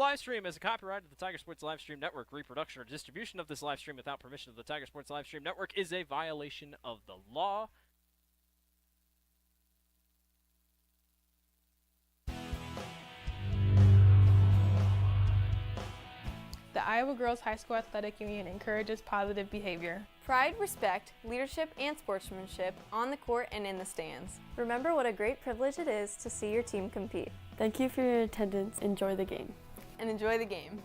live stream is a copyright of the Tiger Sports Livestream Network. Reproduction or distribution of this live stream without permission of the Tiger Sports Livestream Network is a violation of the law. The Iowa Girls High School Athletic Union encourages positive behavior. Pride, respect, leadership, and sportsmanship on the court and in the stands. Remember what a great privilege it is to see your team compete. Thank you for your attendance. Enjoy the game. And enjoy the game.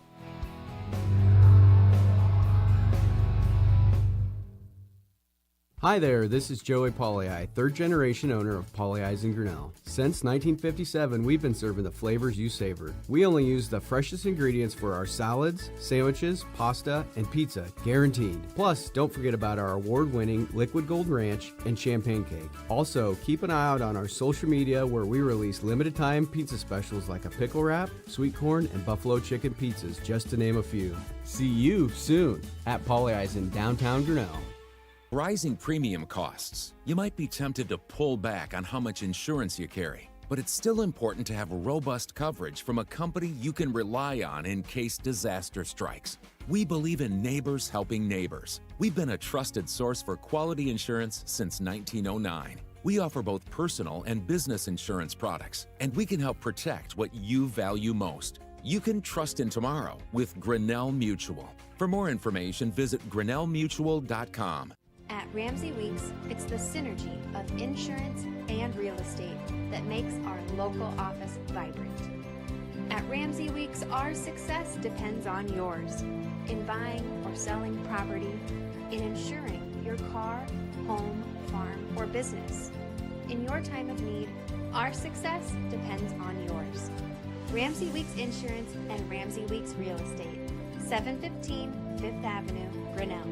Hi there, this is Joey Pollei, third generation owner of Polley's in Grinnell. Since 1957, we've been serving the flavors you savor. We only use the freshest ingredients for our salads, sandwiches, pasta, and pizza, guaranteed. Plus, don't forget about our award-winning Liquid Gold Ranch and Champagne Cake. Also, keep an eye out on our social media where we release limited-time pizza specials like a pickle wrap, sweet corn, and buffalo chicken pizzas, just to name a few. See you soon at Polley's in downtown Grinnell. Rising premium costs. You might be tempted to pull back on how much insurance you carry, but it's still important to have robust coverage from a company you can rely on in case disaster strikes. We believe in neighbors helping neighbors. We've been a trusted source for quality insurance since 1909. We offer both personal and business insurance products, and we can help protect what you value most. You can trust in tomorrow with Grinnell Mutual. For more information, visit grinnellmutual.com. At Ramsey Weeks, it's the synergy of insurance and real estate that makes our local office vibrant. At Ramsey Weeks, our success depends on yours in buying or selling property, in insuring your car, home, farm, or business. In your time of need, our success depends on yours. Ramsey Weeks Insurance and Ramsey Weeks Real Estate, 715 Fifth Avenue, Grinnell.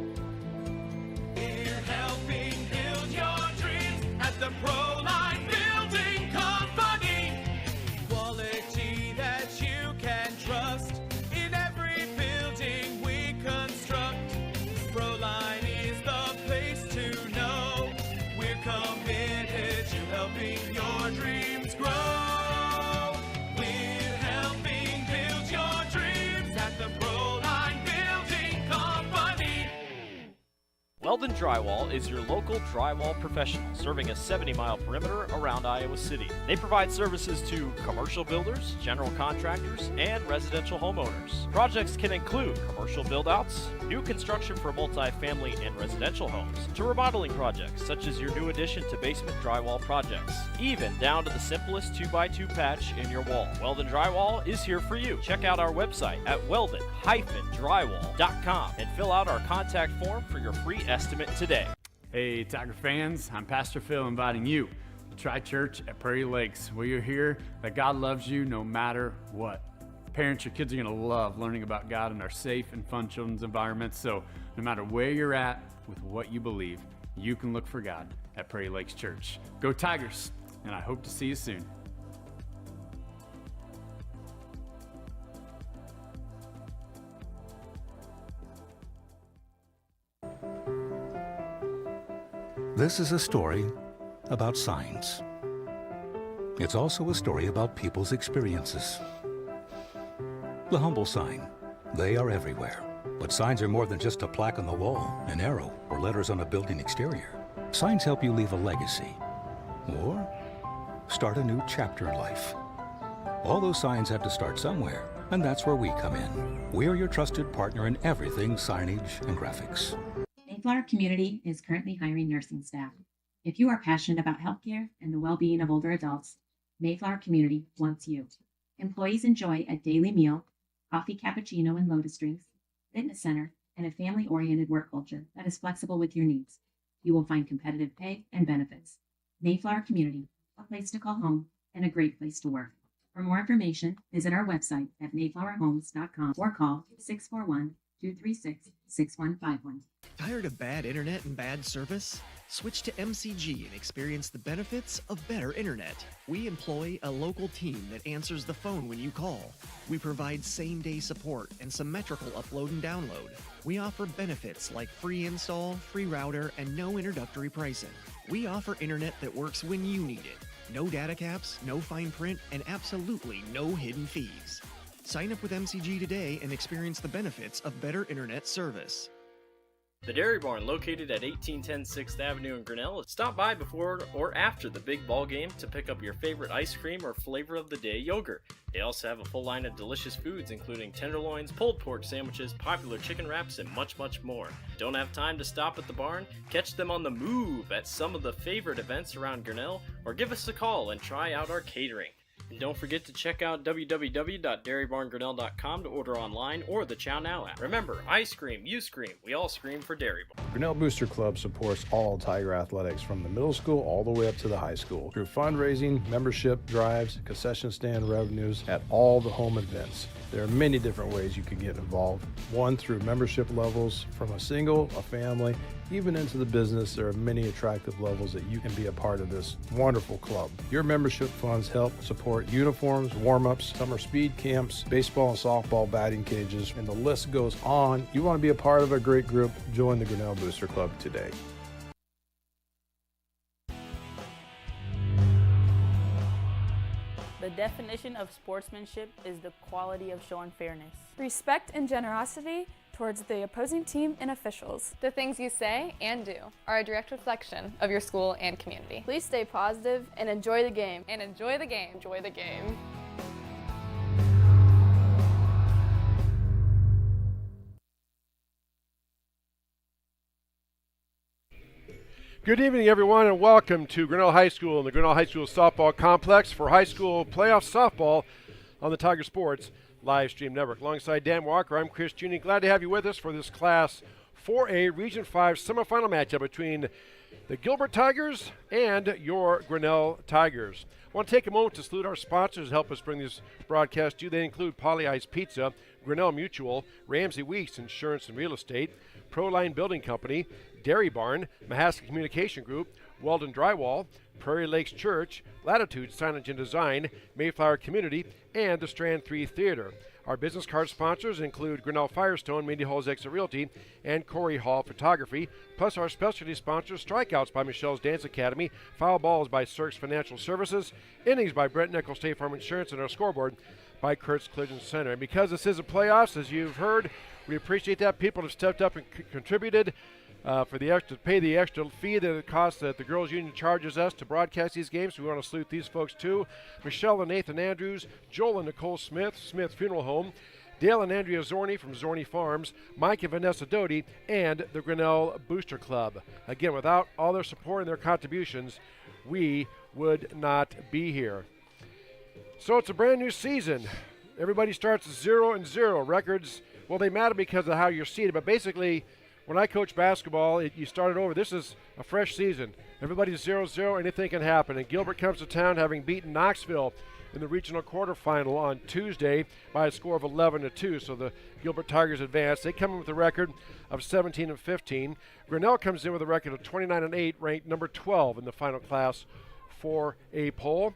We're helping build your dreams at the Proline Building Company. Quality that you can trust in every building we construct. Proline is the place to know. We're committed to helping your dreams grow. We're helping build your dreams at the Proline Building Company. Weldon Drywall is your local drywall professional, serving a 70-mile perimeter around Iowa City. They provide services to commercial builders, general contractors, and residential homeowners. Projects can include commercial build-outs, new construction for multi-family and residential homes, to remodeling projects such as your new addition to basement drywall projects, even down to the simplest 2x2 patch in your wall. Weldon Drywall is here for you. Check out our website at weldon-drywall.com and fill out our contact form for your free estimate today. Hey Tiger fans, I'm Pastor Phil inviting you to try church at Prairie Lakes, where you'll hear that God loves you no matter what. Parents, your kids are going to love learning about God in our safe and fun children's environments, so no matter where you're at with what you believe, you can look for God at Prairie Lakes Church. Go Tigers, and I hope to see you soon. This is a story about signs. It's also a story about people's experiences. The humble sign. They are everywhere. But signs are more than just a plaque on the wall, an arrow, or letters on a building exterior. Signs help you leave a legacy or start a new chapter in life. All those signs have to start somewhere, and that's where we come in. We're your trusted partner in everything signage and graphics. Mayflower Community is currently hiring nursing staff. If you are passionate about healthcare and the well-being of older adults, Mayflower Community wants you. Employees enjoy a daily meal, coffee cappuccino and lotus drinks, fitness center, and a family-oriented work culture that is flexible with your needs. You will find competitive pay and benefits. Mayflower Community, a place to call home and a great place to work. For more information, visit our website at mayflowerhomes.com or call 641-236-6151. Tired of bad internet and bad service? Switch to MCG and experience the benefits of better internet. We employ a local team that answers the phone when you call. We provide same-day support and symmetrical upload and download. We offer benefits like free install, free router, and no introductory pricing. We offer internet that works when you need it. No data caps, no fine print, and absolutely no hidden fees. Sign up with MCG today and experience the benefits of better internet service. The Dairy Barn, located at 1810 6th Avenue in Grinnell. Stop by before or after the big ball game to pick up your favorite ice cream or flavor of the day yogurt. They also have a full line of delicious foods, including tenderloins, pulled pork sandwiches, popular chicken wraps, and much, much more. Don't have time to stop at the barn? Catch them on the move at some of the favorite events around Grinnell, or give us a call and try out our catering. And don't forget to check out www.dairybarngrinnell.com to order online or the Chow Now app. Remember, I scream, you scream, we all scream for Dairy Barn. Grinnell Booster Club supports all Tiger athletics from the middle school all the way up to the high school through fundraising, membership drives, concession stand revenues at all the home events. There are many different ways you can get involved. One, through membership levels from a single, a family, even into the business. There are many attractive levels that you can be a part of this wonderful club. Your membership funds help support uniforms, warm-ups, summer speed camps, baseball and softball batting cages, and the list goes on. You want to be a part of a great group? Join the Grinnell Booster Club today. The definition of sportsmanship is the quality of showing fairness, respect and generosity towards the opposing team and officials. The things you say and do are a direct reflection of your school and community. Please stay positive and enjoy the game. And enjoy the game. Enjoy the game. Good evening, everyone, and welcome to Grinnell High School and the Grinnell High School Softball Complex for high school playoff softball on the Tiger Sports Live Stream Network. Alongside Dan Walker, I'm Chris Juney. Glad to have you with us for this Class 4A Region 5 semifinal matchup between the Gilbert Tigers and your Grinnell Tigers. I want to take a moment to salute our sponsors to help us bring this broadcast to you. They include Polly Ice Pizza, Grinnell Mutual, Ramsey Weeks Insurance and Real Estate, Proline Building Company, Dairy Barn, Mahaska Communication Group, Weldon Drywall, Prairie Lakes Church, Latitude Signage and Design, Mayflower Community, and the Strand 3 Theater. Our business card sponsors include Grinnell Firestone, Mindy Hall's Exit Realty, and Corey Hall Photography, plus our specialty sponsors, Strikeouts by Michelle's Dance Academy, Foul Balls by Cirques Financial Services, Innings by Brent Nichols State Farm Insurance, and our scoreboard by Kurtz Collision Center. And because this isn't playoffs, as you've heard, we appreciate that. People have stepped up and contributed for the extra, pay the extra fee that it costs that the Girls Union charges us to broadcast these games. We want to salute these folks too. Michelle and Nathan Andrews, Joel and Nicole Smith, Smith Funeral Home, Dale and Andrea Zorni from Zorni Farms, Mike and Vanessa Doty, and the Grinnell Booster Club. Again, without all their support and their contributions, we would not be here. So it's a brand new season. Everybody starts 0-0. Records, well, they matter because of how you're seated, but basically, when I coach basketball, you started over. This is a fresh season. Everybody's 0-0. Anything can happen. And Gilbert comes to town having beaten Knoxville in the regional quarterfinal on Tuesday by a score of 11-2. So the Gilbert Tigers advance. They come in with a record of 17-15. Grinnell comes in with a record of 29-8, ranked number 12 in the final Class 4A poll.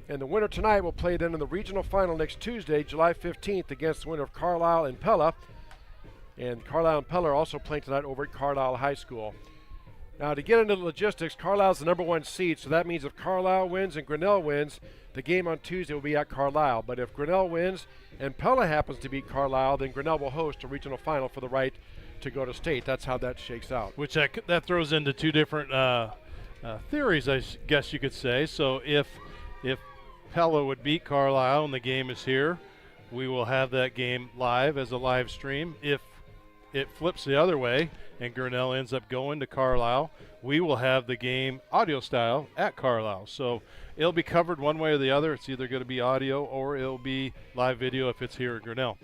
And the winner tonight will play then in the regional final next Tuesday, July 15th, against the winner of Carlisle and Pella. And Carlisle and Pella are also playing tonight over at Carlisle High School. Now, to get into the logistics, Carlisle's the number 1 seed, so that means if Carlisle wins and Grinnell wins, the game on Tuesday will be at Carlisle. But if Grinnell wins and Pella happens to beat Carlisle, then Grinnell will host a regional final for the right to go to state. That's how that shakes out. Which that throws into two different theories, I guess you could say. So if Pella would beat Carlisle and the game is here, we will have that game live as a live stream. If it flips the other way and Grinnell ends up going to Carlisle, we will have the game audio style at Carlisle. So it'll be covered one way or the other. It's either going to be audio or it'll be live video if it's here at Grinnell.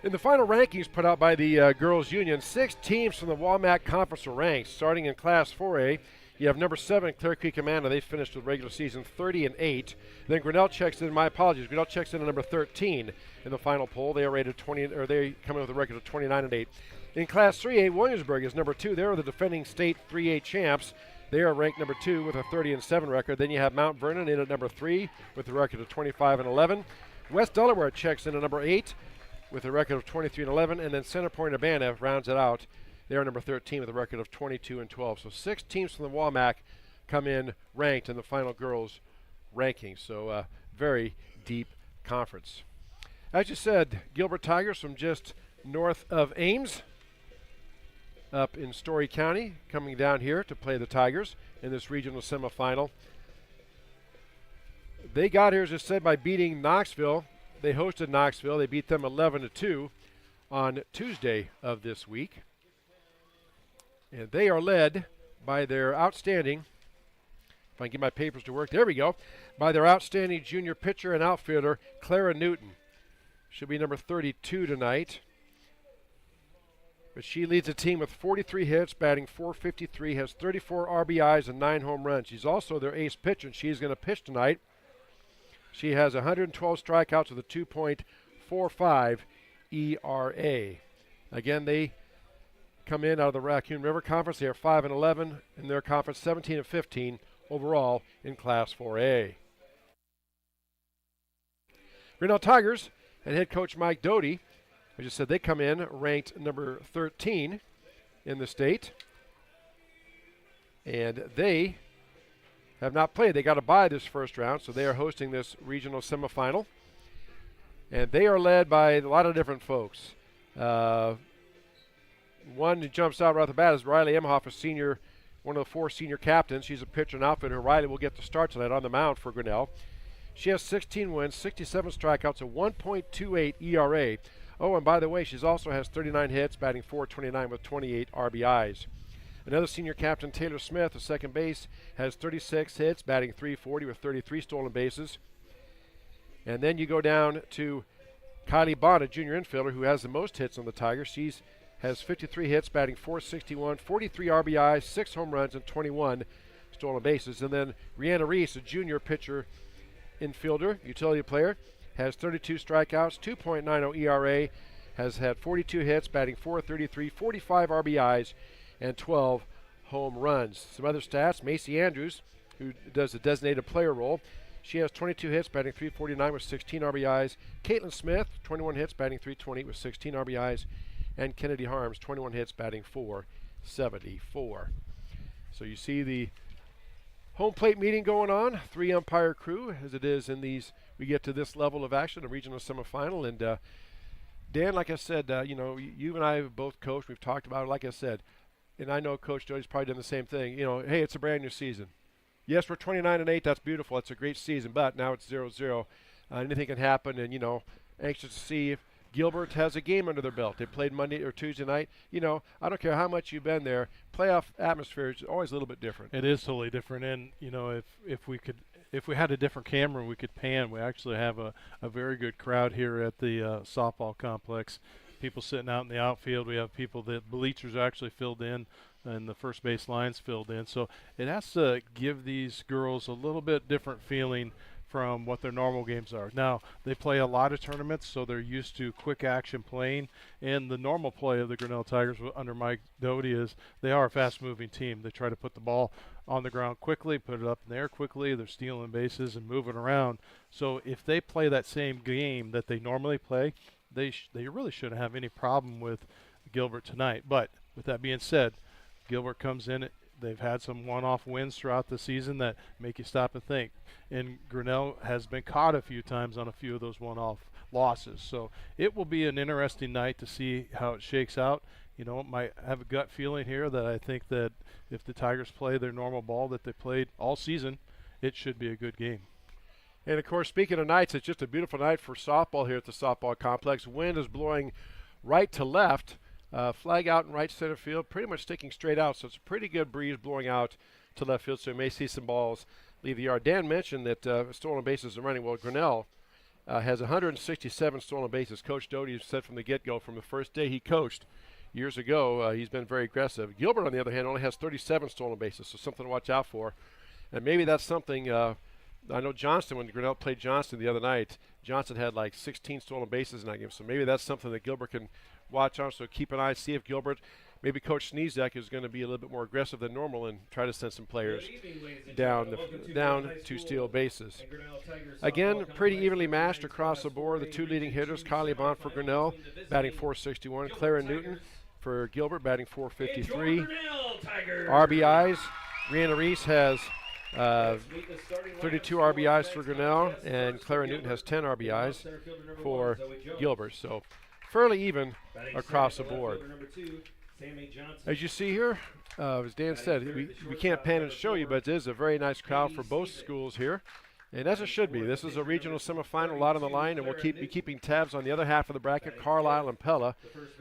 In the final rankings put out by the Girls Union, 6 teams from the Walmart Conference are ranked. Starting in Class 4A, you have number 7, Clear Creek Amanda. They finished the regular season 30-8. Then Grinnell checks in. My apologies. Grinnell checks in at number 13 in the final poll. They are rated 20, or they come in with a record of 29-8. In Class 3A, Williamsburg is number 2. They're the defending state 3A champs. They are ranked number 2 with a 30-7 record. Then you have Mount Vernon in at number 3 with a record of 25-11. West Delaware checks in at number 8 with a record of 23-11, and then Center Point Urbana rounds it out. They are number 13 with a record of 22-12. So 6 teams from the WAMAC come in ranked in the final girls' rankings. So very deep conference. As you said, Gilbert Tigers from just north of Ames, up in Story County, coming down here to play the Tigers in this regional semifinal. They got here, as I said, by beating Knoxville. They hosted Knoxville. They beat them 11-2 on Tuesday of this week. And they are led by their outstanding, if I can get my papers to work, there we go, by their outstanding junior pitcher and outfielder, Clara Newton. She'll be number 32 tonight. But she leads the team with 43 hits, batting .453, has 34 RBIs and 9 home runs. She's also their ace pitcher, and she's going to pitch tonight. She has 112 strikeouts with a 2.45 ERA. Again, they come in out of the Raccoon River Conference. They are 5-11 in their conference, 17-15 overall in Class 4A. Grinnell Tigers and head coach Mike Doty, as I said, they come in ranked number 13 in the state. And they have not played. They got to bye this first round, so they are hosting this regional semifinal. And they are led by a lot of different folks. One who jumps out right off the bat is Riley Emhoff, a senior, one of the 4 senior captains. She's a pitcher and outfielder. Riley will get the start tonight on the mound for Grinnell. She has 16 wins, 67 strikeouts, a 1.28 ERA. Oh, and by the way, she also has 39 hits, batting .429 with 28 RBIs. Another senior captain, Taylor Smith, at second base, has 36 hits, batting .340 with 33 stolen bases. And then you go down to Kylie Bond, a junior infielder who has the most hits on the Tigers. She has 53 hits, batting .461, 43 RBIs, 6 home runs, and 21 stolen bases. And then Rihanna Reese, a junior pitcher, infielder, utility player, has 32 strikeouts, 2.90 ERA, has had 42 hits, batting .433, 45 RBIs, and 12 home runs. Some other stats, Macy Andrews, who does the designated player role, she has 22 hits, batting .349 with 16 RBIs. Caitlin Smith, 21 hits, batting .320 with 16 RBIs. And Kennedy Harms, 21 hits, batting .474. So you see the home plate meeting going on, 3 umpire crew, as it is in these, we get to this level of action, a regional semifinal. And Dan, like I said, you and I have both coached, we've talked about it, like I said, and I know Coach Doty's probably done the same thing. Hey, it's a brand new season. Yes, we're 29-8. That's beautiful. It's a great season, but now it's 0-0. Anything can happen, and anxious to see if Gilbert has a game under their belt. They played Monday or Tuesday night. I don't care how much you've been there. Playoff atmosphere is always a little bit different. It is totally different, and if we had a different camera, we could pan. We actually have a very good crowd here at the softball complex. People sitting out in the outfield. We have people that bleachers are actually filled in and the first base lines filled in. So it has to give these girls a little bit different feeling from what their normal games are. Now, they play a lot of tournaments, so they're used to quick action playing. And the normal play of the Grinnell Tigers under Mike Doty is they are a fast-moving team. They try to put the ball on the ground quickly, put it up in the air quickly. They're stealing bases and moving around. So if they play that same game that they normally play, they really shouldn't have any problem with Gilbert tonight. But with that being said, Gilbert comes in. They've had some one-off wins throughout the season that make you stop and think. And Grinnell has been caught a few times on a few of those one-off losses. So it will be an interesting night to see how it shakes out. Might have a gut feeling here that I think that if the Tigers play their normal ball that they played all season, it should be a good game. And, of course, speaking of nights, it's just a beautiful night for softball here at the softball complex. Wind is blowing right to left. Flag out in right center field, pretty much sticking straight out, so it's a pretty good breeze blowing out to left field, so you may see some balls leave the yard. Dan mentioned that stolen bases are running. Well, Grinnell has 167 stolen bases. Coach Doty said from the get-go, from the first day he coached years ago, he's been very aggressive. Gilbert, on the other hand, only has 37 stolen bases, so something to watch out for. And maybe that's something I know Johnston, when Grinnell played Johnston the other night, Johnston had like 16 stolen bases in that game, so maybe that's something that Gilbert can watch on. So keep an eye, see if Gilbert, maybe Coach Sneezek is going to be a little bit more aggressive than normal and try to send some players down to steal bases. Again, pretty evenly matched across the board. The 2 leading hitters, Kylie Bond for Grinnell, batting .461. Clara Newton for Gilbert, batting .453. RBIs, Rihanna Reese has 32 RBIs for Grinnell, and Clara Newton has 10 RBIs for Gilbert. So fairly even across the board. As you see here, as Dan said, we can't pan and show you, but it is a very nice crowd for both schools here. And as it should be, this is a regional semifinal, a lot on the line, and we'll be keeping tabs on the other half of the bracket, Carlisle and Pella.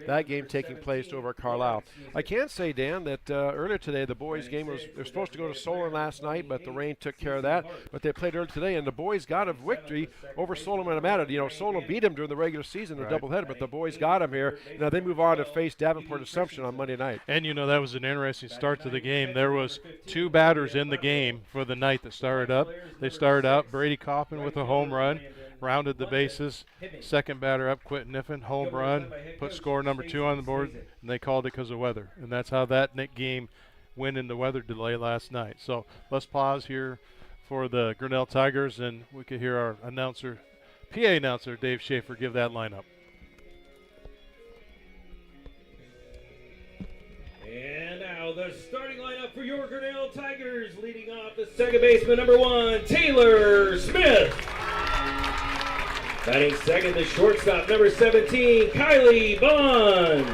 That game taking place over at Carlisle. I can say, Dan, that earlier today the boys' game they're supposed to go to Solon last night, but the rain took care of that. But they played earlier today, and the boys got a victory over Solon and Amata. You know, Solon beat them during the regular season, a doubleheader, but the boys got them here. Now they move on to face Davenport Assumption on Monday night. And you know, that was an interesting start to the game. There was 2 batters in the game for the night that started up. They started out Brady Coffin with a home run, rounded the bases. Second batter up, Quentin Niffen, home run, put score number 2 on the board, and they called it because of weather. And that's how that game went in the weather delay last night. So let's pause here for the Grinnell Tigers, and we could hear our announcer, PA announcer Dave Schaefer, give that lineup. And now the starting lineup for your Grinnell Tigers, leading off the second baseman, number 1, Taylor Smith. Batting second, the shortstop, number 17, Kylie Bond.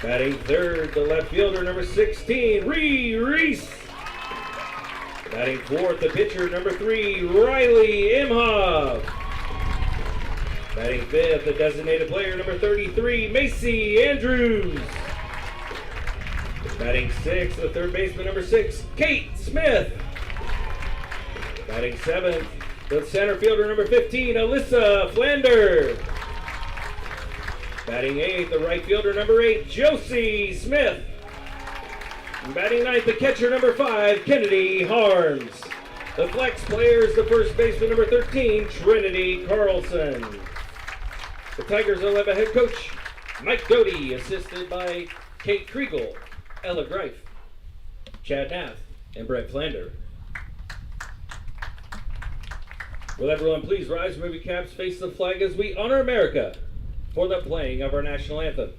Batting third, the left fielder, number 16, Reese. Batting fourth, the pitcher, number 3, Riley Imhoff. Batting fifth, the designated player, number 33, Macy Andrews. Batting sixth, the third baseman, number 6, Kate Smith. Batting seventh, the center fielder, number 15, Alyssa Flander. Batting eighth, the right fielder, number 8, Josie Smith. And batting ninth, the catcher, number 5, Kennedy Harms. The flex players, the first baseman, number 13, Trinity Carlson. The Tigers will have a head coach, Mike Doty, assisted by Kate Kriegel, Ella Greif, Chad Nath, and Brett Flander. Will everyone please rise, remove your caps, face the flag as we honor America for the playing of our national anthem.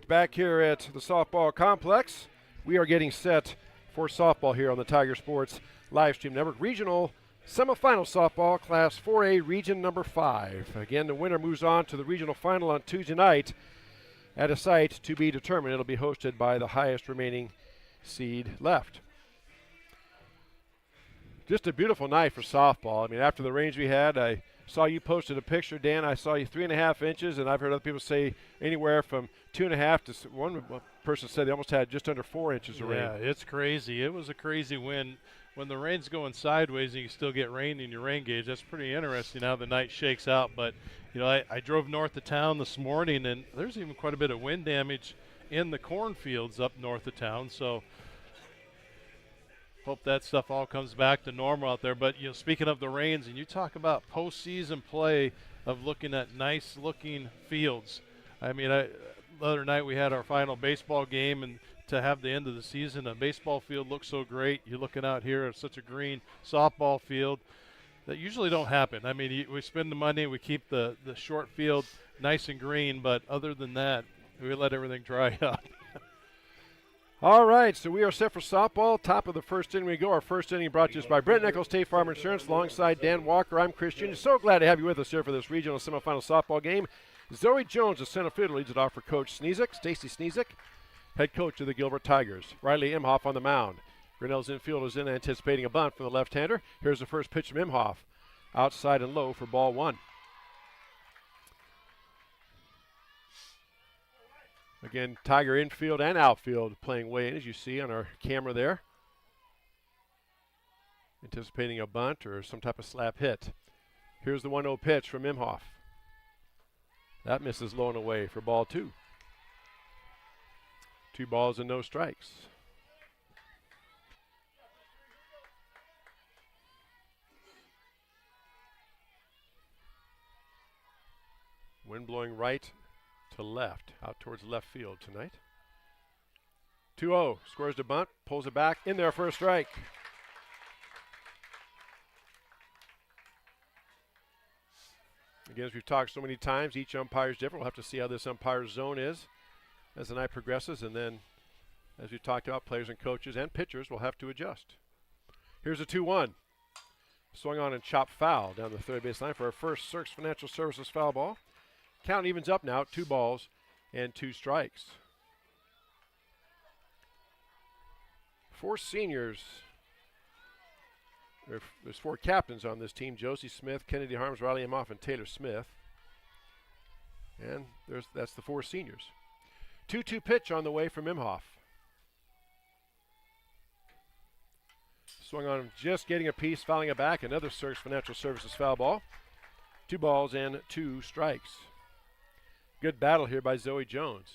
Back here at the softball complex, we are getting set for softball here on the Tiger Sports live stream network. Regional semifinal softball, Class 4A, Region number 5. Again, the winner moves on to the regional final on Tuesday night at a site to be determined. It'll be hosted by the highest remaining seed left. Just a beautiful night for softball. I mean, after the rains we had, I saw you posted a picture, Dan. I saw you 3.5 inches, and I've heard other people say anywhere from 2.5 to one person said they almost had just under 4 inches of rain. Yeah, it's crazy. It was a crazy wind. When the rain's going sideways and you still get rain in your rain gauge, that's pretty interesting how the night shakes out. But, you know, I drove north of town this morning, and there's even quite a bit of wind damage in the cornfields up north of town. So hope that stuff all comes back to normal out there. But, you know, speaking of the rains, and you talk about postseason play of looking at nice-looking fields. I mean, the other night we had our final baseball game, and to have the end of the season, a baseball field looks so great. You're looking out here at such a green softball field that usually don't happen. I mean, we spend the money, we keep the short field nice and green, but other than that, we let everything dry up. All right, so we are set for softball. Top of the first inning we go. Our first inning brought to us by Brent Nichols, State Farm Insurance, alongside Dan Walker. I'm Chris Jr. So glad to have you with us here for this regional semifinal softball game. Zoe Jones, the center fielder, leads it off for Coach Sneezek, Stacy Sneezek, head coach of the Gilbert Tigers. Riley Imhoff on the mound. Grinnell's infield is in, anticipating a bunt from the left-hander. Here's the first pitch from Imhoff. Outside and low for ball one. Again, Tiger infield and outfield playing way in, as you see on our camera there. Anticipating a bunt or some type of slap hit. Here's the 1-0 pitch from Imhoff. That misses low and away for ball two. 2 balls and no strikes. Wind blowing right to left, out towards left field tonight. 2-0, scores the bunt, pulls it back, in there for a strike. Again, as we've talked so many times, each umpire is different. We'll have to see how this umpire's zone is as the night progresses, and then, as we've talked about, players and coaches and pitchers will have to adjust. Here's a 2-1. Swung on and chopped foul down the third base line for our first Cirques Financial Services foul ball. Count evens up now, 2 balls and 2 strikes. 4 seniors. There's 4 captains on this team: Josie Smith, Kennedy Harms, Riley Imhoff, and Taylor Smith. And that's the 4 seniors. 2-2 pitch on the way from Imhoff. Swung on, just getting a piece, fouling it back. Another Cirques Financial Services foul ball. 2 balls and 2 strikes. Good battle here by Zoe Jones.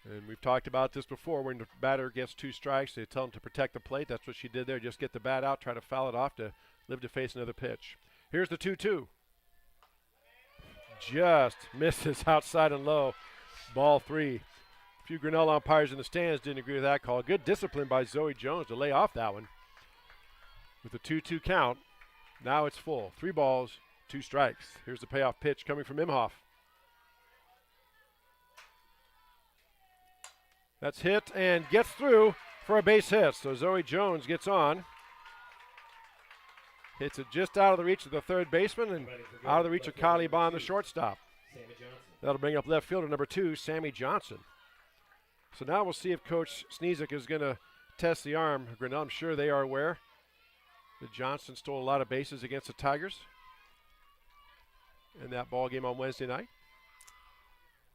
And we've talked about this before. When the batter gets 2 strikes, they tell him to protect the plate. That's what she did there. Just get the bat out, try to foul it off to live to face another pitch. Here's the 2-2. Just misses outside and low. Ball 3. A few Grinnell umpires in the stands didn't agree with that call. Good discipline by Zoe Jones to lay off that one. With the 2-2 count, now it's full. 3 balls, 2 strikes. Here's the payoff pitch coming from Imhoff. That's hit and gets through for a base hit. So Zoe Jones gets on. Hits it just out of the reach of the third baseman and out of the reach of Kylie Bond, the shortstop. That'll bring up left fielder number 2, Sammy Johnson. So now we'll see if Coach Sneezek is going to test the arm. Grinnell, I'm sure they are aware that Johnson stole a lot of bases against the Tigers in that ball game on Wednesday night.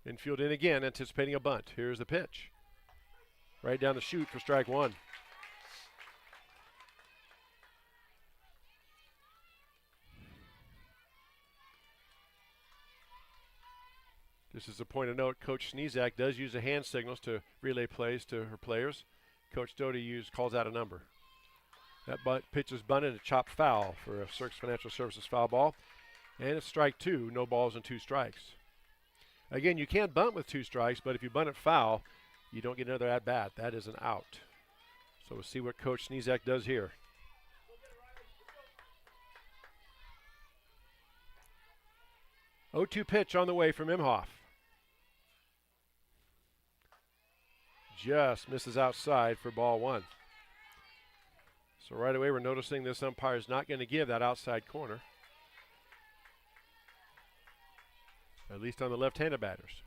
Infield in again, anticipating a bunt. Here's the pitch. Right down the chute for strike 1. Just as a point of note, Coach Sneezak does use the hand signals to relay plays to her players. Coach Doty calls out a number. That pitch is bunted, a chopped foul for a Cirques Financial Services foul ball. And it's strike 2, no balls and 2 strikes. Again, you can't bunt with 2 strikes, but if you bunt it foul, you don't get another at-bat. That is an out. So we'll see what Coach Sneezak does here. Oh-2 pitch on the way from Imhoff. Just misses outside for ball 1. So right away we're noticing this umpire is not going to give that outside corner. At least on the left-handed batters.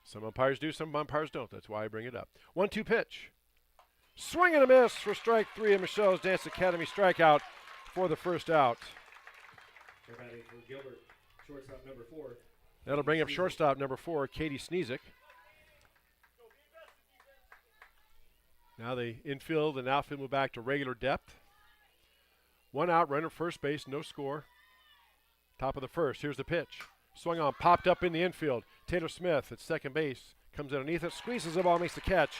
Some umpires do, some umpires don't. That's why I bring it up. 1-2 pitch. Swing and a miss for strike 3, and Michelle's Dance Academy strikeout for the first out. For Gilbert, shortstop number 4. That'll bring up shortstop number 4, Katie Sneezek. Now the infield and outfield move back to regular depth. 1 out, runner first base, no score. Top of the first, here's the pitch. Swung on, popped up in the infield. Taylor Smith at second base comes underneath it, squeezes the ball, makes the catch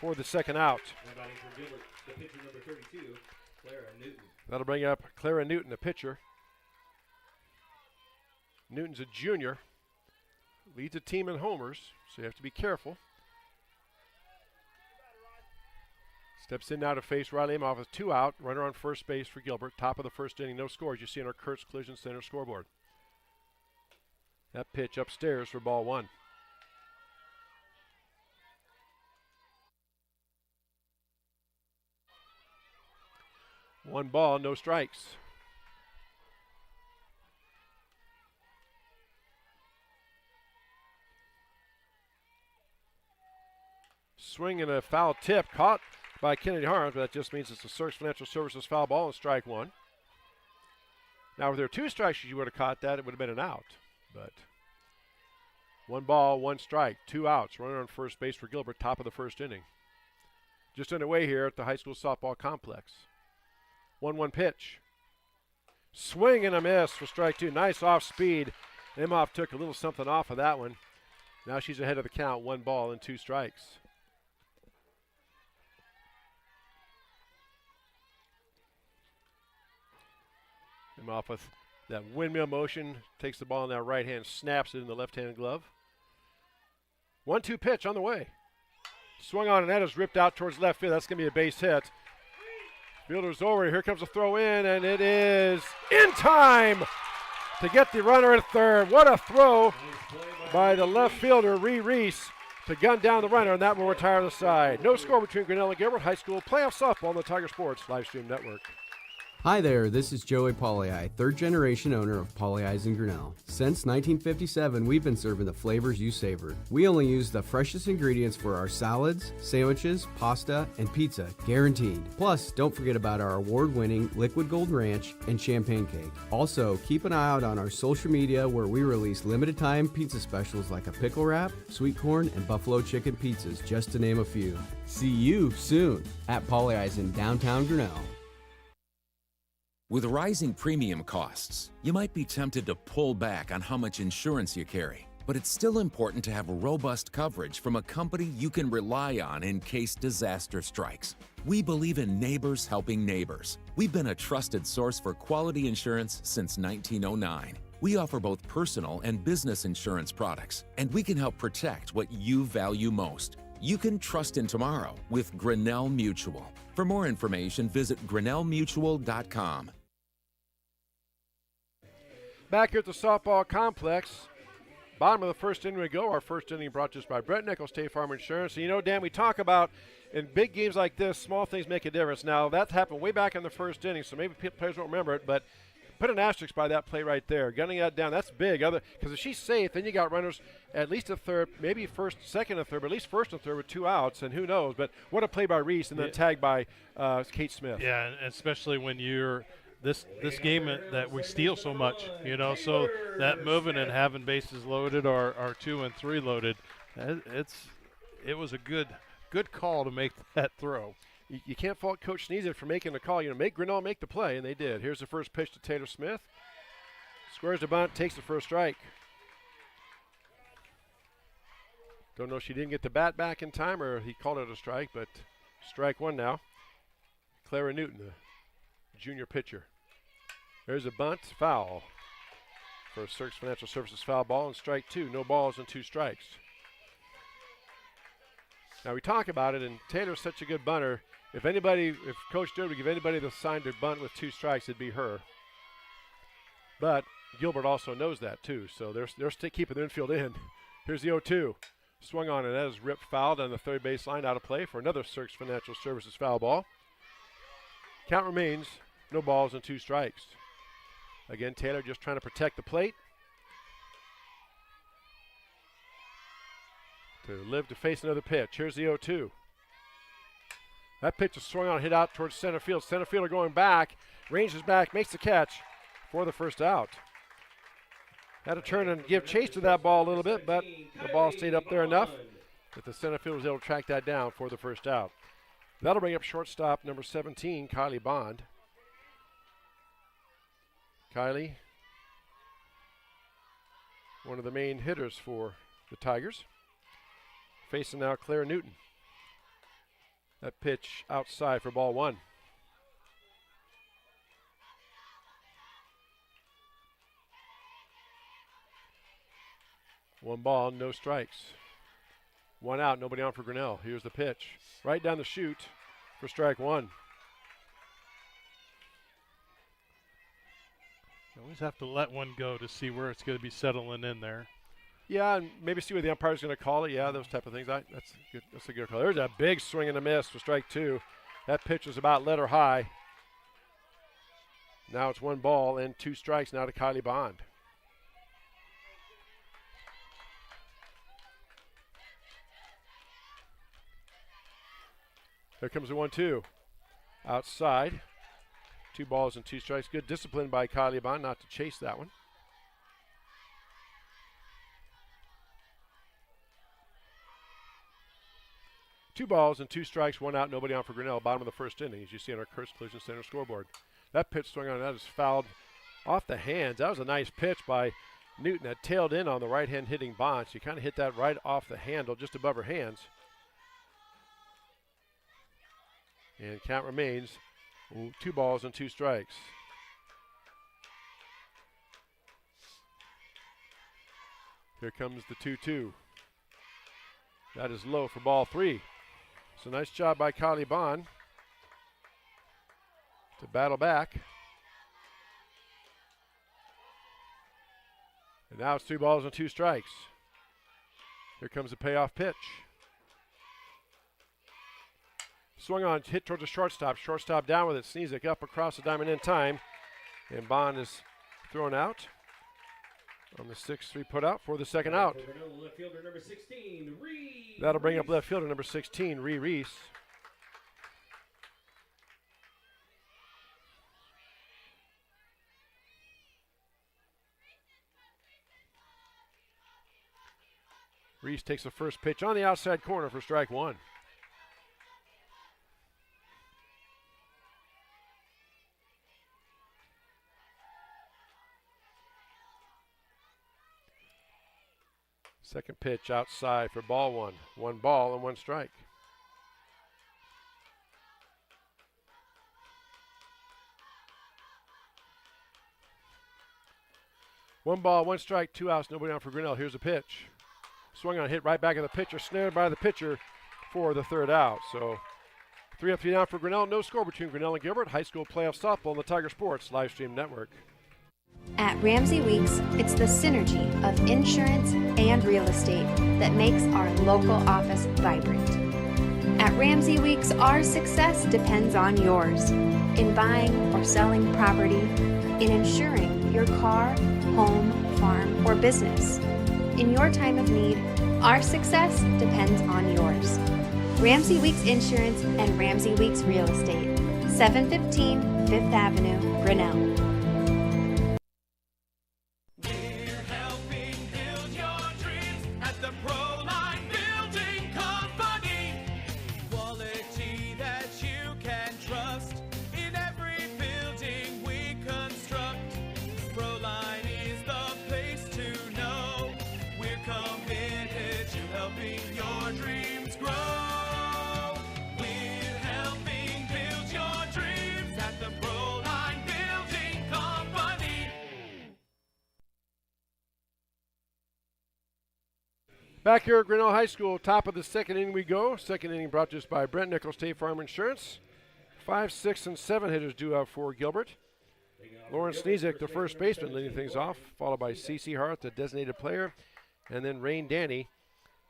for the second out. For Gilbert, the pitcher number 32, Clara Newton. That'll bring up Clara Newton, the pitcher. Newton's a junior, leads a team in homers, so you have to be careful. Steps in now to face Riley Imhoff with 2 out, runner on first base for Gilbert. Top of the first inning, no scores. You see on our Kurtz Collision Center scoreboard. That pitch upstairs for ball one. One ball, no strikes. Swing and a foul tip caught by Kennedy Harms, but that just means it's a Search Financial Services foul ball and strike one. Now, if there were two strikes, you would have caught that. It would have been an out. But one ball, one strike, 2 outs. Runner on first base for Gilbert, top of the first inning. Just underway here at the high school softball complex. 1-1 pitch. Swing and a miss for strike two. Nice off speed. Imhoff took a little something off of that one. Now she's ahead of the count. 1 ball and 2 strikes. Imhoff with that windmill motion. Takes the ball in that right hand. Snaps it in the left-hand glove. 1-2 pitch on the way. Swung on and that is ripped out towards left field. That's going to be a base hit. Fielder's over. Here comes a throw in, and it is in time to get the runner at third. What a throw by the left fielder, Reese, to gun down the runner, and that will retire the side. No score between Grinnell and Gilbert High School playoff softball on the Tiger Sports Livestream Network. Hi there, this is Joey Pauley, third generation owner of Pauley Eyes in Grinnell. Since 1957, we've been serving the flavors you savor. We only use the freshest ingredients for our salads, sandwiches, pasta, and pizza, guaranteed. Plus, don't forget about our award-winning Liquid Gold Ranch and Champagne Cake. Also, keep an eye out on our social media where we release limited time pizza specials like a pickle wrap, sweet corn, and buffalo chicken pizzas, just to name a few. See you soon at Pauley Eyes in downtown Grinnell. With rising premium costs, you might be tempted to pull back on how much insurance you carry. But it's still important to have robust coverage from a company you can rely on in case disaster strikes. We believe in neighbors helping neighbors. We've been a trusted source for quality insurance since 1909. We offer both personal and business insurance products, and we can help protect what you value most. You can trust in tomorrow with Grinnell Mutual. For more information, visit grinnellmutual.com. Back here at the softball complex, bottom of the first inning we go. Our first inning brought to us by Brett Nichols, State Farm Insurance. And you know, Dan, we talk about in big games like this, small things make a difference. Now, that happened way back in the first inning, so maybe players won't remember it, but put an asterisk by that play right there. Gunning that down, that's big. Because if she's safe, then you got runners at least at third, maybe first, second, and third, but at least first and third with 2 outs, and who knows. But what a play by Reese and then tagged by Kate Smith. Yeah, and especially when you're this game that we steal so much, you know, so that moving and having bases loaded or 2 and 3 loaded, it was a good call to make that throw. You can't fault Coach Sneezer for making the call. You know, make Grinnell make the play, and they did. Here's the first pitch to Taylor Smith. Squares the bunt, takes the first strike. Don't know if she didn't get the bat back in time or he called it a strike, but strike one now. Clara Newton, the junior pitcher. There's a bunt, foul. For a Search Financial Services foul ball, and strike 2. No balls and 2 strikes. Now we talk about it, and Taylor's such a good bunter. If Coach Joe would give anybody the sign to bunt with 2 strikes, it'd be her. But Gilbert also knows that too, so they're still keeping the infield in. Here's the 0-2. Swung on, and that is ripped foul down the third base line, out of play for another Search Financial Services foul ball. Count remains no balls and 2 strikes. Again, Taylor just trying to protect the plate. To live to face another pitch. Here's the 0-2. That pitch is swung on, hit out towards center field. Center fielder going back, ranges back, makes the catch for the first out. Had to turn and give chase to that ball a little bit, but the ball stayed up there enough that the center fielder was able to track that down for the first out. That'll bring up shortstop number 17, Kylie Bond. Kylie, one of the main hitters for the Tigers. Facing now Clara Newton. That pitch outside for ball 1. One ball, no strikes. 1 out, nobody on for Grinnell. Here's the pitch. Right down the chute for strike 1. Always have to let one go to see where it's going to be settling in there. Yeah, and maybe see what the umpire's going to call it. Yeah, those type of things. That's good. That's a good call. There's a big swing and a miss for strike two. That pitch was about letter high. Now it's 1 ball and 2 strikes now to Kylie Bond. There comes the 1-2. Outside. 2 balls and 2 strikes. Good discipline by Kylie Bond not to chase that one. Two balls and 2 strikes, 1 out, nobody on for Grinnell. Bottom of the first inning, as you see on our Curse Collision Center scoreboard. That pitch swung on that is fouled off the hands. That was a nice pitch by Newton that tailed in on the right hand hitting Bond. She kind of hit that right off the handle, just above her hands. And count remains 2 balls and 2 strikes. Here comes the 2-2. That is low for ball 3. So nice job by Kylie Bond to battle back. And now it's 3 balls and 2 strikes. Here comes the payoff pitch. Swung on, hit towards the shortstop. Shortstop down with it. Sneezik up across the diamond in time. And Bond is thrown out on the 6-3 put out for the second out. Left fielder number 16, That'll bring up left fielder number 16, Reese. Reese takes the first pitch on the outside corner for strike 1. Second pitch outside for ball 1. 1 ball and 1 strike. One ball, 1 strike, 2 outs, nobody on for Grinnell. Here's a pitch. Swung on, hit right back at the pitcher, snared by the pitcher for the 3rd out. So 3 up, 3 down for Grinnell. No score between Grinnell and Gilbert. High school playoff softball on the Tiger Sports live stream network. At Ramsey Weeks, it's the synergy of insurance and real estate that makes our local office vibrant. At Ramsey Weeks, our success depends on yours in buying or selling property, in insuring your car, home, farm, or business. In your time of need, our success depends on yours. Ramsey Weeks Insurance and Ramsey Weeks Real Estate, 715 5th Avenue, Grinnell. Back here at Grinnell High School, top of the 2nd inning we go. 2nd inning brought to us by Brent Nichols State Farm Insurance. 5, 6, and 7 hitters due out for Gilbert. Lauren Sneezik, the first baseman, leading things off, followed by Cece Hart, the designated player, and then Rain Danny,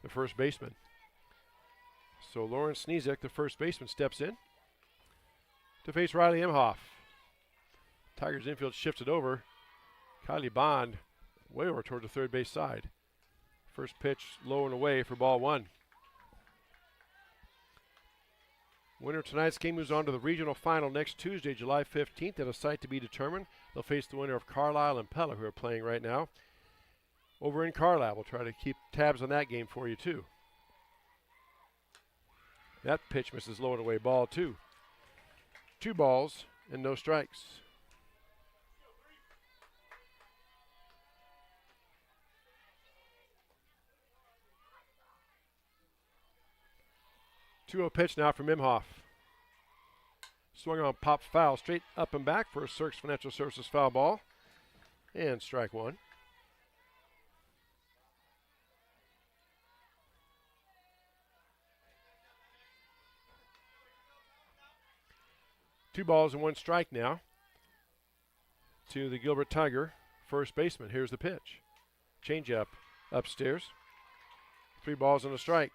the first baseman. So Lauren Sneezik, the first baseman, steps in to face Riley Imhoff. Tigers infield shifted over. Kylie Bond way over toward the 3rd base side. First pitch low and away for ball 1. Winner of tonight's game moves on to the regional final next Tuesday, July 15th, at a site to be determined. They'll face the winner of Carlisle and Pella, who are playing right now over in Carlisle. We'll try to keep tabs on that game for you, too. That pitch misses low and away, ball 2. 2 balls and no strikes. 2-0 pitch now from Imhoff. Swung on, pop foul, straight up and back for a Cirques Financial Services foul ball. And strike 1. Two balls and 1 strike now to the Gilbert Tiger first baseman. Here's the pitch. Changeup upstairs. 3 balls and a strike.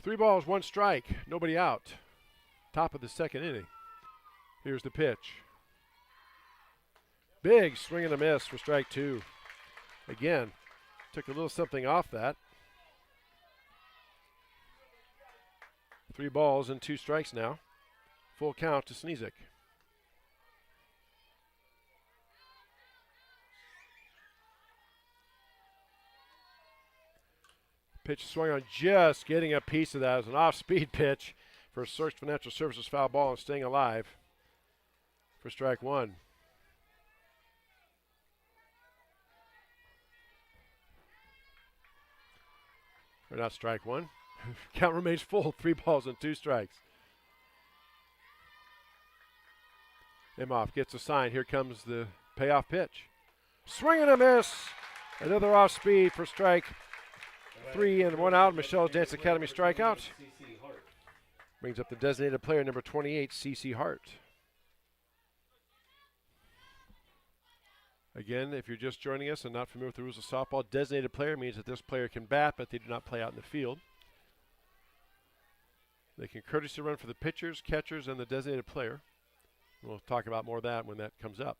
Three balls, 1 strike, nobody out. Top of the second inning. Here's the pitch. Big swing and a miss for strike 2. Again, took a little something off that. 3 balls and 2 strikes now. Full count to Sneezik. Pitch swung on, just getting a piece of that. It was an off-speed pitch for a Search Financial Services foul ball and staying alive for strike 1. Or not strike 1. Count remains full. 3 balls and 2 strikes. Imhoff gets a sign. Here comes the payoff pitch. Swing and a miss. Another off speed for strike 3 and 1 out. Michelle's Dance Academy strikeout. Brings up the designated player number 28, C.C. Hart. Again, if you're just joining us and not familiar with the rules of softball, designated player means that this player can bat, but they do not play out in the field. They can courtesy run for the pitchers, catchers, and the designated player. We'll talk about more of that when that comes up.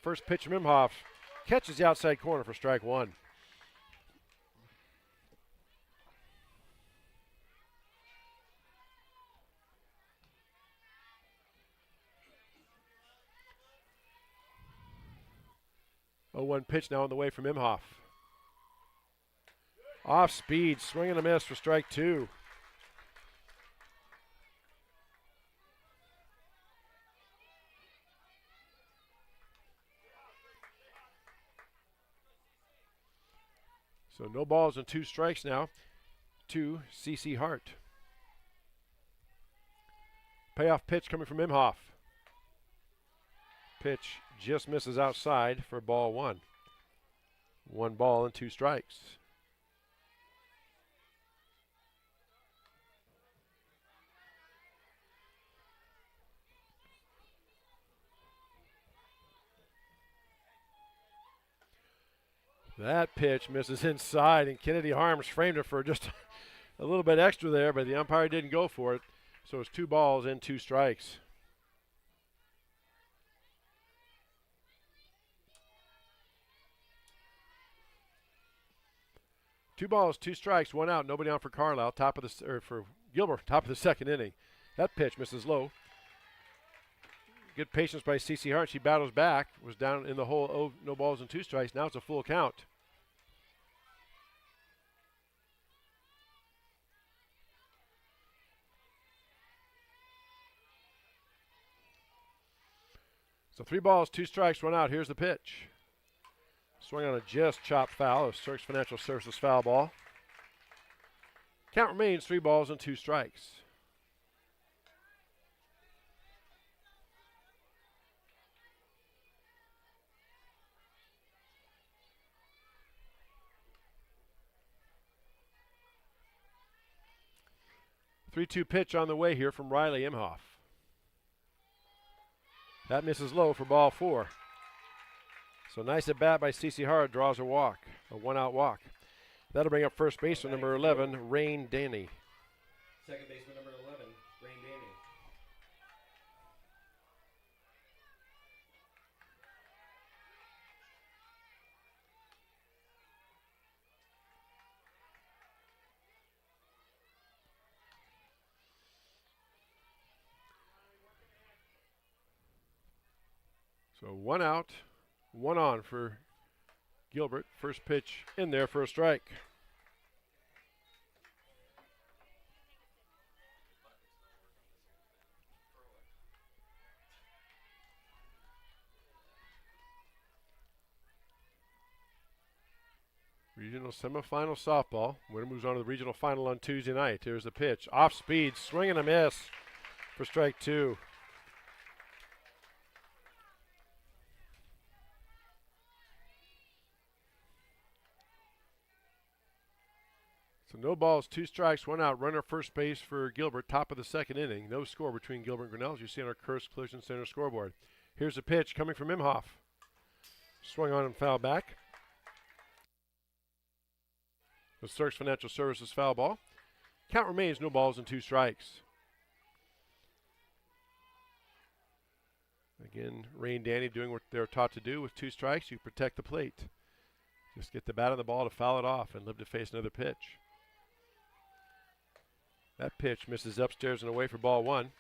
First pitch from Imhoff catches the outside corner for strike 1. Oh, 1 pitch now on the way from Imhoff. Off speed, swing and a miss for strike 2. So no balls and 2 strikes now to C.C. Hart. Payoff pitch coming from Imhoff. Pitch just misses outside for ball 1. 1 ball and 2 strikes. That pitch misses inside, and Kennedy Harms framed it for just a little bit extra there, but the umpire didn't go for it. So it's 2 balls and 2 strikes. Two balls, 2 strikes, 1 out, nobody on for Carlisle. For Gilbert, top of the second inning. That pitch misses low. Good patience by C.C. Hart. She battles back. Was down in the hole. Oh, no balls and 2 strikes. Now it's a full count. So 3 balls, 2 strikes, 1 out. Here's the pitch. Swing on a just chopped foul. A Search Financial Services foul ball. Count remains 3 balls and 2 strikes. The 3-2 pitch on the way here from Riley Imhoff. That misses low for ball 4. So nice at bat by C.C. Hart, draws a walk, a 1-out walk. That'll bring up first baseman number 11, Rain Danny. Second baseman number 11, Rain Danny. So 1 out, 1 on for Gilbert. First pitch in there for a strike. Regional semifinal softball. Winner moves on to the regional final on Tuesday night. Here's the pitch. Off speed, swing and a miss for strike 2. So no balls, 2 strikes, 1 out. Runner first base for Gilbert, top of the second inning. No score between Gilbert and Grinnell, as you see on our Curse Collision Center scoreboard. Here's a pitch coming from Imhoff. Swung on and foul back. The Cirques Financial Services foul ball. Count remains no balls and 2 strikes. Again, Rain Danny doing what they're taught to do. With 2 strikes, you protect the plate. Just get the bat on the ball to foul it off and live to face another pitch. That pitch misses upstairs and away for ball 1.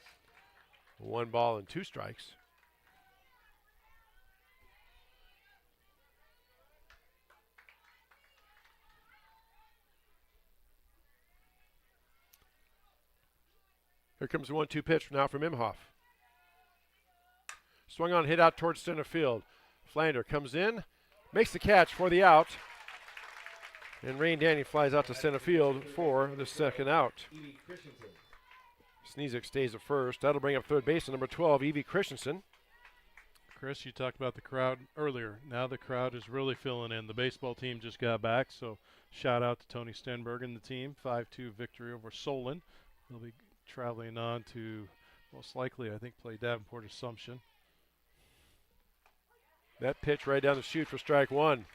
1 ball and 2 strikes. Here comes the 1-2 pitch now from Imhoff. Swung on, hit out towards center field. Flander comes in, makes the catch for the out. And Rain Danny flies out to center field for the second out. Sneezik stays at first. That'll bring up third baseman number 12, Evie Christensen. Chris, you talked about the crowd earlier. Now the crowd is really filling in. The baseball team just got back, so shout out to Tony Stenberg and the team. 5-2 victory over Solon. They'll be traveling on to, most likely, I think, play Davenport Assumption. That pitch right down the chute for strike 1.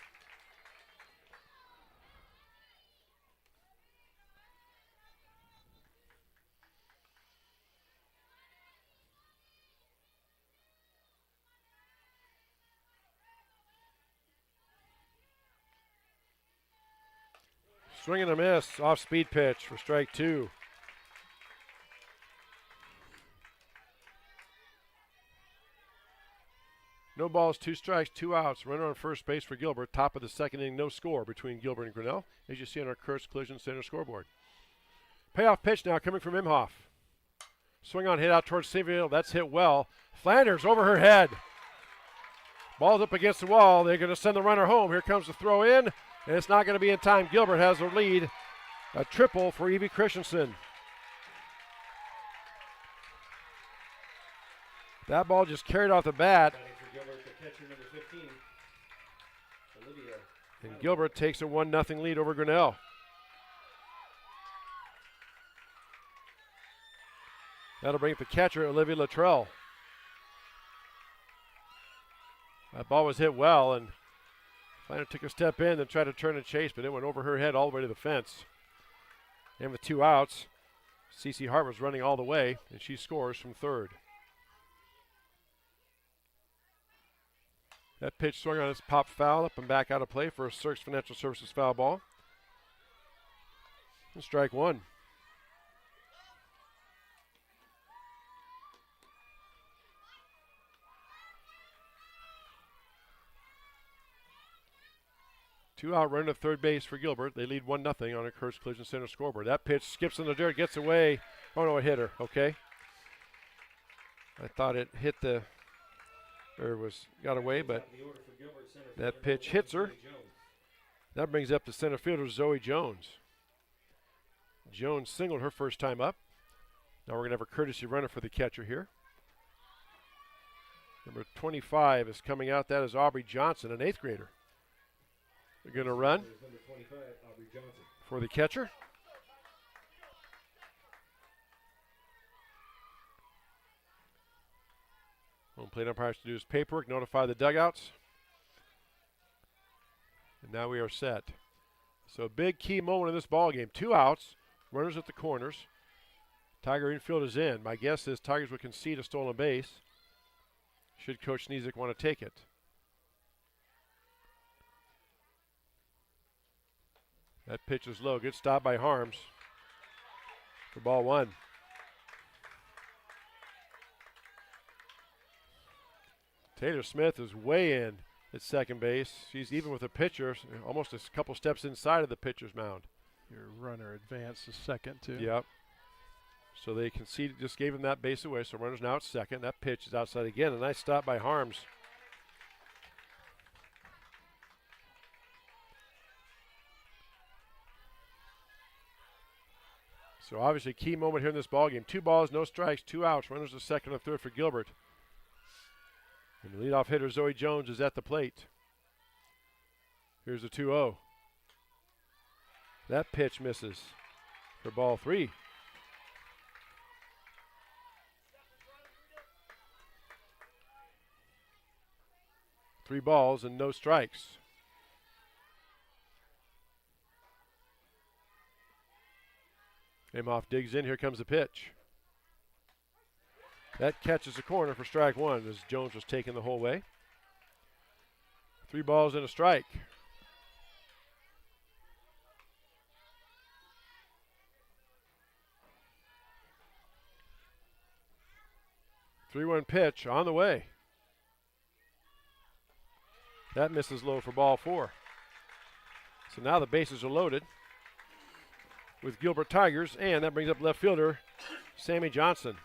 Swing and a miss, off-speed pitch for strike 2. No balls, 2 strikes, 2 outs. Runner on first base for Gilbert. Top of the second inning, no score between Gilbert and Grinnell, as you see on our Curse Collision Center scoreboard. Payoff pitch now coming from Imhoff. Swing on, hit out towards center field. That's hit well. Flanders over her head. Ball's up against the wall. They're going to send the runner home. Here comes the throw in, and it's not going to be in time. Gilbert has the lead. A triple for Evie Christensen. That ball just carried off the bat. And Gilbert takes a 1-0 lead over Grinnell. That'll bring up the catcher, Olivia Luttrell. That ball was hit well, and Flander took a step in and tried to turn and chase, but it went over her head all the way to the fence. And with 2 outs, Cece Hart was running all the way, and she scores from third. That pitch swung on its pop foul, up and back out of play for a Cirques Financial Services foul ball. And strike 1. Two-out run to third base for Gilbert. They lead 1-0 on a Curse Collision Center scoreboard. That pitch skips in the dirt, gets away. Oh no, it hit her. Okay. I thought it hit the, or got away, but that pitch hits her. That brings up the center fielder, Zoe Jones. Jones singled her first time up. Now we're going to have a courtesy runner for the catcher here. Number 25 is coming out. That is Aubrey Johnson, an 8th grader. They're going to run for the catcher. Home plate umpire has to do his paperwork, notify the dugouts. And now we are set. So a big key moment in this ball game. 2 outs, runners at the corners. Tiger infield is in. My guess is Tigers would concede a stolen base. Should Coach Sneezik want to take it. That pitch is low. Good stop by Harms for ball 1. Taylor Smith is way in at second base. She's even with the pitcher, almost a couple steps inside of the pitcher's mound. Your runner advanced to second, too. Yep. So they conceded, just gave him that base away. So runner's now at second. That pitch is outside again. A nice stop by Harms. So obviously key moment here in this ball game. 2 balls, no strikes, 2 outs. Runners to second and third for Gilbert. And the leadoff hitter, Zoe Jones, is at the plate. Here's the 2-0. That pitch misses for ball 3. Three balls and no strikes. Imhoff digs in. Here comes the pitch. That catches the corner for strike 1 as Jones was taken the whole way. 3 balls and a strike. Three-one pitch on the way. That misses low for ball 4. So now the bases are loaded with Gilbert Tigers, and that brings up left fielder Sammy Johnson.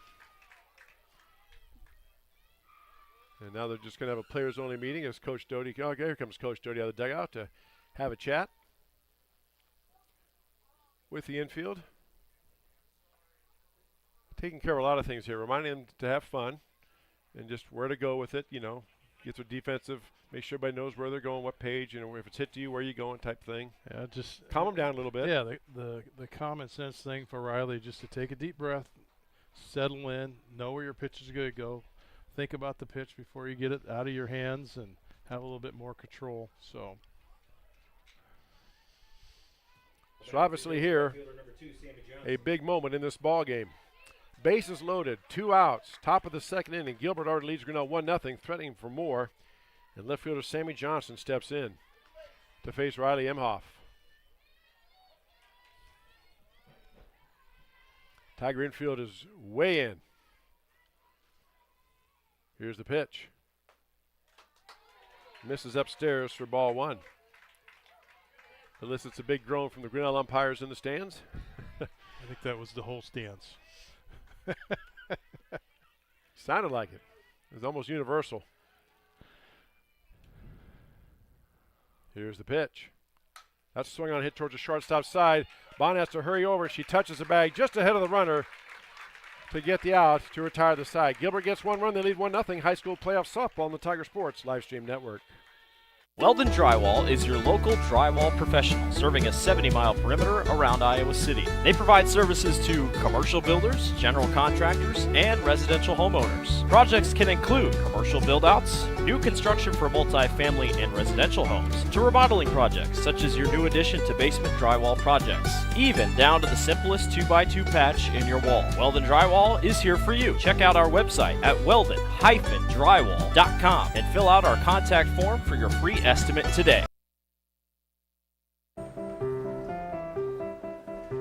And now they're just going to have a players-only meeting as Coach Doty. Oh, here comes Coach Doty out of the dugout to have a chat with the infield. Taking care of a lot of things here, reminding them to have fun and just where to go with it, you know. Get their defensive, make sure everybody knows where they're going, what page, you know, if it's hit to you, where you going type thing. Yeah, just calm them down a little bit. Yeah, the common sense thing for Riley, just to take a deep breath, settle in, know where your pitch is going to go, think about the pitch before you get it out of your hands, and have a little bit more control. So obviously here, a big moment in this ball game. Bases loaded, 2 outs, top of the second inning. Gilbert already leads Grinnell 1-0, threatening for more. And left fielder Sammy Johnson steps in to face Riley Imhoff. Tiger infield is way in. Here's the pitch. Misses upstairs for ball 1. Elicits a big groan from the Grinnell umpires in the stands. I think that was the whole stance. Sounded like it. It was almost universal. Here's the pitch. That's a swing on hit towards the shortstop side. Bond has to hurry over. She touches the bag just ahead of the runner to get the out to retire the side. Gilbert gets 1 run. They lead 1-0. High school playoff softball on the Tiger Sports Livestream Network. Weldon Drywall is your local drywall professional, serving a 70-mile perimeter around Iowa City. They provide services to commercial builders, general contractors, and residential homeowners. Projects can include commercial build-outs, new construction for multi-family and residential homes, to remodeling projects such as your new addition to basement drywall projects, even down to the simplest 2x2 patch in your wall. Weldon Drywall is here for you. Check out our website at weldon-drywall.com and fill out our contact form for your free estimate today.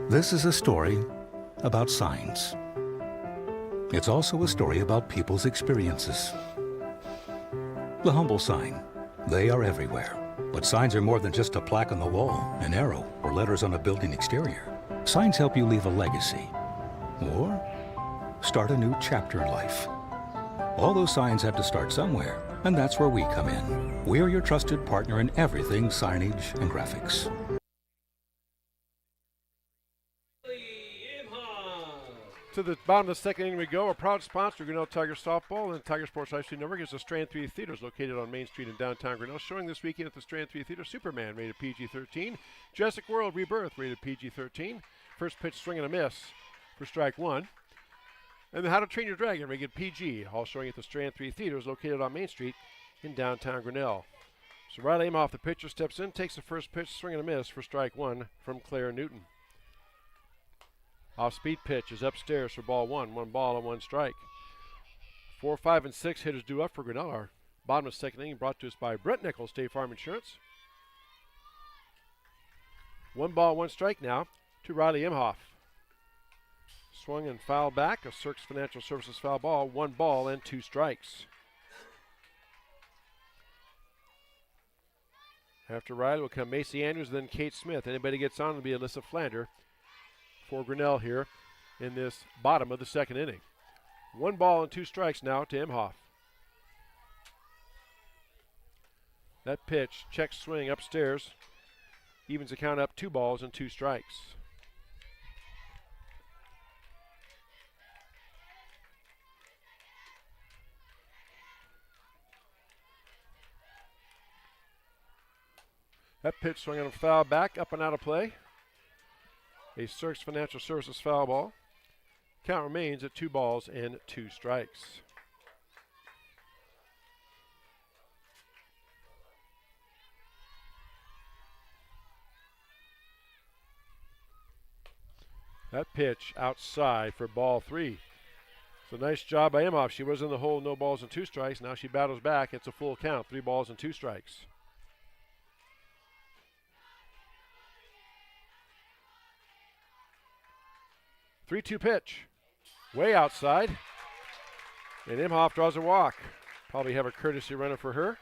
This is a story about signs. It's also a story about people's experiences. The humble sign. They are everywhere. But signs are more than just a plaque on the wall, an arrow, or letters on a building exterior. Signs help you leave a legacy or start a new chapter in life. All those signs have to start somewhere, and that's where we come in. We're your trusted partner in everything signage and graphics. To the bottom of the second inning we go. Our proud sponsor, Grinnell Tiger Softball and Tiger Sports Livestream Network, is the Strand 3 Theaters located on Main Street in downtown Grinnell. Showing this weekend at the Strand 3 Theater, Superman, rated PG-13. Jurassic World Rebirth, rated PG-13. First pitch swing and a miss for strike 1. And the How to Train Your Dragon, rated PG, all showing at the Strand 3 Theaters located on Main Street in downtown Grinnell. So Riley Imhoff, the pitcher, steps in, takes the first pitch, swing and a miss for strike 1 from Clara Newton. Off-speed pitch is upstairs for ball 1. 1 ball and 1 strike. 4, 5, and 6 hitters due up for Grinnell. Our bottom of second inning brought to us by Brent Nichols, State Farm Insurance. 1 ball, 1 strike now to Riley Imhoff. Swung and fouled back. A Cirques Financial Services foul ball. 1 ball and 2 strikes. After Riley will come Macy Andrews, then Kate Smith. Anybody gets on, it'll be Alyssa Flander for Grinnell here in this bottom of the second inning. 1 ball and 2 strikes now to Imhoff. That pitch, check swing upstairs, evens the count up 2 balls and 2 strikes. That pitch swung on a foul back, up and out of play. a Cirques Financial Services foul ball. Count remains at 2 balls and 2 strikes. That pitch outside for ball 3. So nice job by Imhoff. She was in the hole, no balls and 2 strikes. Now she battles back. It's a full count, 3 balls and 2 strikes. Three-two pitch. Way outside. And Imhoff draws a walk. Probably have a courtesy runner for her.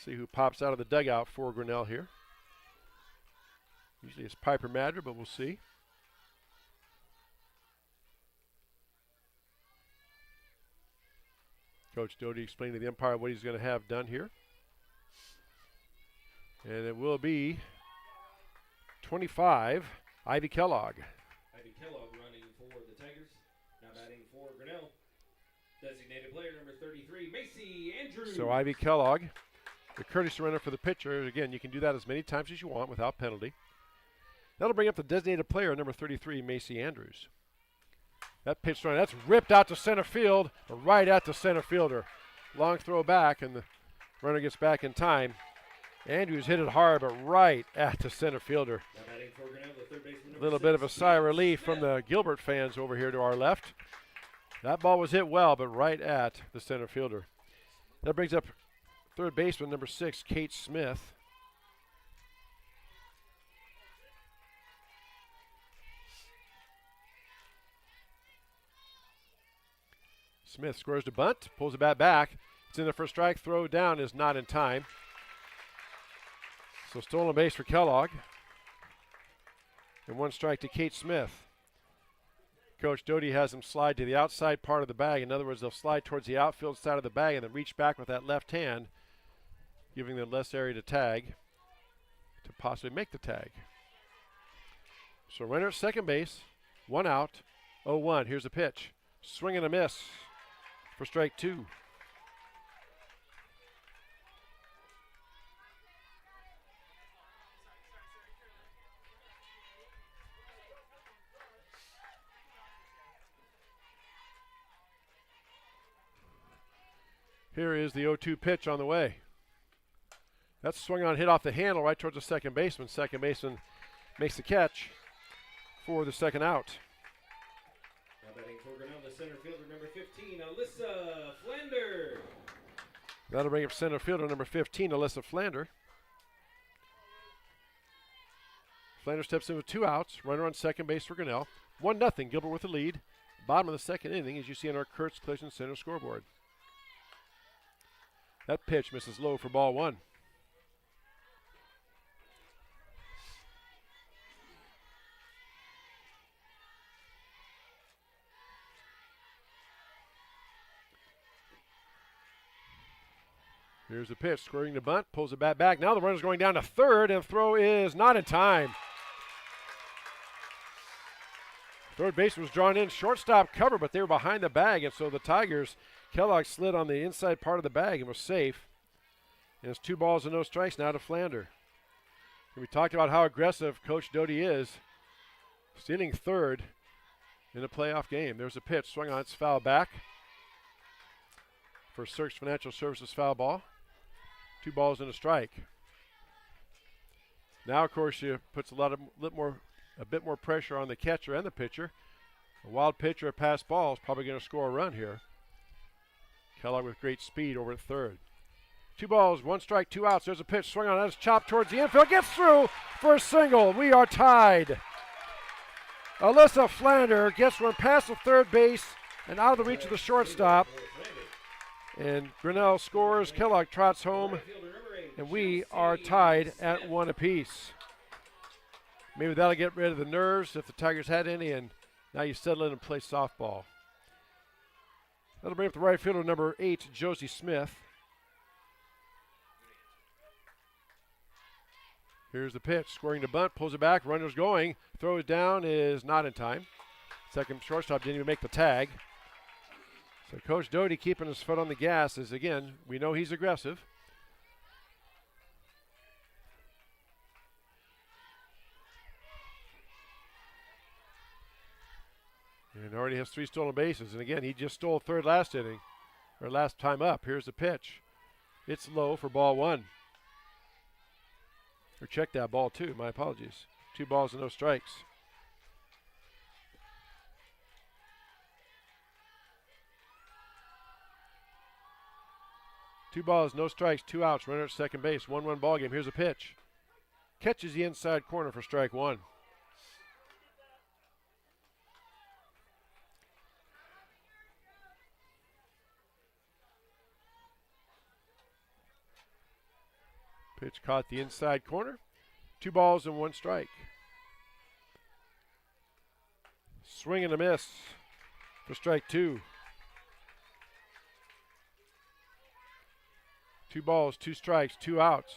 See who pops out of the dugout for Grinnell here. Usually it's Piper Madder, but we'll see. Coach Doty explained to the umpire what he's going to have done here. And it will be 25, Ivy Kellogg. Ivy Kellogg running for the Tigers. Now batting for Grinnell. Designated player number 33, Macy Andrews. So Ivy Kellogg, the courtesy runner for the pitcher. Again, you can do that as many times as you want without penalty. That'll bring up the designated player, number 33, Macy Andrews. That pitch run, that's ripped out to center field, right at the center fielder. Long throw back, and the runner gets back in time. Andrews hit it hard, but right at the center fielder. A little bit of a sigh of relief from the Gilbert fans over here to our left. That ball was hit well, but right at the center fielder. That brings up third baseman, number 6, Kate Smith. Smith scores to bunt, pulls the bat back. It's in there for a strike. Throw down is not in time. So stolen base for Kellogg. And 1 strike to Kate Smith. Coach Doty has them slide to the outside part of the bag. In other words, they'll slide towards the outfield side of the bag and then reach back with that left hand, giving them less area to tag, to possibly make the tag. So runner at second base, 1 out, 0-1. Here's the pitch. Swing and a miss for strike 2. Here is the 0-2 pitch on the way. That's swung on, hit off the handle right towards the second baseman. Second baseman makes the catch for the second out. Now batting for Grinnell, the center fielder, number 15, Alyssa Flander. That'll bring up center fielder number 15, Alyssa Flander. Flander steps in with 2 outs. Runner on second base for Grinnell. 1-0, Gilbert with the lead. Bottom of the second inning, as you see on our Kurtz Collision Center scoreboard. That pitch misses low for ball 1. Here's the pitch, squaring the bunt, pulls the bat back. Now the runner's going down to third, and throw is not in time. Third base was drawn in, shortstop cover, but they were behind the bag, and so the Tigers, Kellogg slid on the inside part of the bag and was safe. And it's 2 balls and no strikes now to Flander. And we talked about how aggressive Coach Doty is, stealing third in a playoff game. There's a pitch, swung on, it's foul back for Cirques Financial Services foul ball. 2 balls and a strike. Now, of course, she puts a bit more pressure on the catcher and the pitcher. A wild pitcher at pass ball is probably going to score a run here. Kellogg with great speed over at third. 2 balls, 1 strike, 2 outs. There's a pitch swung on. That's chopped towards the infield. Gets through for a single. We are tied. Alyssa Flander gets one past the third base and out of the reach of the shortstop. And Grinnell scores. Kellogg trots home. And we are tied at 1 apiece. Maybe that'll get rid of the nerves if the Tigers had any. And now you settle in and play softball. That'll bring up the right fielder, number 8, Josie Smith. Here's the pitch, scoring the bunt, pulls it back, runner's going, throws down, is not in time. Second shortstop didn't even make the tag. So Coach Doty keeping his foot on the gas as, again, we know he's aggressive. and already has 3 stolen bases. And again, he just stole third last inning, or last time up. Here's the pitch. It's low for ball 1. Or check that, ball 2. My apologies. 2 balls and no strikes. Two balls, no strikes, 2 outs. Runner at second base. 1-1 ball game. Here's a pitch. Catches the inside corner for strike 1. Pitch caught the inside corner. 2 balls and 1 strike. Swing and a miss for strike 2. 2 balls, 2 strikes, 2 outs.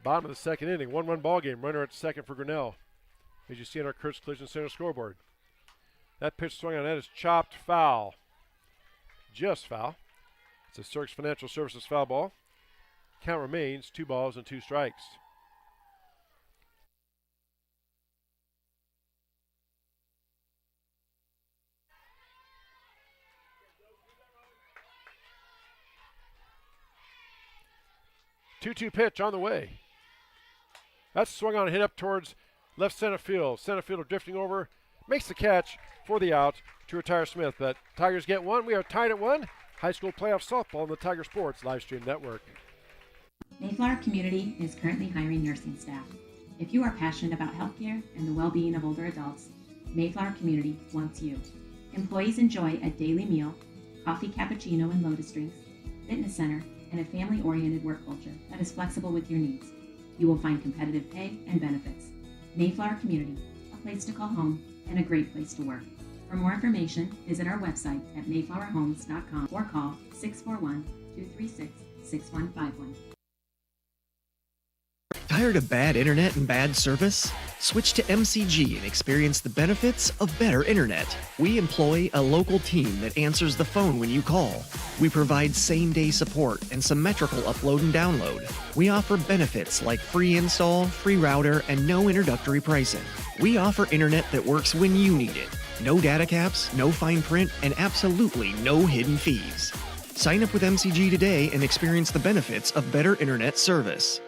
Bottom of the second inning, 1-1 ball game. Runner at second for Grinnell, as you see on our Kurtz Collision Center scoreboard. That pitch swung on that is chopped foul. Just foul. It's a Cirques Financial Services foul ball. Count remains 2 balls and 2 strikes. Two-two pitch on the way. That's swung on, hit up towards left center field. Center fielder drifting over, makes the catch for the out to retire Smith. But Tigers get 1. We are tied at 1. High school playoff softball on the Tiger Sports live stream network. Mayflower Community is currently hiring nursing staff. If you are passionate about healthcare and the well-being of older adults, Mayflower Community wants you. Employees enjoy a daily meal, coffee cappuccino and lotus drinks, fitness center, and a family-oriented work culture that is flexible with your needs. You will find competitive pay and benefits. Mayflower Community, a place to call home and a great place to work. For more information, visit our website at mayflowerhomes.com or call 641-236-6151. Tired of bad internet and bad service? Switch to MCG and experience the benefits of better internet. We employ a local team that answers the phone when you call. We provide same-day support and symmetrical upload and download. We offer benefits like free install, free router, and no introductory pricing. We offer internet that works when you need it. No data caps, no fine print, and absolutely no hidden fees. Sign up with MCG today and experience the benefits of better internet service.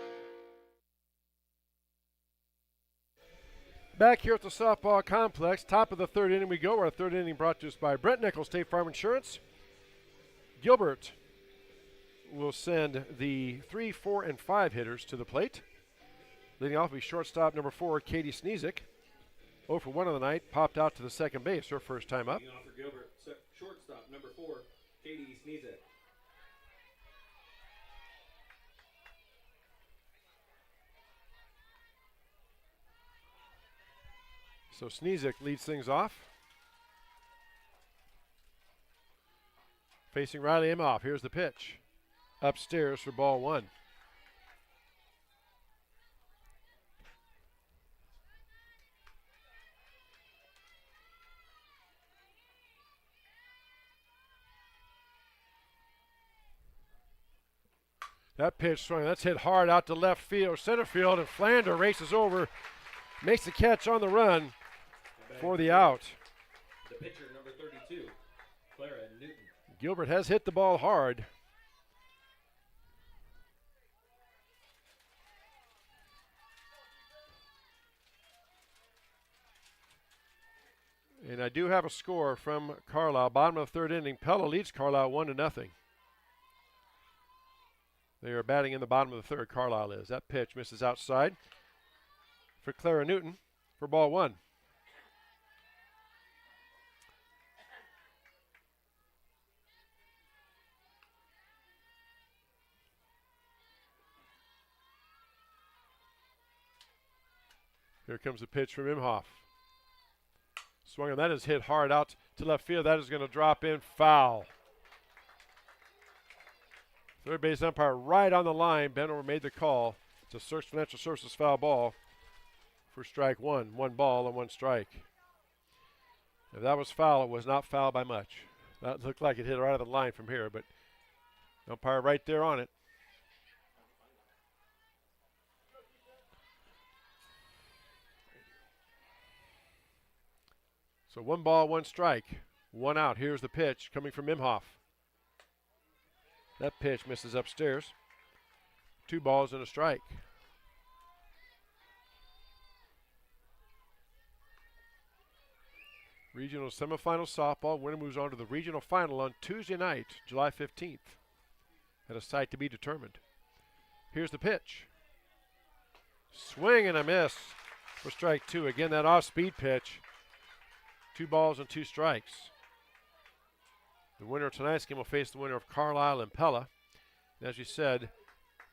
Back here at the softball complex, top of the third inning we go. Our third inning brought to us by Brent Nichols, State Farm Insurance. Gilbert will send the 3, 4, and 5 hitters to the plate. Leading off will be shortstop number 4, Katie Sneezik. 0 for 1 on the night, popped out to the second base, her first time up. Leading off for Gilbert, shortstop number 4, Katie Sneezik. So Sneezik leads things off. Facing Riley Imhoff. Here's the pitch. Upstairs for ball 1. That pitch swung. That's hit hard out to left field, center field, and Flander races over, makes the catch on the run for the out. The pitcher, number 32, Clara Newton. Gilbert has hit the ball hard. And I do have a score from Carlisle. Bottom of the third inning, Pella leads Carlisle 1-0. They are batting in the bottom of the third, Carlisle is. That pitch misses outside for Clara Newton for ball 1. Here comes the pitch from Imhoff. Swung and that is hit hard out to left field. That is going to drop in foul. Third base umpire right on the line. Benover made the call. It's a Cirques Financial Services foul ball for strike 1. 1 ball and 1 strike. If that was foul, it was not foul by much. That looked like it hit right on the line from here, but umpire right there on it. So 1 ball, 1 strike, 1 out. Here's the pitch coming from Imhoff. That pitch misses upstairs. 2 balls and a strike. Regional semifinal softball. Winner moves on to the regional final on Tuesday night, July 15th, at a site to be determined. Here's the pitch. Swing and a miss for strike 2. Again, that off-speed pitch. 2 balls and 2 strikes. The winner of tonight's game will face the winner of Carlisle and Pella. And as you said,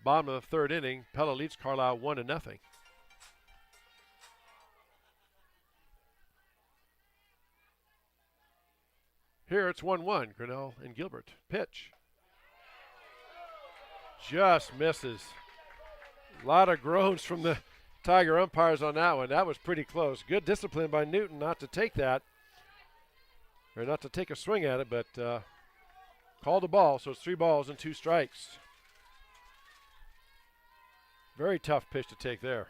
bottom of the 3rd inning, Pella leads Carlisle 1-0. Here it's 1-1, Grinnell and Gilbert. Pitch. Just misses. A lot of groans from the Tiger umpires on that one. That was pretty close. Good discipline by Newton not to take that, or not to take a swing at it, but called a ball, so it's 3 balls and 2 strikes. Very tough pitch to take there.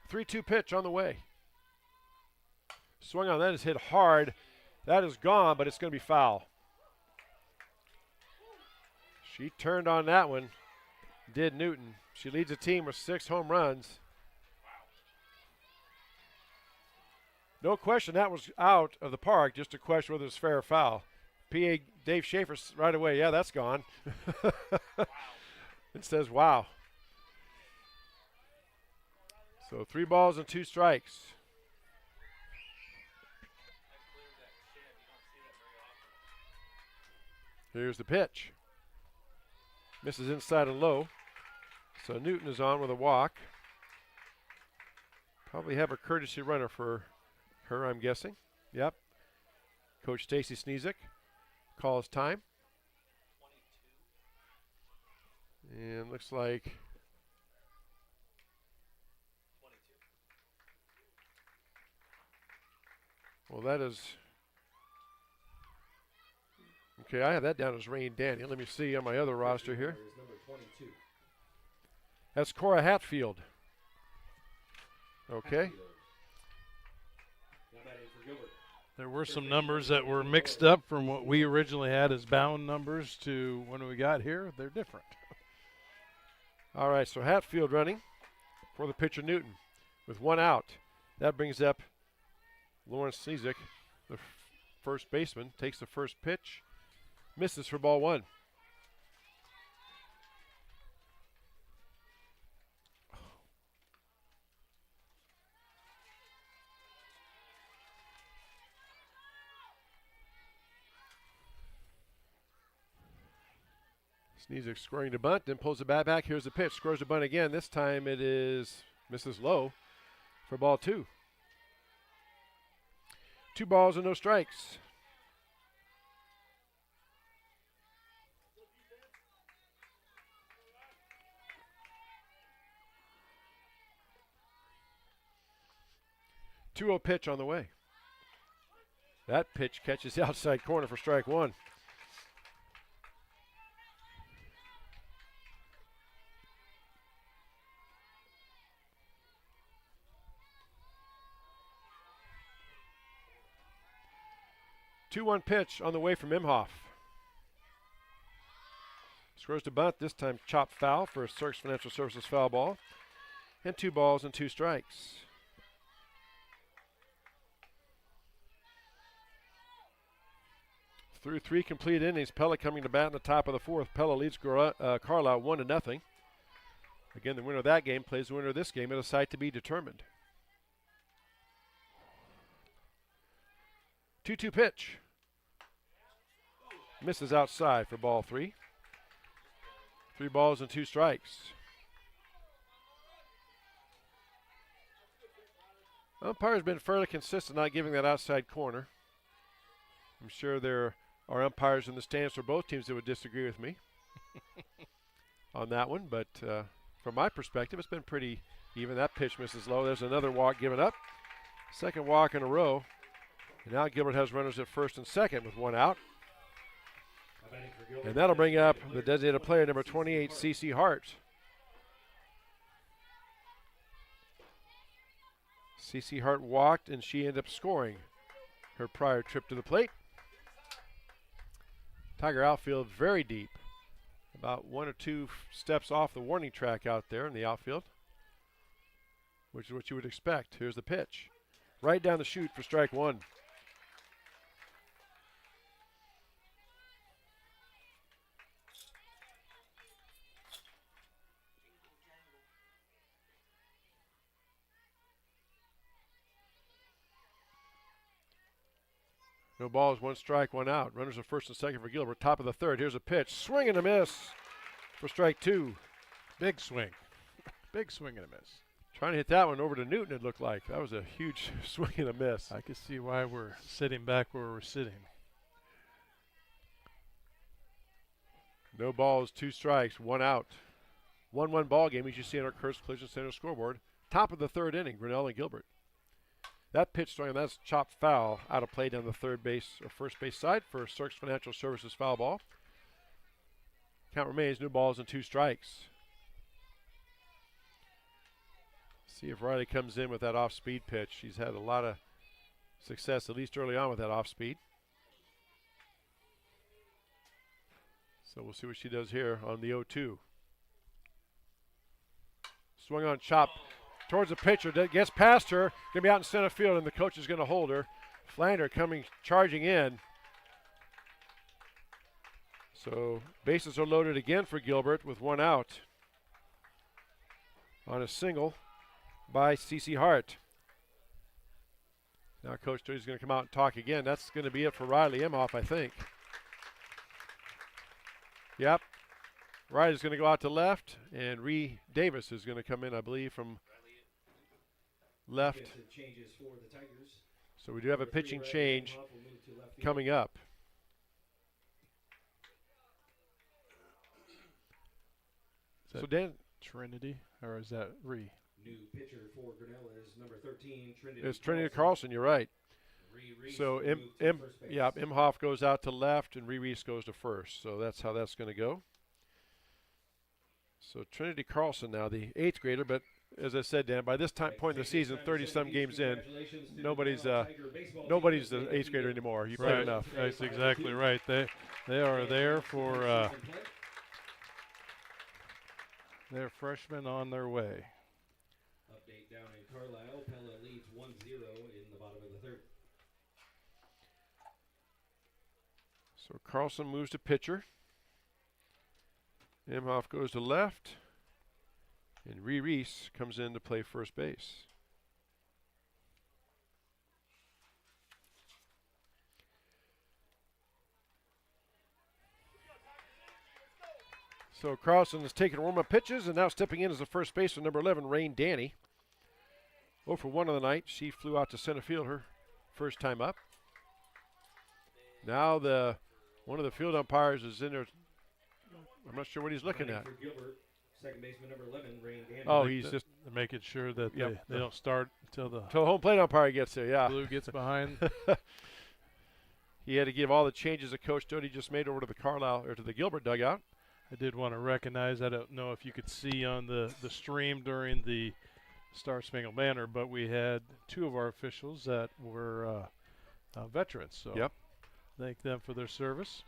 3-2 pitch on the way. Swung on that is hit hard. That is gone, but it's going to be foul. She turned on that one, did Newton. She leads the team with 6 home runs. No question that was out of the park, just a question whether it's fair or foul. PA Dave Schaefer right away, yeah, that's gone. It says, wow. So 3 balls and 2 strikes. Here's the pitch. Misses inside and low. So Newton is on with a walk. Probably have a courtesy runner for her, I'm guessing. Yep. Coach Stacy Sneezik calls time. And looks like well, that is okay. I have that down as Rain Daniel. Let me see on my other roster here. That's Cora Hatfield. Okay. There were some numbers that were mixed up from what we originally had as bound numbers to when we got here. They're different. All right, so Hatfield running for the pitcher Newton with 1 out. That brings up Lawrence Sneezik, the first baseman, takes the first pitch, misses for ball 1. Sneezik scoring to bunt, then pulls the bat back. Here's the pitch, scores the bunt again. This time it is misses low for ball 2. 2 balls and no strikes. Two-0 pitch on the way. That pitch catches the outside corner for strike 1. Two-one pitch on the way from Imhoff. Scores to bunt, this time chopped foul for a Cirques Financial Services foul ball. And 2 balls and 2 strikes. Through 3 complete innings, Pella coming to bat in the top of the 4th. Pella leads Carlisle 1-0. Again, the winner of that game plays the winner of this game at a site to be determined. 2-2 pitch. Misses outside for ball 3. 3 balls and 2 strikes. Umpire's been fairly consistent not giving that outside corner. I'm sure there are umpires in the stands for both teams that would disagree with me on that one, but from my perspective, it's been pretty even. That pitch misses low. There's another walk given up. Second walk in a row. And now Gilbert has runners at first and second with 1 out. And that'll bring up the designated player, number 28, CeCe Hart. CC Hart walked, and she ended up scoring her prior trip to the plate. Tiger outfield very deep, about 1 or 2 steps off the warning track out there in the outfield, which is what you would expect. Here's the pitch. Right down the chute for strike 1. No balls, 1 strike, 1 out. Runners are first and second for Gilbert. Top of the 3rd. Here's a pitch. Swing and a miss for strike 2. Big swing. Big swing and a miss. Trying to hit that one over to Newton, it looked like. That was a huge swing and a miss. I can see why we're sitting back where we're sitting. No balls, 2 strikes, 1 out. 1-1 ball game, as you see on our Curse Collision Center scoreboard. Top of the 3rd inning, Grinnell and Gilbert. That pitch swing, that's chopped foul, out of play down the third base or first base side for Cirques Financial Services foul ball. Count remains, no balls and 2 strikes. See if Riley comes in with that off-speed pitch. She's had a lot of success, at least early on, with that off-speed. So we'll see what she does here on the 0-2. Swung on, chop towards the pitcher, that gets past her, gonna be out in center field, and the coach is gonna hold her. Flander coming, charging in. So bases are loaded again for Gilbert with 1 out on a single by CC Hart. Now Coach Doty's gonna come out and talk again. That's gonna be it for Riley Imhoff, I think. Yep. Riley's gonna go out to left, and Ree Davis is gonna come in, I believe, from left. So we do have a pitching change coming up. So Dan, Trinity, or is that Ree? New pitcher for Grinnell is number 13, Trinity. It's Trinity Carlson, you're right. So Imhoff goes out to left, and Reese goes to first. So that's how that's going to go. So Trinity Carlson now, the 8th grader, but as I said, Dan, by this point in the season, 30-some games in, nobody's the 8th grader anymore. You played enough. That's exactly right. They are there for their freshmen on their way. Update down in Carlisle. Pella leads 1-0 in the bottom of the 3rd. So Carlson moves to pitcher. Imhoff goes to left. And Reese comes in to play first base. So Carlson is taking warm-up pitches and now stepping in as the first baseman, number 11, Rain Danny. 0 for 1 on the night. She flew out to center field her first time up. Now one of the field umpires is in there. I'm not sure what he's looking at. Second baseman number 11, Rain Danny. Oh, he's just making sure that they don't start until the home plate umpire gets there. Yeah, blue gets behind. He had to give all the changes that Coach Doty just made over to the Carlisle or to the Gilbert dugout. I did want to recognize. I don't know if you could see on the stream during the Star Spangled Banner, but we had 2 of our officials that were veterans. So thank them for their service.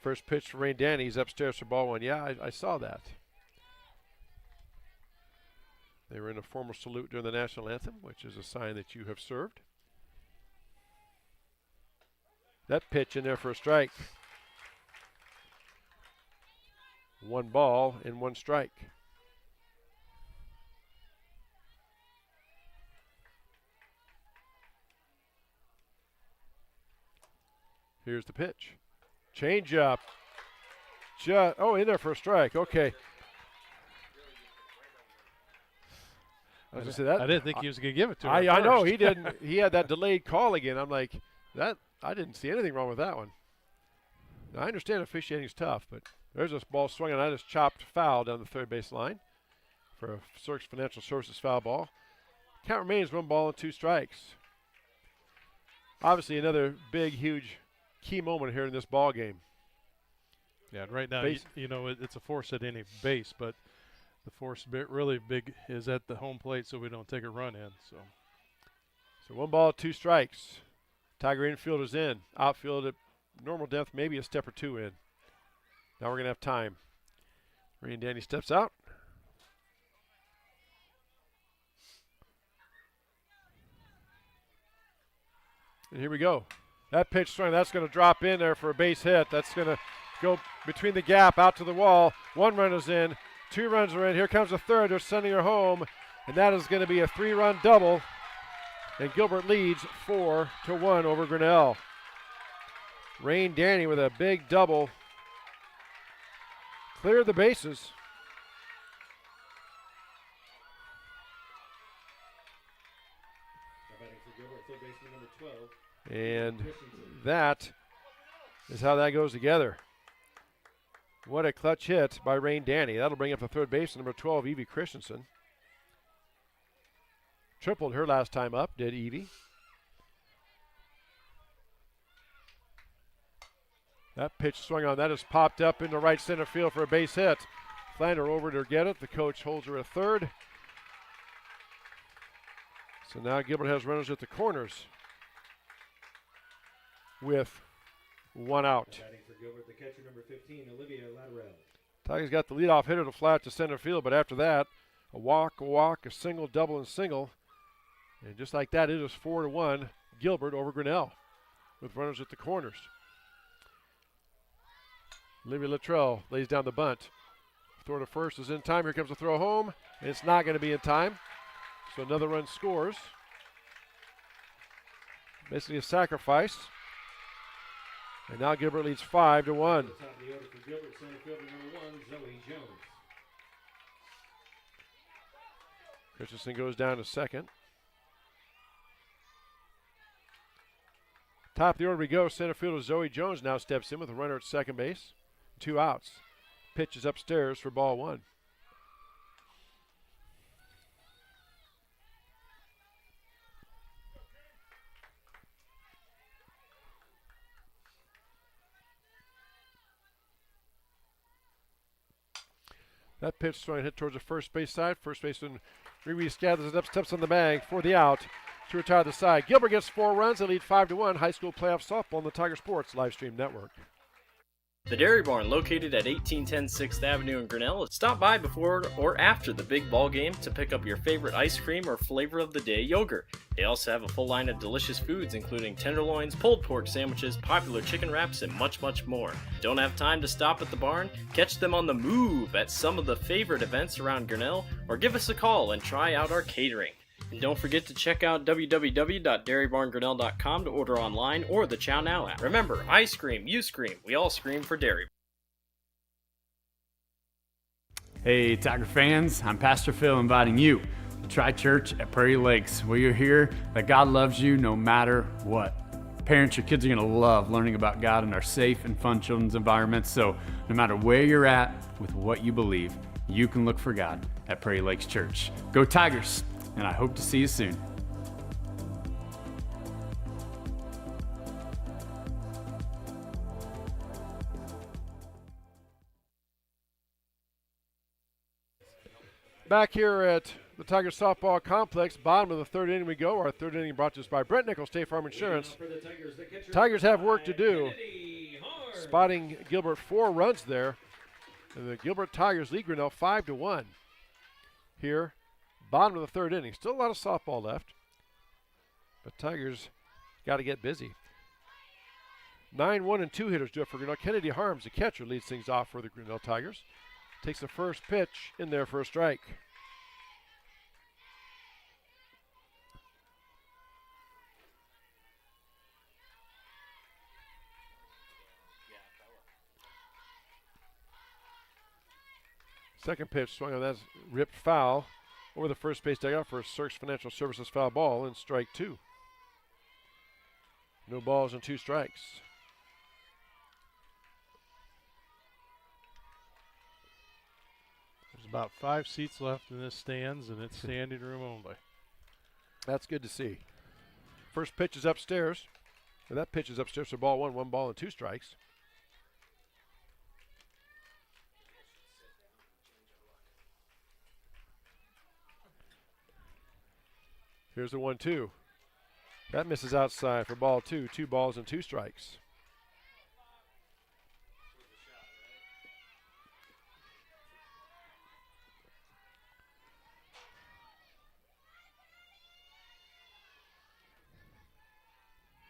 First pitch for Rain Danny. He's upstairs for ball 1. Yeah, I saw that. They were in a formal salute during the national anthem, which is a sign that you have served. That pitch in there for a strike. 1 ball and 1 strike. Here's the pitch. Change up. In there for a strike. Okay. I didn't think he was going to give it to her. I know he didn't. He had that delayed call again. I'm like, I didn't see anything wrong with that one. Now, I understand officiating's tough, but there's this ball swinging. I just chopped foul down the third base line for a Cirques Financial Services foul ball. Count remains 1 ball and 2 strikes. Obviously, another big, huge key moment here in this ball game. Yeah, right now, you know, it's a 4-set inning base, but the force really big is at the home plate, so we don't take a run in. So 1 ball, 2 strikes. Tiger infield is in. Outfield at normal depth, maybe a step or 2 in. Now we're going to have time. Rain Danny steps out. And here we go. That pitch swing, that's going to drop in there for a base hit. That's going to go between the gap out to the wall. 1 run is in. 2 runs are in. Here comes the third. They're sending her home. And that is going to be a 3-run double. And Gilbert leads 4-1 over Grinnell. Rain Danny with a big double. Cleared the bases. And that is how that goes together. What a clutch hit by Rain Danny. That'll bring up the third baseman, number 12, Evie Christensen. Tripled her last time up, did Evie. That pitch swung on. That has popped up into right center field for a base hit. Flander over to get it. The coach holds her at third. So now Gilbert has runners at the corners with 1 out. Batting for Gilbert, the catcher, number 15, Olivia Laterell. Tigers got the leadoff hitter to fly out to center field, but after that, a walk, a single, double, and single. And just like that, it is 4-1 Gilbert over Grinnell with runners at the corners. Olivia Latrell lays down the bunt. Throw to first is in time. Here comes the throw home. And it's not going to be in time. So another run scores. Basically a sacrifice. And now Gilbert leads 5-1. Top of the order for Gilbert, center fielder number 1, Zoe Jones. Christensen goes down to second. Top of the order we go. Center fielder Zoe Jones now steps in with a runner at second base. 2 outs. Pitch is upstairs for ball 1. That pitch swing hit towards the first base side. First baseman Reese gathers it up, steps on the bag for the out to retire the side. Gilbert gets 4 runs. They lead 5-1. High school playoff softball on the Tiger Sports live stream network. The Dairy Barn, located at 1810 6th Avenue in Grinnell. Stop by before or after the big ball game to pick up your favorite ice cream or flavor of the day yogurt. They also have a full line of delicious foods, including tenderloins, pulled pork sandwiches, popular chicken wraps, and much, much more. Don't have time to stop at the barn? Catch them on the move at some of the favorite events around Grinnell, or give us a call and try out our catering. And don't forget to check out www.dairybarngrinnell.com to order online or the Chow Now app. Remember, I scream, you scream, we all scream for Dairy. Hey, Tiger fans, I'm Pastor Phil inviting you to try church at Prairie Lakes, where you'll hear that God loves you no matter what. Parents, your kids are going to love learning about God in our safe and fun children's environments, so no matter where you're at with what you believe, you can look for God at Prairie Lakes Church. Go Tigers! And I hope to see you soon. Back here at the Tiger Softball Complex, bottom of the third inning we go. Our third inning brought to us by Brent Nichols, State Farm Insurance. Tigers have work to do. Spotting Gilbert 4 runs there. And the Gilbert Tigers lead Grinnell 5-1. Here, bottom of the third inning. Still a lot of softball left. But Tigers got to get busy. 9-1 and 2 hitters do it for Grinnell. Kennedy Harms, the catcher, leads things off for the Grinnell Tigers. Takes the first pitch in there for a strike. Second pitch swung on, that's ripped foul over the first base dugout for a Cirques Financial Services foul ball, and strike 2. No balls and 2 strikes. There's about 5 seats left in this stands, and it's standing room only. That's good to see. First pitch is upstairs. And that pitch is upstairs for ball 1, 1 ball and 2 strikes. Here's the 1-2. That misses outside for ball 2. 2 balls and 2 strikes.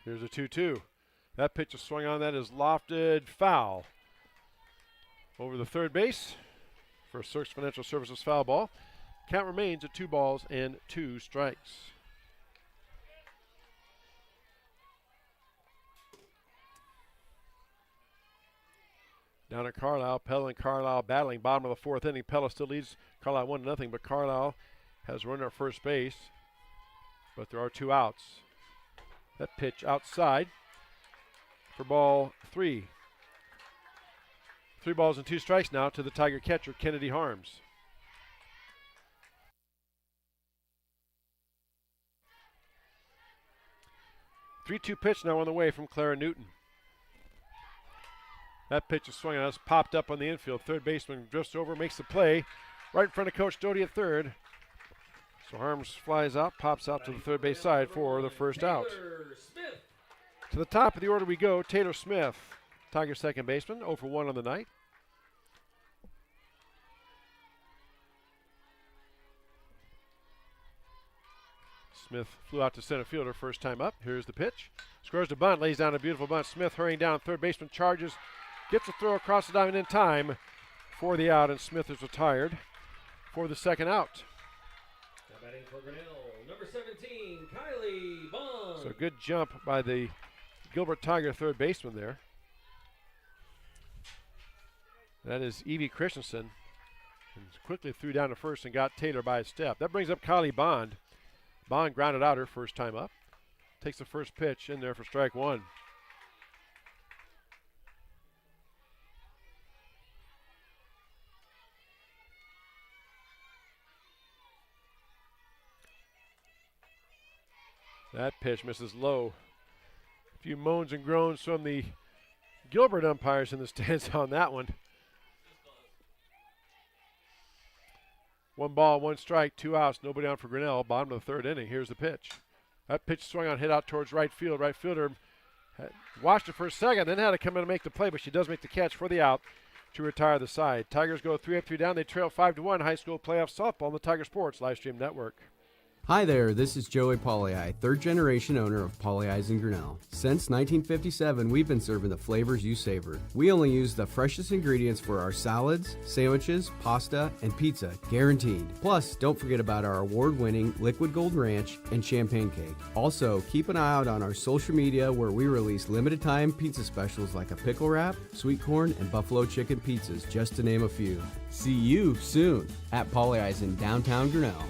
Here's a 2-2. That pitch is swung on. That is lofted foul. Over the third base for Cirques Financial Services foul ball. Count remains at 2 balls and 2 strikes. Down at Carlisle, Pella and Carlisle battling bottom of the 4th inning. Pella still leads Carlisle 1-0, but Carlisle has run at first base. But there are 2 outs. That pitch outside for ball 3. 3 balls and 2 strikes now to the Tiger catcher, Kennedy Harms. Three-two pitch now on the way from Clara Newton. That pitch is swung on us, popped up on the infield. Third baseman drifts over, makes the play right in front of Coach Doty at third. So Harms flies out, pops out to the third base side for the first out. To the top of the order we go. Taylor Smith, Tiger second baseman, 0 for 1 on the night. Smith flew out to center fielder first time up. Here's the pitch. Scores the bunt, lays down a beautiful bunt. Smith hurrying down, third baseman charges, gets a throw across the diamond in time for the out, and Smith is retired for the second out. Now batting for Grinnell, number 17, Kylie Bond. So good jump by the Gilbert Tiger third baseman there. That is Evie Christensen. And quickly threw down to first and got Taylor by a step. That brings up Kylie Bond. Bond grounded out her first time up. Takes the first pitch in there for strike 1. That pitch misses low. A few moans and groans from the Gilbert umpires in the stands on that one. 1 ball, 1 strike, 2 outs, nobody on for Grinnell. Bottom of the third inning. Here's the pitch. That pitch swung on, hit out towards right field. Right fielder watched it for a second, then had to come in and make the play, but she does make the catch for the out to retire the side. Tigers go 3 up, 3 down. They trail 5-1. High school playoff softball on the Tiger Sports Livestream Network. Hi there, this is Joey Pollei, third generation owner of Polley's in Grinnell. Since 1957, we've been serving the flavors you savor. We only use the freshest ingredients for our salads, sandwiches, pasta, and pizza, guaranteed. Plus, don't forget about our award-winning Liquid Gold Ranch and Champagne Cake. Also, keep an eye out on our social media where we release limited time pizza specials like a pickle wrap, sweet corn, and buffalo chicken pizzas, just to name a few. See you soon at Polley's in downtown Grinnell.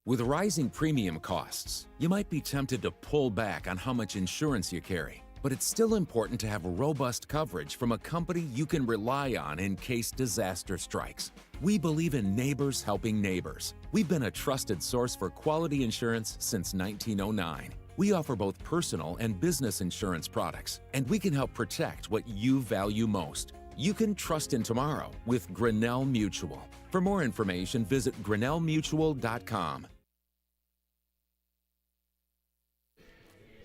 With rising premium costs, you might be tempted to pull back on how much insurance you carry. But it's still important to have robust coverage from a company you can rely on in case disaster strikes. We believe in neighbors helping neighbors. We've been a trusted source for quality insurance since 1909. We offer both personal and business insurance products, and we can help protect what you value most. You can trust in tomorrow with Grinnell Mutual. For more information, visit grinnellmutual.com.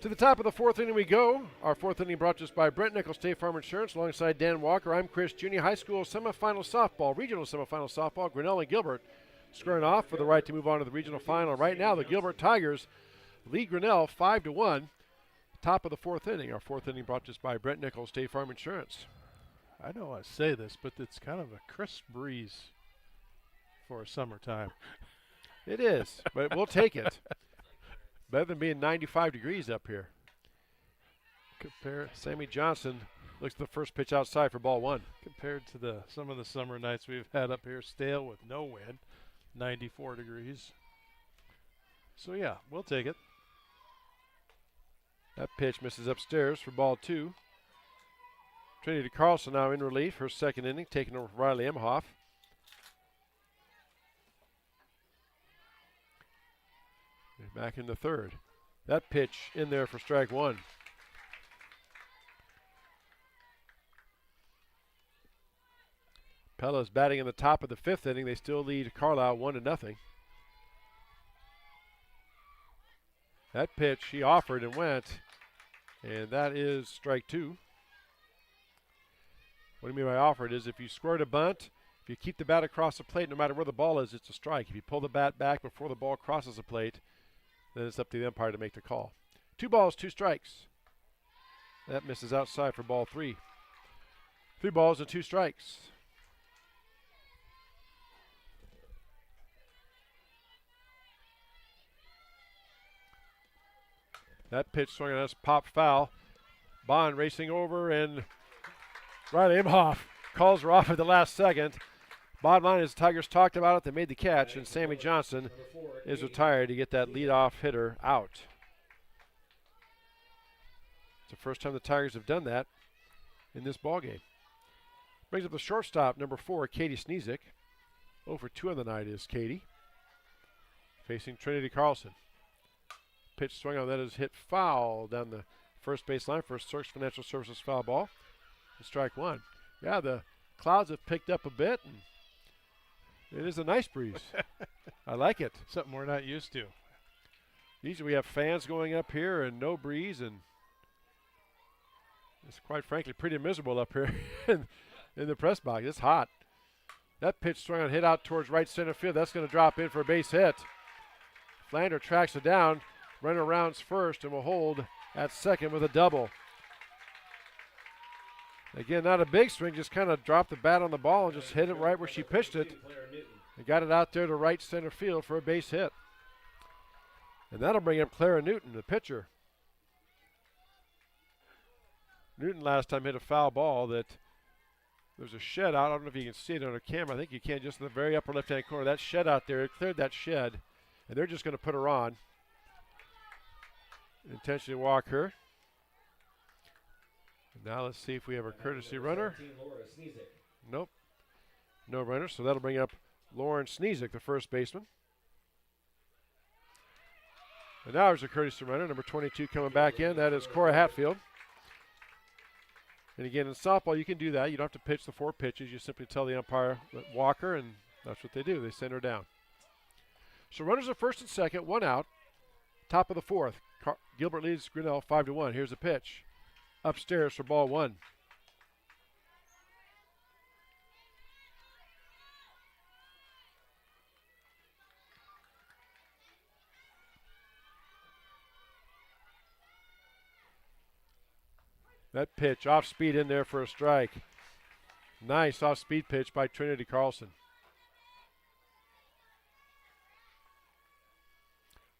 To the top of the 4th inning we go. Our 4th inning brought to us by Brent Nickel State Farm Insurance. Alongside Dan Walker, I'm Chris. Junior high school semifinal softball, regional semifinal softball. Grinnell and Gilbert squaring off for the right to move on to the regional final. Right now, the Gilbert Tigers lead Grinnell 5-1. Top of the 4th inning. Our 4th inning brought to us by Brent Nickel State Farm Insurance. I don't want to say this, but it's kind of a crisp breeze for summertime. It is, but we'll take it. Better than being 95 degrees up here. Sammy Johnson looks at the first pitch outside for ball 1. Compared to some of the summer nights we've had up here, stale with no wind, 94 degrees. So yeah, we'll take it. That pitch misses upstairs for ball 2. Trinity Carlson now in relief, her second inning, taking over Riley Emhoff. Back in the third. That pitch in there for strike 1. Pella's batting in the top of the 5th inning. They still lead Carlisle 1-0. That pitch he offered and went, and that is strike 2. What I mean by offered is if you squirt a bunt, if you keep the bat across the plate, no matter where the ball is, it's a strike. If you pull the bat back before the ball crosses the plate, then it's up to the umpire to make the call. 2 balls, 2 strikes. That misses outside for ball 3. 3 balls and 2 strikes. That pitch swung on us, pop foul. Bond racing over, and Riley Imhoff calls her off at the last second. Bottom line is the Tigers talked about it. They made the catch, and Sammy Johnson is retired to get that leadoff hitter out. It's the first time the Tigers have done that in this ballgame. Brings up the shortstop, number 4, Katie Sneezik. 0 for 2 on the night is Katie. Facing Trinity Carlson. Pitch swung on, that is hit foul down the first base line for a Source Financial Services foul ball. And strike 1. Yeah, the clouds have picked up a bit, and it is a nice breeze. I like it. Something we're not used to. Usually we have fans going up here and no breeze, and it's quite frankly pretty miserable up here in the press box. It's hot. That pitch swung on, hit out towards right center field. That's going to drop in for a base hit. Flander tracks it down. Runner rounds first and will hold at second with a double. Again, not a big swing, just kind of dropped the bat on the ball and just hit it right where she pitched it. And got it out there to right center field for a base hit. And that'll bring up Clara Newton, the pitcher. Newton last time hit a foul ball that there's a shed out. I don't know if you can see it on a camera. I think you can, just in the very upper left-hand corner. That shed out there, it cleared that shed. And they're just going to put her on. Intentionally walk her. And now let's see if we have a courtesy runner. Nope. No runner, so that'll bring up Lauren Sneezik, the first baseman. And now there's a courtesy runner, number 22 coming back in. That is Cora Hatfield. And again, in softball, you can do that. You don't have to pitch the 4 pitches. You simply tell the umpire, walk her, and that's what they do. They send her down. So runners are first and second, 1 out. Top of the 4th. Gilbert leads Grinnell 5-1. Here's a pitch. Upstairs for ball 1. That pitch off speed in there for a strike. Nice off speed pitch by Trinity Carlson.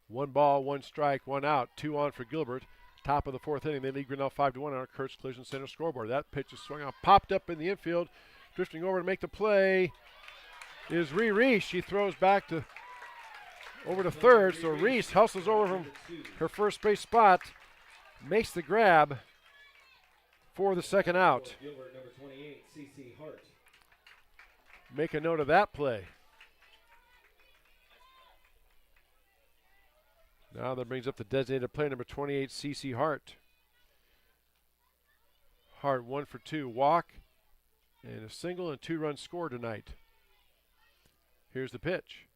1 ball, 1 strike, 1 out. 2 on for Gilbert. Top of the 4th inning, they lead Grinnell 5-1 on our Kurtz Collision Center scoreboard. That pitch is swung out, popped up in the infield, drifting over to make the play is Reese. She throws back over to third, so Reese hustles over from her first base spot, makes the grab for the second out. Gilbert, number 28, C.C. Hart. Make a note of that play. Now that brings up the designated player, number 28, C.C. Hart. Hart 1 for 2, walk, and a single and 2-run score tonight. Here's the pitch.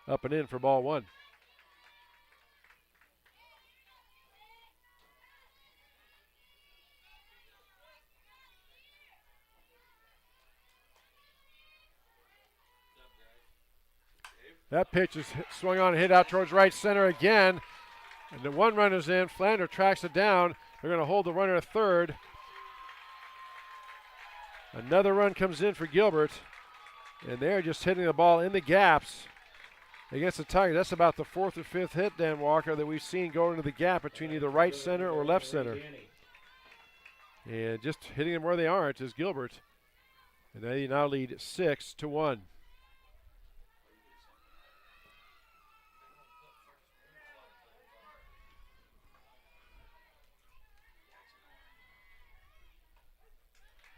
Up and in for ball 1. That pitch is swung on and hit out towards right center again. And the 1 run is in. Flander tracks it down. They're going to hold the runner at third. Another run comes in for Gilbert. And they're just hitting the ball in the gaps against the Tigers. That's about the 4th or 5th hit, Dan Walker, that we've seen go into the gap between either right center or left center. And just hitting them where they aren't is Gilbert. And they now lead 6-1.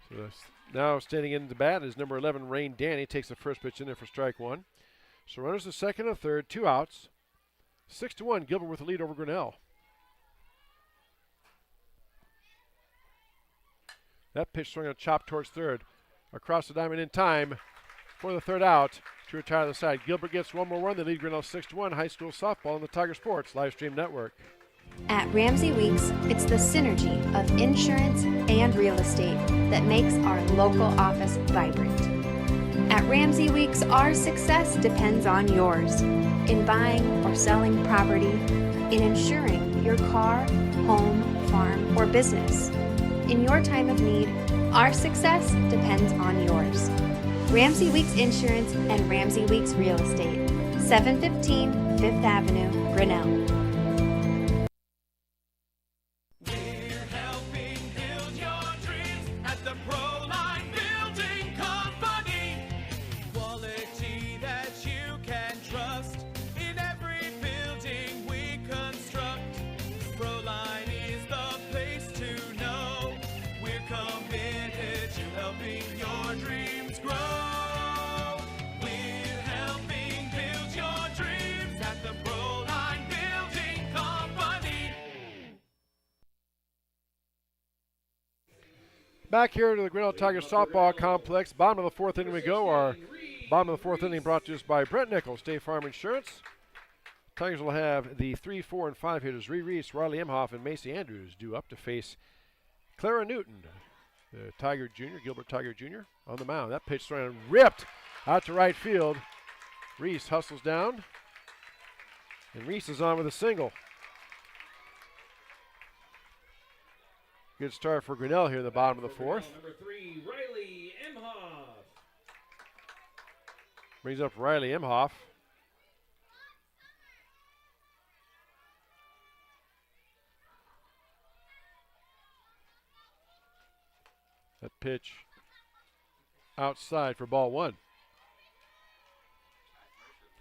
So now standing in the bat is number 11, Rain Danny. Takes the first pitch in there for strike 1. So runners the second and third, 2 outs. 6-1, Gilbert with the lead over Grinnell. That pitch swung on a chop towards third. Across the diamond in time for the third out. to retire the side. Gilbert gets one more run. They lead Grinnell 6-1. High school softball on the Tiger Sports live stream network. At Ramsey Weeks, it's the synergy of insurance and real estate that makes our local office vibrant. At Ramsey Weeks, our success depends on yours. In buying or selling property, in insuring your car, home, farm, or business. In your time of need, our success depends on yours. Ramsey Weeks Insurance and Ramsey Weeks Real Estate, 715 Fifth Avenue, Grinnell. Back here to the Grinnell Tigers softball complex. Bottom of the fourth inning we go. Our bottom of the fourth inning brought to us by Brent Nichols, State Farm Insurance. Tigers will have the 3, 4, and 5 hitters, Reese, Riley Emhoff, and Macy Andrews, due up to face Clara Newton, the Tiger Jr., Gilbert Tiger Jr., on the mound. That pitch thrown ripped out to right field. Reese hustles down, and Reese is on with a single. Good start for Grinnell here in the bottom of the fourth. Number 3, Riley Emhoff. Brings up Riley Emhoff. That pitch outside for ball one.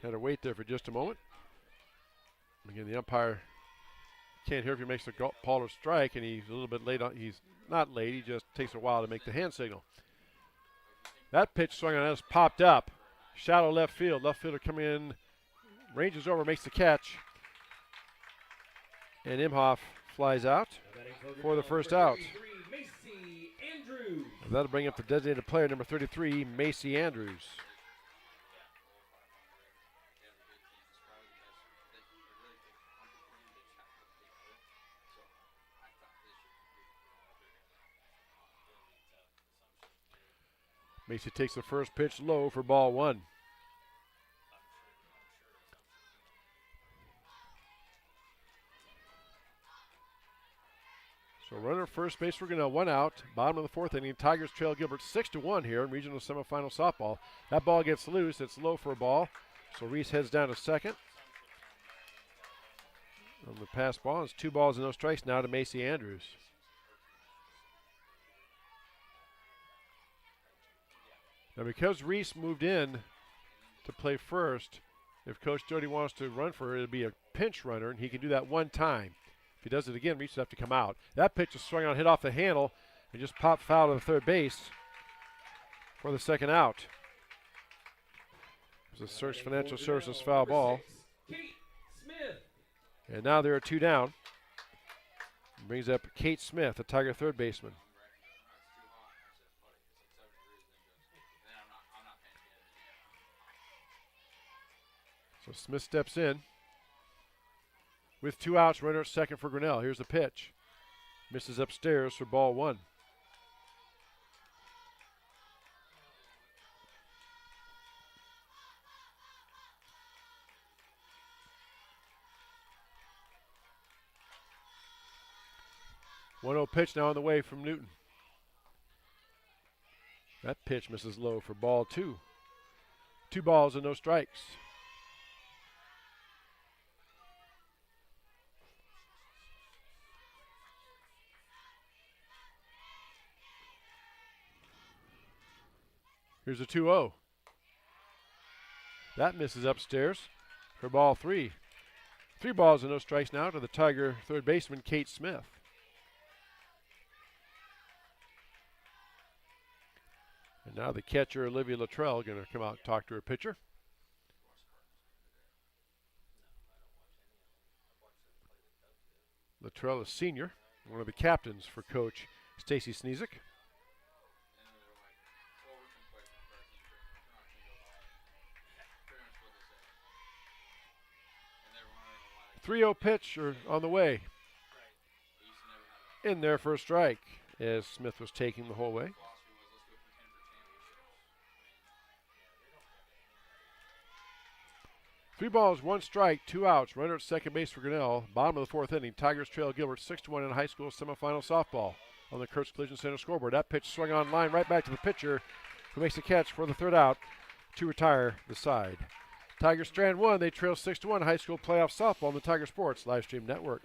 Had to wait there for just a moment. Again, the umpire can't hear if he makes the Pollard strike, and he's a little bit late on. He's not late, he just takes a while to make the hand signal. That pitch swung on us, popped up. Shallow left field. Left fielder coming in, ranges over, makes the catch. And Emhoff flies out for the first out. That'll bring up the designated player, number 33, Macy Andrews. Macy takes the first pitch low for ball one. So runner first base for Grinnell, one out. Bottom of the fourth inning. Tigers trail Gilbert 6-1 here in regional semifinal softball. That ball gets loose. It's low for a ball. So Reese heads down to second. On the pass ball, it's 2 balls and no strikes now to Macy Andrews. Now because Reese moved in to play first, if Coach Doty wants to run for her, it'll be a pinch runner, and he can do that one time. If he does it again, Reese will have to come out. That pitch is swung on, hit off the handle, and just popped foul to the third base for the second out. It was a Search Financial Services foul ball. And now there are 2 down. Brings up Kate Smith, the Tiger third baseman. So Smith steps in with 2 outs, runner at second for Grinnell. Here's the pitch. Misses upstairs for ball one. One-0 pitch now on the way from Newton. That pitch misses low for ball two. 2 balls and no strikes. Here's a 2-0. That misses upstairs for ball 3. 3 balls and no strikes now to the Tiger third baseman, Kate Smith. And now the catcher, Olivia Luttrell, going to come out and talk to her pitcher. Luttrell is senior, one of the captains for Coach Stacy Sneesick. 3-0 pitch on the way. In there for a strike as Smith was taking the whole way. Three balls, one strike, 2 outs. Runner at second base for Grinnell. Bottom of the 4th inning. Tigers trail Gilbert 6-1 in high school semifinal softball on the Kurtz Collision Center scoreboard. That pitch swung on line right back to the pitcher, who makes the catch for the 3rd out to retire the side. Tigers strand 1. They trail 6-1 high school playoff softball on the Tiger Sports live stream network.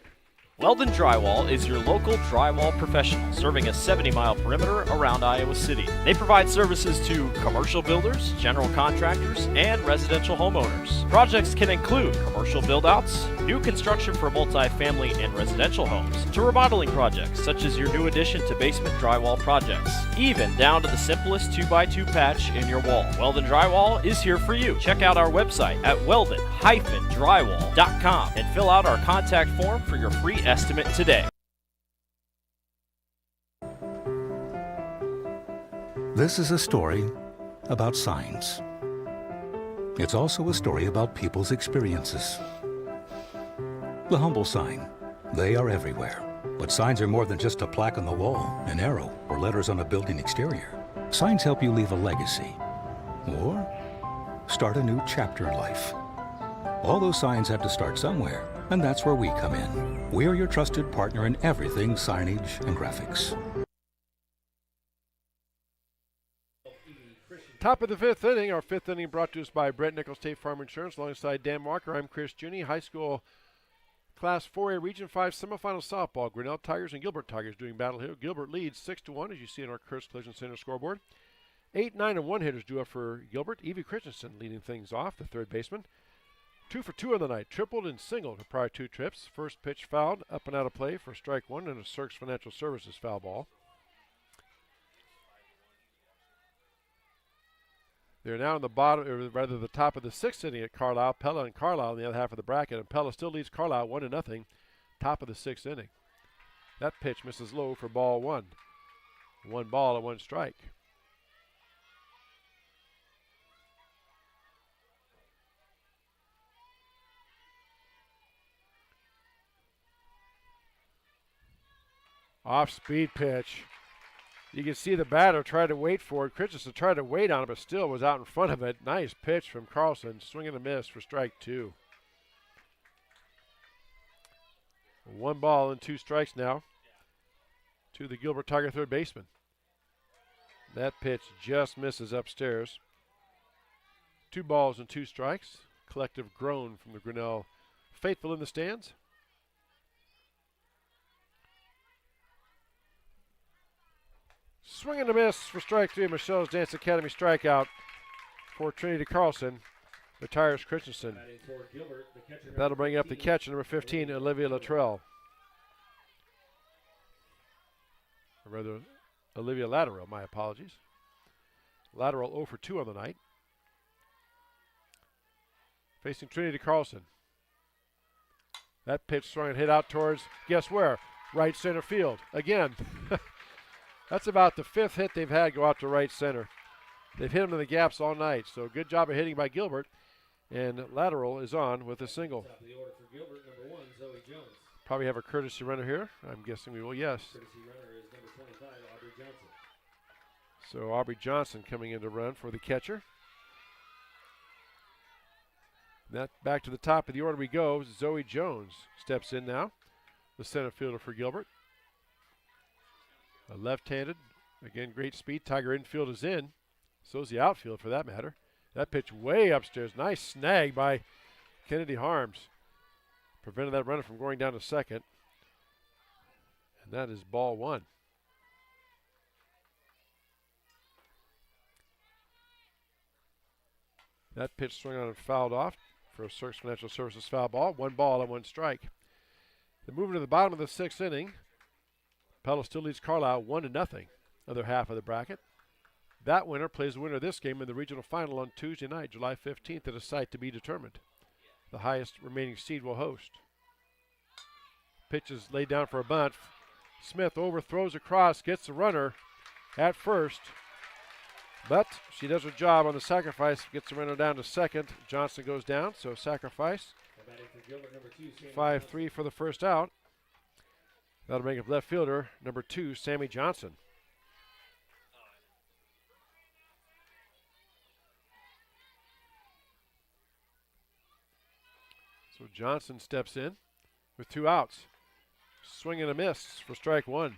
Weldon Drywall is your local drywall professional, serving a 70-mile perimeter around Iowa City. They provide services to commercial builders, general contractors, and residential homeowners. Projects can include commercial build-outs, new construction for multi-family and residential homes, to remodeling projects such as your new addition to basement drywall projects, even down to the simplest 2x2 patch in your wall. Weldon Drywall is here for you. Check out our website at weldon-drywall.com and fill out our contact form for your free estimate today. This is a story about signs. It's also a story about people's experiences. The humble sign. They are everywhere. But signs are more than just a plaque on the wall, an arrow, or letters on a building exterior. Signs help you leave a legacy or start a new chapter in life. All those signs have to start somewhere, and that's where we come in. We're your trusted partner in everything signage and graphics. Top of the 5th inning. Our 5th inning brought to us by Brett Nichols State Farm Insurance. Alongside Dan Walker, I'm Chris Juni. High school Class 4A Region 5 semifinal softball. Grinnell Tigers and Gilbert Tigers doing battle here. Gilbert leads 6-1, as you see in our Kurtz Collision Center scoreboard. 8, 9, and 1 hitters due up for Gilbert. Evie Christensen leading things off, the 3rd baseman. 2 for 2 on the night, tripled and singled her prior 2 trips. First pitch fouled, up and out of play for strike 1 and a Cirques Financial Services foul ball. They're now in the bottom, or rather the top of the 6th inning at Carlisle. Pella and Carlisle in the other half of the bracket, and Pella still leads Carlisle 1-0, top of the 6th inning. That pitch misses low for ball 1. 1 ball and 1 strike. Off-speed pitch. You can see the batter tried to wait for it. Christensen tried to wait on it, but still was out in front of it. Nice pitch from Carlson. Swing and a miss for strike 2. 1 ball and 2 strikes now to the Gilbert Tiger 3rd baseman. That pitch just misses upstairs. 2 balls and 2 strikes. Collective groan from the Grinnell faithful in the stands. Swing and a miss for strike 3. Michelle's Dance Academy strikeout for Trinity Carlson. Retires Christensen. That'll bring up the catcher, number 15, Olivia Luttrell. Or rather, Olivia Lateral, my apologies. Lateral 0 for 2 on the night. Facing Trinity Carlson. That pitch swung and hit out towards, guess where? Right center field. Again. That's about the 5th hit they've had go out to right center. They've hit him in the gaps all night, so good job of hitting by Gilbert. And Lateral is on with a single. Top of the order for Gilbert, number 1, Zoe Jones. Probably have a courtesy runner here. I'm guessing we will, yes. Courtesy runner is number 25, Aubrey Johnson. So Aubrey Johnson coming in to run for the catcher. That back to the top of the order we go. Zoe Jones steps in now, the center fielder for Gilbert. A left-handed, again, great speed. Tiger infield is in. So's the outfield, for that matter. That pitch way upstairs. Nice snag by Kennedy Harms. Prevented that runner from going down to second. And that is ball 1. That pitch swung on and fouled off for a Cirques Financial Services foul ball. 1 ball and 1 strike. Then moving to the bottom of the 6th inning. Pella still leads Carlisle 1-0, other half of the bracket. That winner plays the winner of this game in the regional final on Tuesday night, July 15th, at a site to be determined. The highest remaining seed will host. Pitch is laid down for a bunt. Smith overthrows across, gets the runner at first, but she does her job on the sacrifice, gets the runner down to second. Johnson goes down, so sacrifice. Batting for Gilbert, number 2, Sammy 5-3 for the first out. That'll make it left fielder, number 2, Sammy Johnson. So Johnson steps in with 2 outs. Swing and a miss for strike 1.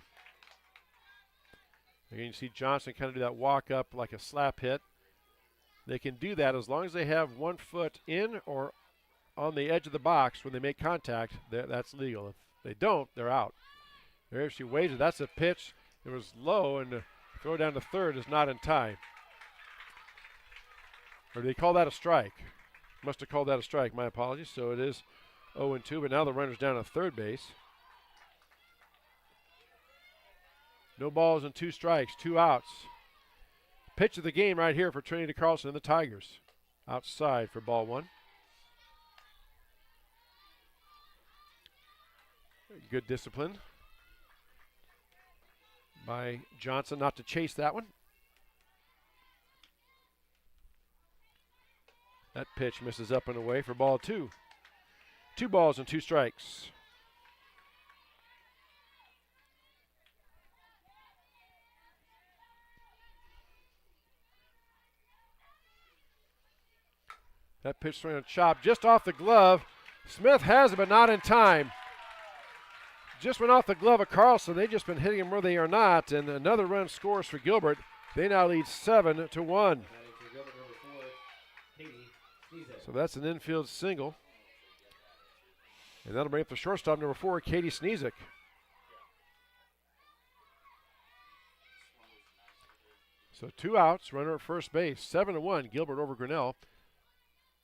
Again, you see Johnson kind of do that walk up like a slap hit. They can do that as long as they have 1 foot in or on the edge of the box when they make contact. That's legal. If they don't, they're out. There she waves it. That's a pitch. It was low, and the throw down to third is not in time. Or do they call that a strike? Must have called that a strike. My apologies. So it is 0-2, but now the runner's down at third base. No balls and 2 strikes, 2 outs. Pitch of the game right here for Trinity Carlson and the Tigers. Outside for ball 1. Good discipline by Johnson not to chase that one. That pitch misses up and away for ball 2. 2 balls and 2 strikes. That pitch swing and chop just off the glove. Smith has it, but not in time. Just went off the glove of Carlson. They've just been hitting him where they are not, and another run scores for Gilbert. They now lead 7-1. So that's an infield single. And that'll bring up the shortstop, number 4, Katie Sneezik. So 2 outs, runner at first base. 7-1, Gilbert over Grinnell.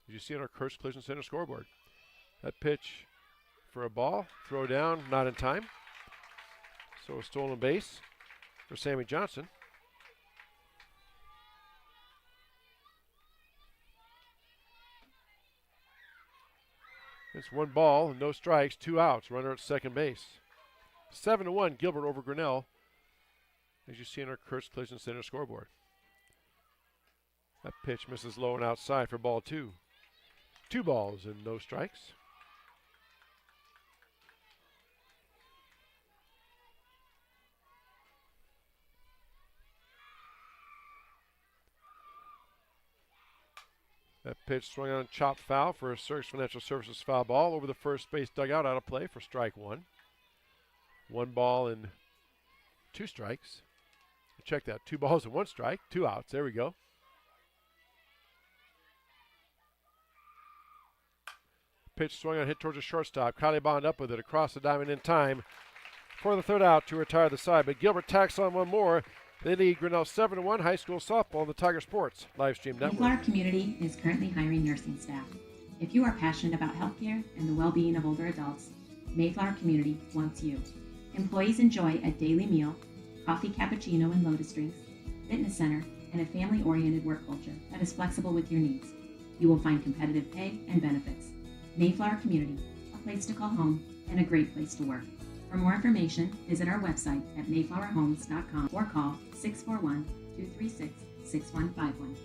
As you see on our Kurtz Collision Center scoreboard. That pitch for a ball, throw down, not in time. So a stolen base for Sammy Johnson. It's 1 ball and no strikes, 2 outs, runner at second base. 7-1, Gilbert over Grinnell, as you see on our Kurtz Collision Center scoreboard. That pitch misses low and outside for ball 2. 2 balls and no strikes. That pitch swung on chop foul for a Service Financial Services foul ball over the first base dugout, out of play for strike 1. 1 ball and 2 strikes. Check that, 2 balls and 1 strike, 2 outs. There we go. Pitch swung on, hit towards the shortstop. Kylie Bond up with it across the diamond in time for the third out to retire the side. But Gilbert tacks on 1 more. They lead Grinnell 7-1, high school softball on the Tiger Sports live stream network. Mayflower Community is currently hiring nursing staff. If you are passionate about healthcare and the well-being of older adults, Mayflower Community wants you. Employees enjoy a daily meal, coffee cappuccino and lotus drinks, fitness center, and a family-oriented work culture that is flexible with your needs. You will find competitive pay and benefits. Mayflower Community, a place to call home and a great place to work. For more information, visit our website at mayflowerhomes.com or call 641-236-6151.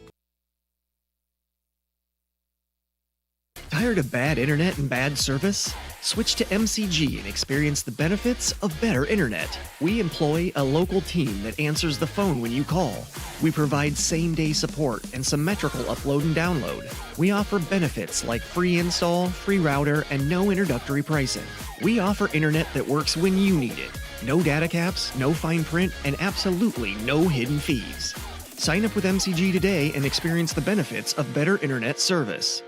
Tired of bad internet and bad service? Switch to MCG and experience the benefits of better internet. We employ a local team that answers the phone when you call. We provide same-day support and symmetrical upload and download. We offer benefits like free install, free router, and no introductory pricing. We offer internet that works when you need it. No data caps, no fine print, and absolutely no hidden fees. Sign up with MCG today and experience the benefits of better internet service.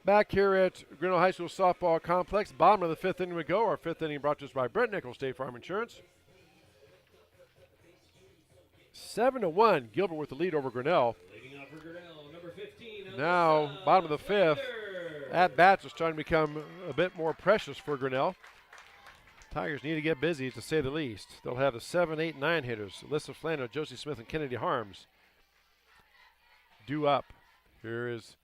Back here at Grinnell High School Softball Complex, bottom of the 5th inning we go. Our 5th inning brought to us by Brent Nichols State Farm Insurance. 7-1, Gilbert with the lead over Grinnell. Leading off for Grinnell, number 15. Now, bottom of the 5th, at-bats are starting to become a bit more precious for Grinnell. Tigers need to get busy, to say the least. They'll have the 7, 8, 9 hitters. Alyssa Flano, Josie Smith, and Kennedy Harms due up. Here is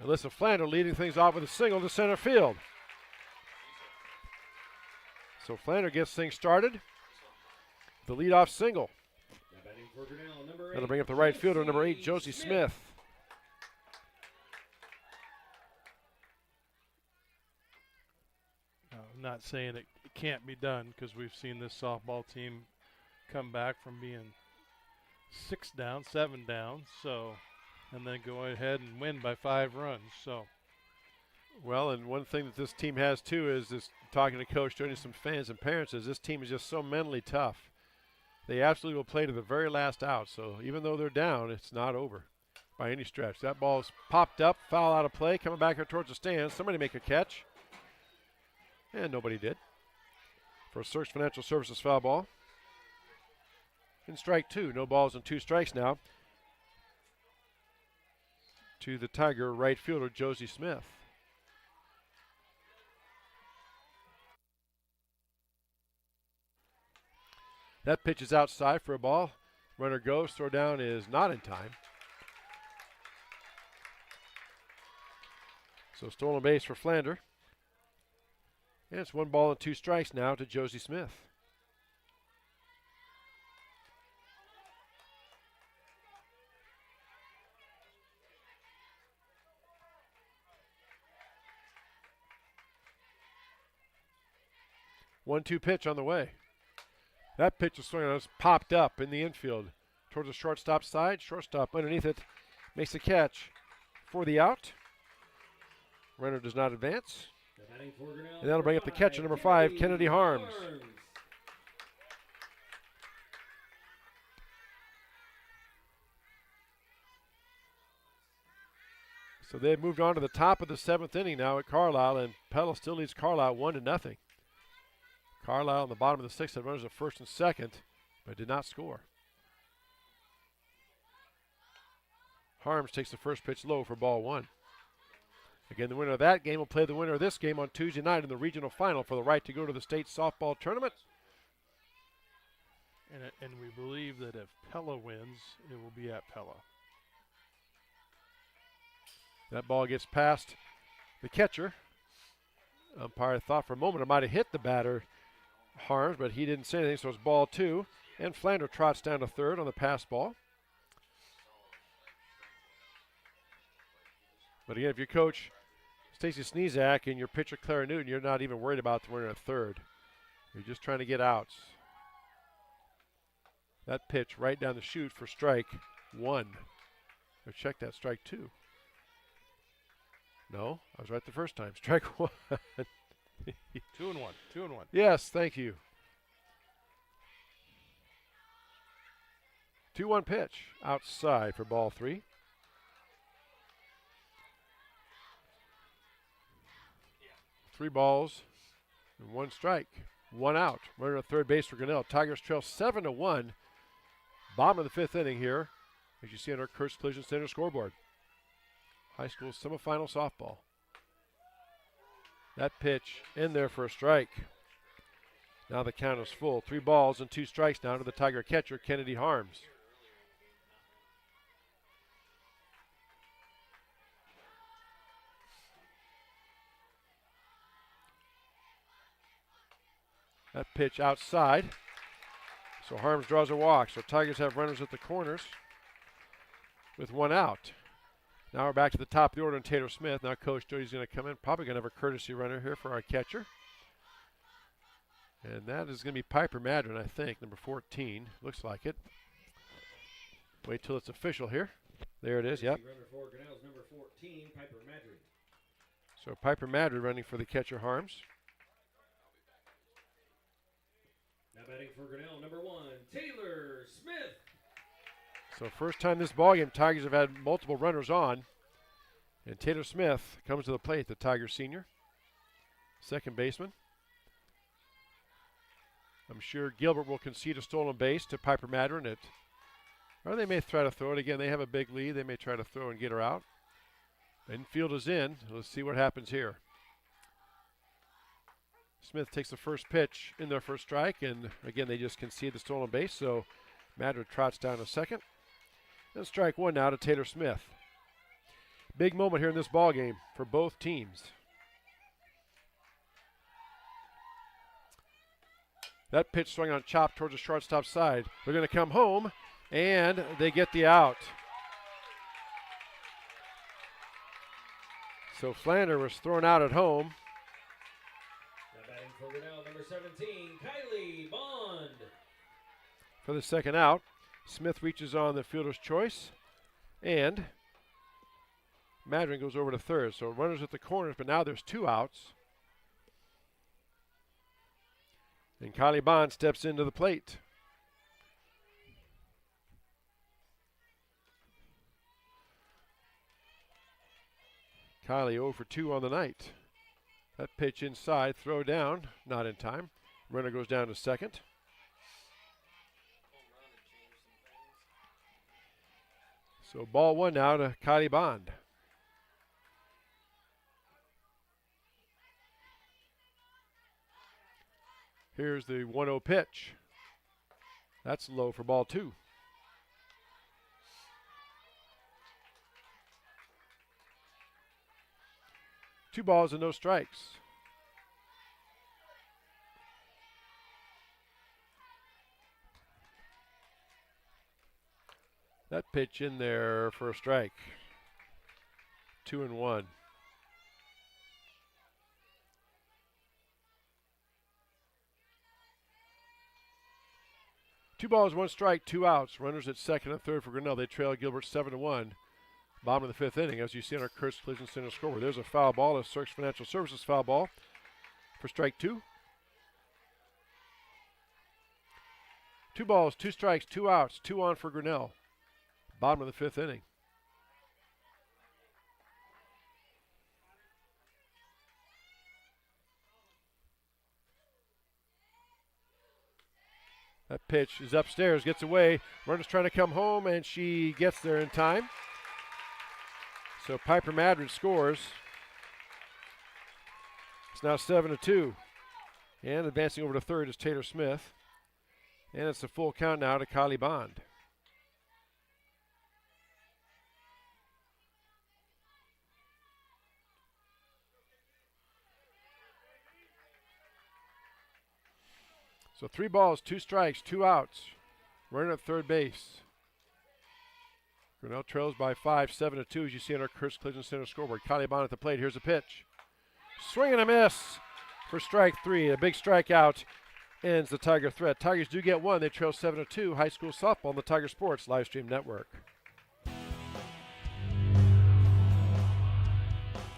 Alyssa Flano leading things off with a single to center field. So Flano gets things started. The leadoff single. Batting for Grinnell, number 8. That'll bring up the right fielder, number 8, Josie Smith. I'm not saying it can't be done, because we've seen this softball team come back from being 6 down, 7 down, so, and then go ahead and win by 5 runs. So, well, and one thing that this team has too is this, talking to Coach, joining some fans and parents, is this team is just so mentally tough. They absolutely will play to the very last out. So even though they're down, it's not over by any stretch. That ball's popped up, foul out of play, coming back here towards the stands. Somebody make a catch. And nobody did. For a Search Financial Services foul ball. And strike 2. No balls and 2 strikes now. To the Tiger right fielder, Josie Smith. That pitch is outside for a ball. Runner goes, throw down is not in time. So stolen base for Flander. And it's 1 ball and 2 strikes now to Josie Smith. One-two pitch on the way. That pitch is swinging, was popped up in the infield towards the shortstop side. Shortstop underneath it makes the catch for the out. Runner does not advance. And that'll bring up the catcher, number 5, Kennedy Harms. So they've moved on to the top of the 7th inning now at Carlisle, and Pella still leads Carlisle 1-0. Carlisle on the bottom of the 6th had runners at first and second, but did not score. Harms takes the first pitch low for ball 1. Again, the winner of that game will play the winner of this game on Tuesday night in the regional final for the right to go to the state softball tournament. and we believe that if Pella wins, it will be at Pella. That ball gets past the catcher. Umpire thought for a moment it might have hit the batter, Harms, but he didn't say anything, so it's ball 2. And Flander trots down to third on the pass ball. But again, if you coach Stacy Sneezak and your pitcher Clara Newton, you're not even worried about the winner at third. You're just trying to get outs. That pitch right down the chute for strike 1. Or check that, strike 2. No, I was right the first time. Strike 1. 2-1. 2-1. Yes, thank you. 2-1 pitch outside for ball 3. Three balls and 1 strike. 1 out. Runner at third base for Grinnell. Tigers trail 7-1. Bottom of the 5th inning here, as you see on our Kurtz Collision Center scoreboard. High school semifinal softball. That pitch in there for a strike. Now the count is full. 3 balls and 2 strikes now to the Tiger catcher, Kennedy Harms. That pitch outside. So Harms draws a walk. So Tigers have runners at the corners with 1 out. Now we're back to the top of the order and Taylor Smith. Now Coach Jody's going to come in. Probably going to have a courtesy runner here for our catcher. And that is going to be Piper Madron, I think, number 14. Looks like it. Wait till it's official here. There it is, yep. Runner for Grinnell's number 14, Piper Madron. So Piper Madron running for the catcher Harms. Now batting for Grinnell, number 1, Taylor Smith. So first time this ballgame, Tigers have had multiple runners on. And Taylor Smith comes to the plate, the Tigers senior. Second baseman. I'm sure Gilbert will concede a stolen base to Piper Madron. Or they may try to throw it. Again, they have a big lead. They may try to throw and get her out. Infield is in. Let's see what happens here. Smith takes the first pitch in there for a strike. And again, they just concede the stolen base. So Madron trots down to second. And strike 1 now to Taylor Smith. Big moment here in this ball game for both teams. That pitch swung on chop towards the shortstop side. They're going to come home. And they get the out. So Flander was thrown out at home. Now batting for Grinnell, number 17, Kylie Bond. For the second out, Smith reaches on the fielder's choice, and Madron goes over to third. So runners at the corners, but now there's 2 outs. And Kylie Bond steps into the plate. Kylie 0 for 2 on the night. That pitch inside, throw down, not in time. Runner goes down to second. So ball 1 now to Kylie Bond. Here's the 1-0 pitch. That's low for ball 2. 2 balls and no strikes. That pitch in there for a strike. 2-1. Two balls, 1 strike, 2 outs. Runners at second and third for Grinnell. They trail Gilbert 7-1. Bottom of the 5th inning, as you see on our Curtis Collision Center scoreboard. There's a foul ball, a Cirques Financial Services foul ball for strike 2. 2 balls, 2 strikes, 2 outs, 2 on for Grinnell. Bottom of the 5th inning. That pitch is upstairs, gets away. Runner's trying to come home, and she gets there in time. So Piper Madrid scores. It's now 7-2. And advancing over to third is Taylor Smith. And it's a full count now to Kylie Bond. So 3 balls, 2 strikes, 2 outs. Runner at third base. Grinnell trails by 5, 7-2, as you see on our Curtis Collision Center scoreboard. Kylie Bond at the plate. Here's a pitch. Swing and a miss for strike 3. A big strikeout ends the Tiger threat. Tigers do get 1. They trail 7-2. High school softball on the Tiger Sports live stream network.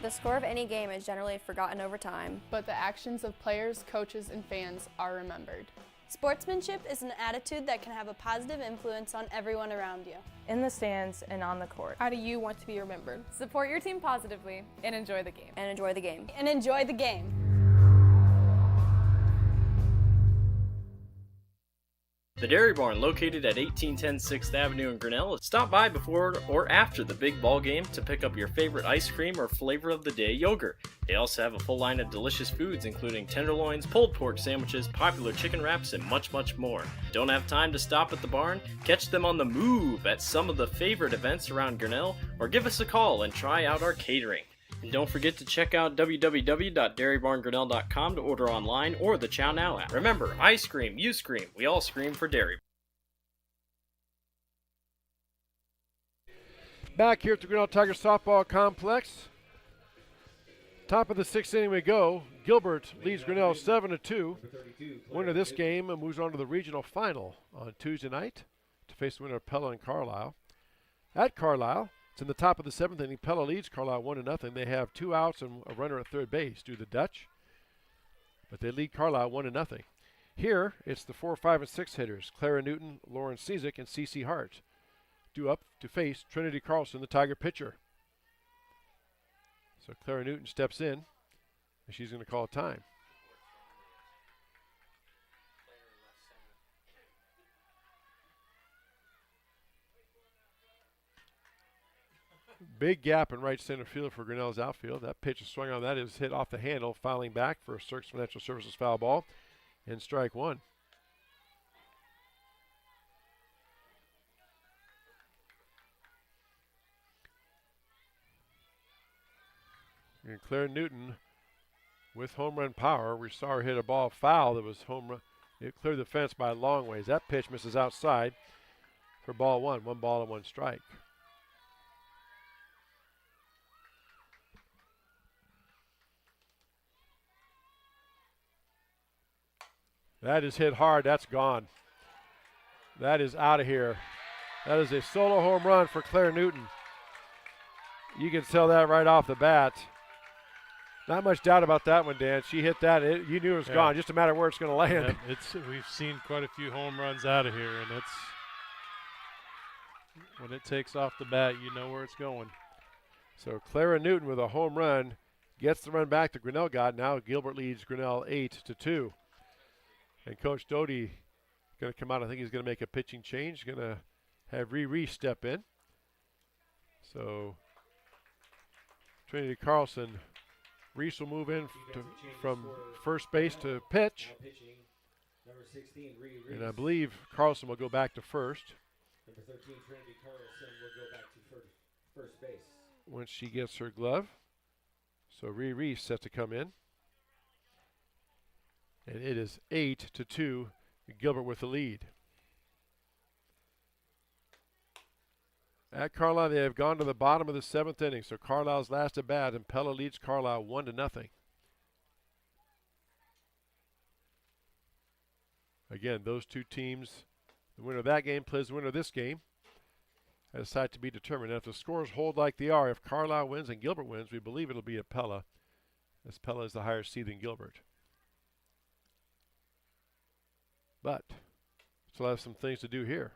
The score of any game is generally forgotten over time, but the actions of players, coaches, and fans are remembered. Sportsmanship is an attitude that can have a positive influence on everyone around you. In the stands and on the court. How do you want to be remembered? Support your team positively and enjoy the game. And enjoy the game. And enjoy the game. The Dairy Barn, located at 1810 6th Avenue in Grinnell. Stop by before or after the big ball game to pick up your favorite ice cream or flavor of the day yogurt. They also have a full line of delicious foods, including tenderloins, pulled pork sandwiches, popular chicken wraps, and much, much more. Don't have time to stop at the barn? Catch them on the move at some of the favorite events around Grinnell, or give us a call and try out our catering. And don't forget to check out www.dairybarngrinnell.com to order online or the Chow Now app. Remember, I scream, you scream, we all scream for Dairy. Back here at the Grinnell Tiger Softball Complex. Top of the 6th inning we go. Gilbert leads Grinnell 7-2. Winner of this game moves on to the regional final on Tuesday night to face the winner of Pella and Carlisle. At Carlisle, it's in the top of the 7th inning. Pella leads Carlisle 1-0. They have 2 outs and a runner at third base due to the Dutch, but they lead Carlisle 1-0. Here, it's the 4, 5, and 6 hitters, Clara Newton, Lauren Cizik, and Cece Hart, due up to face Trinity Carlson, the Tiger pitcher. So Clara Newton steps in, and she's going to call time. Big gap in right center field for Grinnell's outfield. That pitch is swung on. That is hit off the handle, fouling back for a Cirques Financial Services foul ball, and strike 1. And Claire Newton with home run power. We saw her hit a ball foul that was home run. It cleared the fence by a long ways. That pitch misses outside for ball one. 1 ball and 1 strike. That is hit hard. That's gone. That is out of here. That is a solo home run for Clara Newton. You can tell that right off the bat. Not much doubt about that one, Dan. She hit that. You knew it was gone. Just a matter of where it's going to land. Yeah, we've seen quite a few home runs out of here, and when it takes off the bat, you know where it's going. So Clara Newton with a home run gets the run back to Grinnell got. Now Gilbert leads Grinnell 8-2. And Coach Doty going to come out. I think he's going to make a pitching change. Going to have Reese step in. So Trinity Carlson, Reese will move in from first base to pitch. Number 16, And I believe Carlson will go back to first. Number 13, Trinity Carlson will go back to first base. Once she gets her glove. So Reese set to come in. And it is 8-2, Gilbert with the lead. At Carlisle, they have gone to the bottom of the 7th inning. So Carlisle's last at bat, and Pella leads Carlisle 1-0. Again, those two teams, the winner of that game plays the winner of this game. That is side to be determined. And if the scores hold like they are, if Carlisle wins and Gilbert wins, we believe it'll be a Pella, as Pella is the higher seed than Gilbert. But still have some things to do here.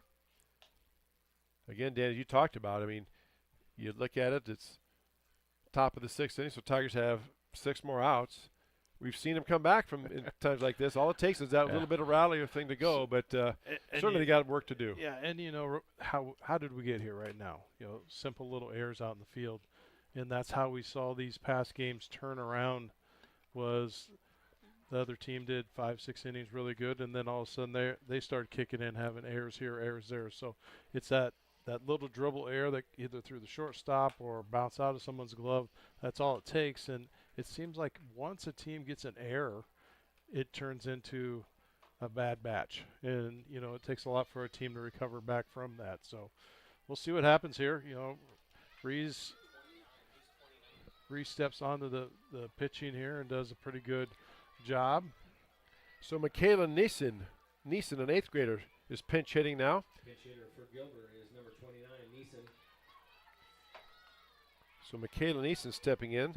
Again, Dan, as you talked about, I mean, you look at it, it's top of the 6th inning, so Tigers have 6 more outs. We've seen them come back from in times like this. All it takes is that little bit of rally or thing to go, but certainly they got work to do. Yeah, and how did we get here right now? Simple little errors out in the field, and that's how we saw these past games turn around. Was the other team did 5-6 innings really good, and then all of a sudden they started kicking in, having errors here, errors there. So it's that little dribble error that either through the shortstop or bounce out of someone's glove. That's all it takes. And it seems like once a team gets an error, it turns into a bad batch. And, it takes a lot for a team to recover back from that. So we'll see what happens here. Reese steps onto the pitching here and does a pretty good job. So Michaela Neeson, an 8th grader, is pinch hitting now. Pinch hitter for Gilbert is number 29, Neeson. So Michaela Neeson stepping in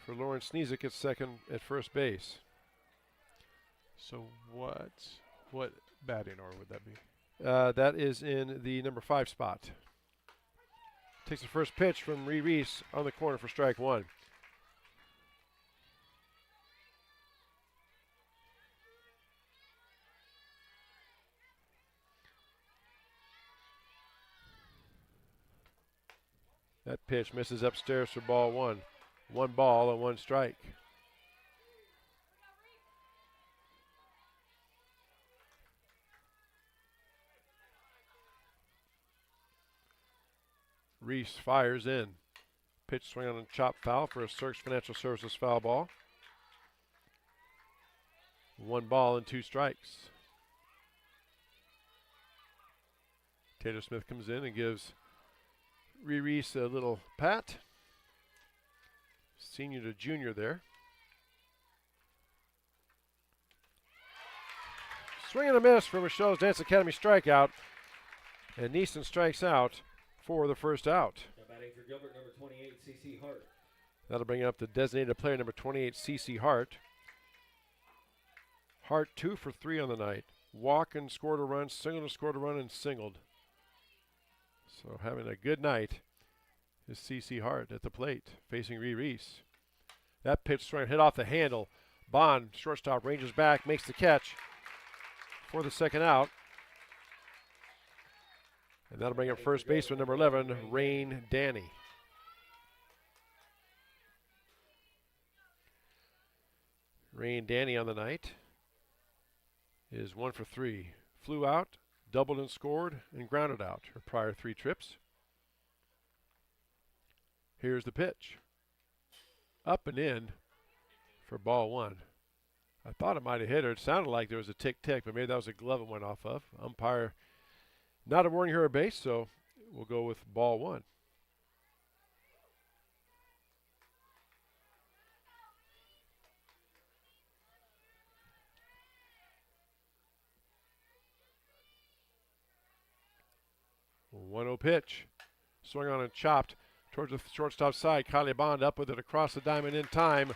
for Lauren Sneezik at second at first base. So what batting order would that be? That is in the number 5 spot. Takes the first pitch from Reese on the corner for strike 1. That pitch misses upstairs for ball 1. 1 ball and 1 strike. Reese fires in. Pitch swing on a chop foul for a Cirques Financial Services foul ball. 1 ball and 2 strikes. Taylor Smith comes in and gives Reese a little pat. Senior to junior there. Swing and a miss for Michelle's Dance Academy strikeout. And Neeson strikes out for the first out. Now batting for Gilbert, number 28, C.C. Hart. That'll bring up the designated player, number 28, C.C. Hart. Hart 2 for 3 on the night. Walk and scored a run, singled and scored a run, and singled. So having a good night is C.C. Hart at the plate, facing Reese. That pitch swing hit off the handle. Bond, shortstop, ranges back, makes the catch for the second out. And that'll bring up first baseman number 11, Rain Danny. Rain Danny on the night is 1 for 3. Flew out, doubled and scored, and grounded out her prior 3 trips. Here's the pitch. Up and in for ball 1. I thought it might have hit her. It sounded like there was a tick-tick, but maybe that was a glove it went off of. Umpire Not a warning here at base, so we'll go with ball one. One 1-0 pitch. Swung on and chopped towards the shortstop side. Kylie Bond up with it across the diamond in time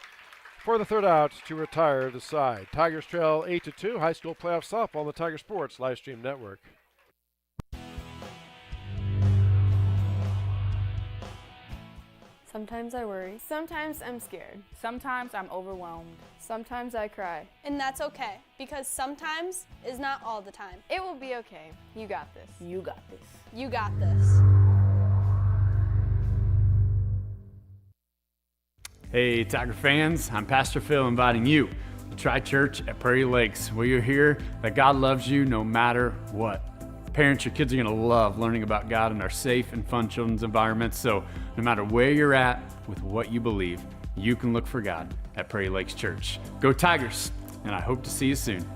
for the third out to retire the side. Tigers trail 8-2. High school playoff softball on the Tiger Sports live stream network. Sometimes I worry. Sometimes I'm scared. Sometimes I'm overwhelmed. Sometimes I cry. And that's okay, because sometimes is not all the time. It will be okay. You got this. You got this. You got this. Hey, Tiger fans, I'm Pastor Phil inviting you to Tri Church at Prairie Lakes, where you'll hear that God loves you no matter what. Parents, your kids are going to love learning about God in our safe and fun children's environments, so no matter where you're at with what you believe, you can look for God at Prairie Lakes Church. Go Tigers, and I hope to see you soon.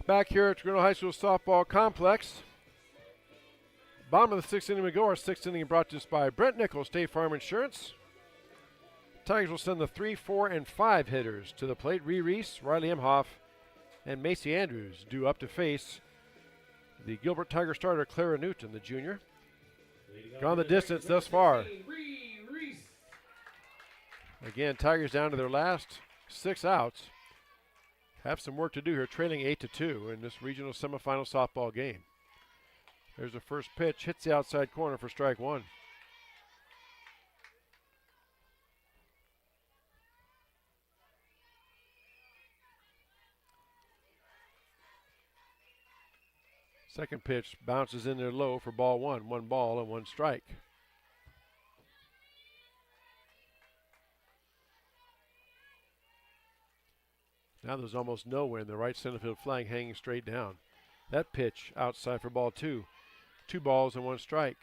Back here at Grinnell High School softball complex. Bottom of the sixth inning we go. Our sixth inning brought to us by Brent Nichols, State Farm Insurance. Tigers will send the 3, 4, and 5 hitters to the plate. Ree Reese, Riley Imhoff, and Macy Andrews due up to face the Gilbert Tiger starter Clara Newton, the junior. Gone the distance thus far. Again, Tigers down to their last 6 outs. Have some work to do here, trailing 8-2 in this regional semifinal softball game. There's the first pitch, hits the outside corner for strike one. Second pitch bounces in there low for ball one. 1 ball and 1 strike. Now there's almost no wind. The right center field flag hanging straight down. That pitch outside for ball 2. 2 balls and 1 strike.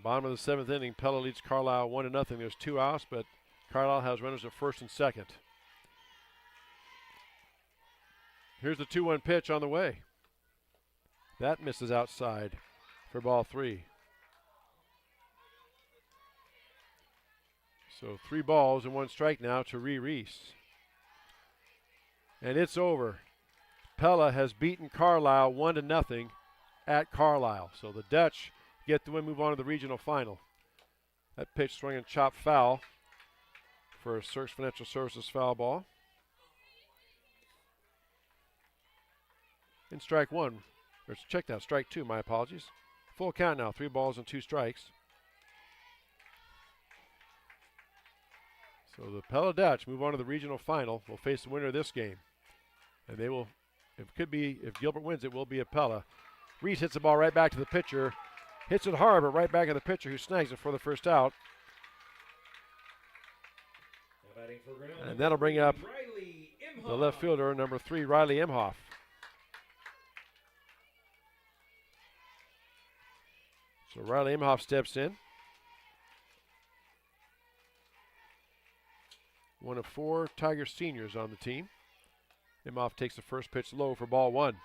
Bottom of the 7th inning, Pella leads Carlisle 1-0. There's 2 outs, but Carlisle has runners at first and second. Here's the 2-1 pitch on the way. That misses outside for ball 3. So 3 balls and 1 strike now to Ree Reese. And it's over. Pella has beaten Carlisle 1-0 at Carlisle. So the Dutch get the win, move on to the regional final. That pitch swung and chopped foul for a Search Financial Services foul ball. In strike 1, or check that, strike 2, my apologies. Full count now, 3 balls and 2 strikes. So the Pella Dutch move on to the regional final. Will face the winner of this game. And they will, if Gilbert wins, it will be a Pella. Reese hits the ball right back to the pitcher. Hits it hard, but right back at the pitcher who snags it for the first out. And that'll bring up the left fielder, number 3, Riley Imhoff. So Riley Imhoff steps in. One of 4 Tiger seniors on the team. Imhoff takes the first pitch low for ball 1.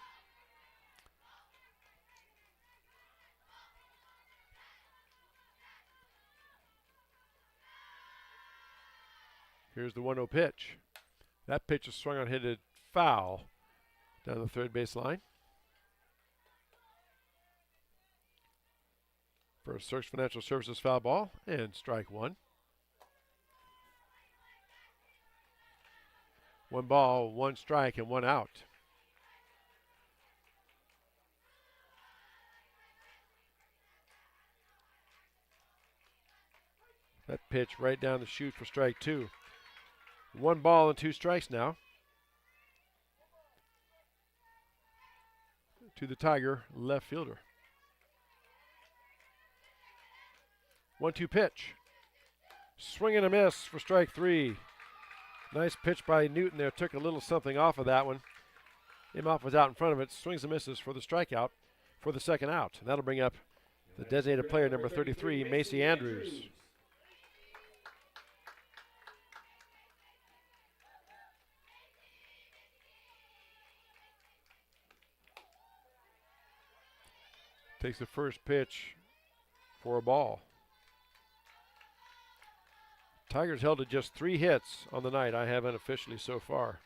Here's the 1-0 pitch. That pitch is swung on, hit it foul down the third base line. For a Search Financial Services foul ball and strike 1. 1 ball, 1 strike, and 1 out. That pitch right down the chute for strike 2. 1 ball and 2 strikes now. To the Tiger left fielder. 1-2 pitch. Swing and a miss for strike 3. Nice pitch by Newton there. Took a little something off of that one. Imhoff was out in front of it. Swings and misses for the strikeout for the second out. And that'll bring up The designated player, number 33, Macy Andrews. Takes the first pitch for a ball. Tigers held to just 3 hits on the night. I have unofficially so far.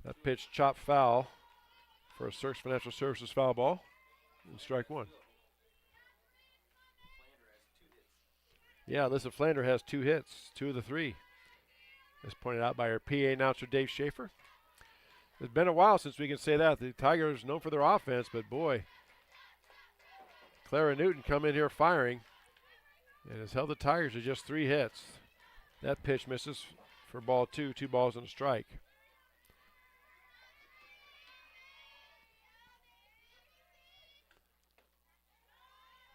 That pitch chopped foul for a Cirques Financial Services foul ball. And strike one. Yeah, Alyssa Flander has 2 hits, 2 of the 3. As pointed out by our PA announcer, Dave Schaefer. It's been a while since we can say that. The Tigers known for their offense, but boy, Clara Newton come in here firing and has held the Tigers to just 3 hits. That pitch misses for ball 2, 2 balls and a strike.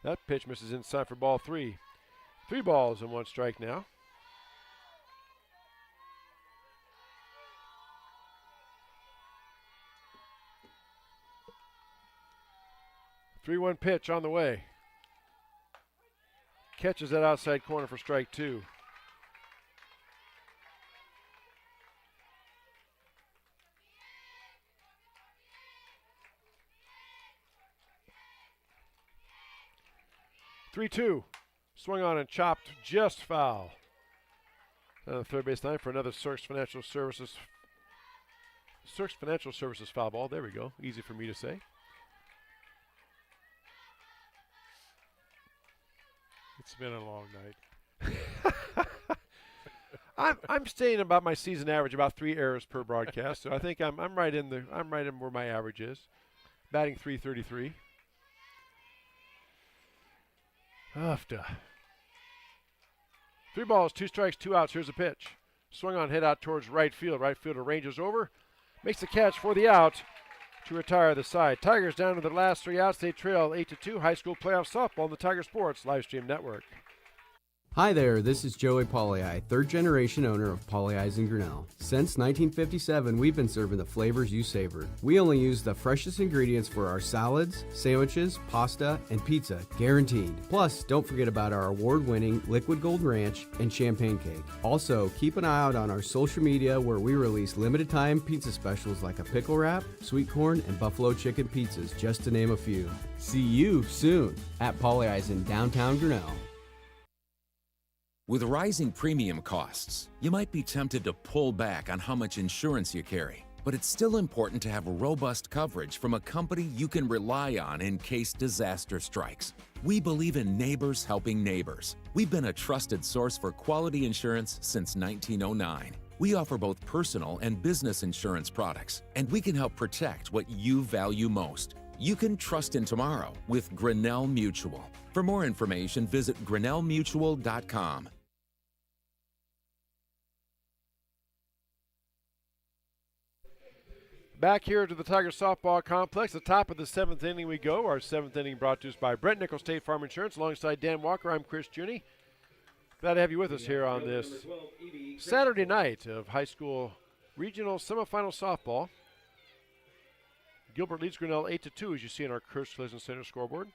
That pitch misses inside for ball 3. 3 balls and 1 strike now. Three-one pitch on the way. Catches that outside corner for strike 2. Three-two. Swung on and chopped just foul. On the third base line for another Cirques Financial Services foul ball. There we go. Easy for me to say. It's been a long night. I'm staying about my season average, about 3 errors per broadcast. So I think I'm right in where my average is. Batting .333. 3 balls, 2 strikes, 2 outs. Here's a pitch. Swung on, hit out towards right field. Right fielder ranges over, makes the catch for the out to retire the side. Tigers down to their last 3 outs. They trail 8-2. High school playoff softball on the Tiger Sports Livestream Network. Hi there, this is Joey Pollei, third generation owner of Polley's in Grinnell. Since 1957, we've been serving the flavors you savor. We only use the freshest ingredients for our salads, sandwiches, pasta, and pizza, guaranteed. Plus, don't forget about our award-winning Liquid Gold Ranch and Champagne Cake. Also, keep an eye out on our social media where we release limited time pizza specials like a pickle wrap, sweet corn, and buffalo chicken pizzas, just to name a few. See you soon at Polley's in downtown Grinnell. With rising premium costs, you might be tempted to pull back on how much insurance you carry. But it's still important to have robust coverage from a company you can rely on in case disaster strikes. We believe in neighbors helping neighbors. We've been a trusted source for quality insurance since 1909. We offer both personal and business insurance products, and we can help protect what you value most. You can trust in tomorrow with Grinnell Mutual. For more information, visit grinnellmutual.com. Back here to the Tiger softball complex. The top of the 7th inning we go. Our 7th inning brought to us by Brent Nickel State Farm Insurance. Alongside Dan Walker, I'm Chris Juni. Glad to have you with us here on this Saturday night of high school regional semifinal softball. Gilbert leads Grinnell 8-2, as you see in our Chris Collision Center scoreboard.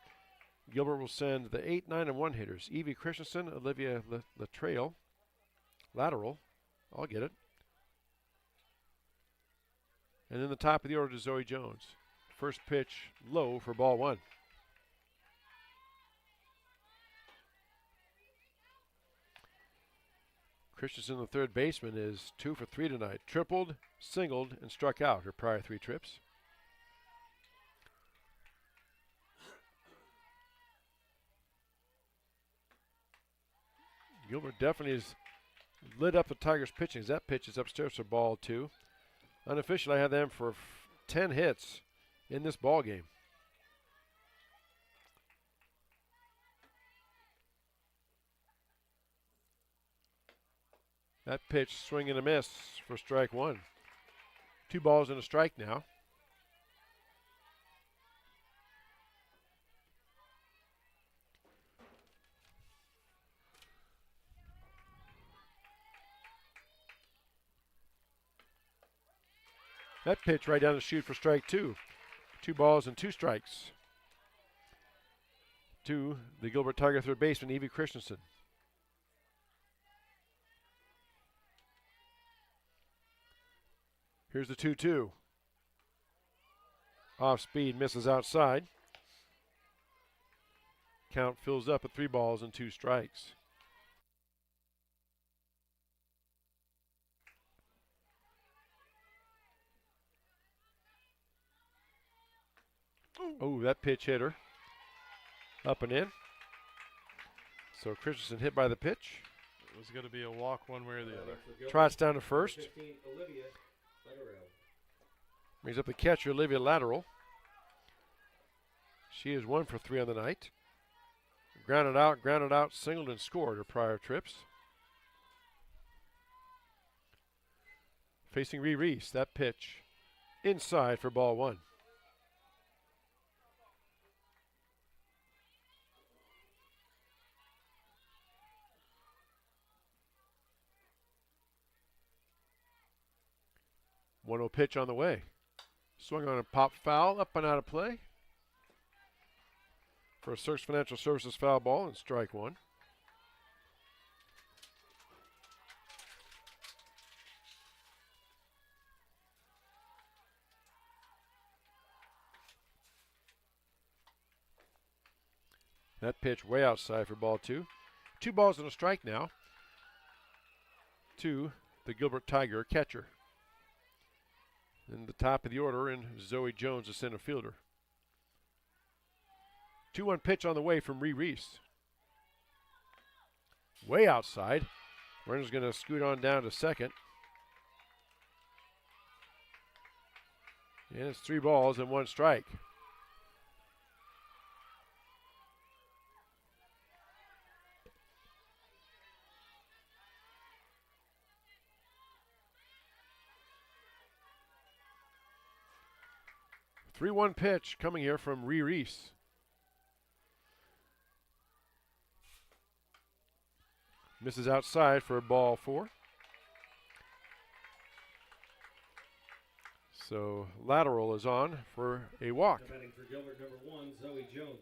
Gilbert will send the 8, 9, and 1 hitters. Evie Christensen, Olivia Latrell, lateral. I'll get it. And then the top of the order to Zoe Jones. First pitch low for ball 1. Christensen, the third baseman, is 2 for 3 tonight. Tripled, singled, and struck out her prior 3 trips. Gilbert definitely has lit up the Tigers' pitching. That pitch is upstairs for ball 2. Unofficially, I have them for 10 hits in this ball game. That pitch, swing and a miss for strike 1. 2 balls and a strike now. That pitch right down the chute for strike 2. 2 balls and 2 strikes to the Gilbert Tiger third baseman, Evie Christensen. Here's the 2-2. Off speed, misses outside. Count fills up at 3 balls and 2 strikes. Oh, that pitch hit her. Up and in. So Christensen hit by the pitch. It was going to be a walk one way or the other. Trots down to first. Brings up the catcher, Olivia Lateral. She is 1 for 3 on the night. Grounded out, singled and scored her prior trips. Facing Ree Reese, that pitch inside for ball 1. One-oh pitch on the way. Swung on a pop foul, up and out of play. For a Search Financial Services foul ball and strike 1. That pitch way outside for ball 2. 2 balls and a strike now to the Gilbert Tiger catcher. In the top of the order in Zoe Jones, the center fielder. 2-1 pitch on the way from Ree Reese. Way outside. Runner's going to scoot on down to second. And it's 3 balls and 1 strike. The 3-1 pitch coming here from Ree Reese. Misses outside for ball 4. So Lateral is on for a walk. Batting for Gilbert, number 1, Zoe Jones.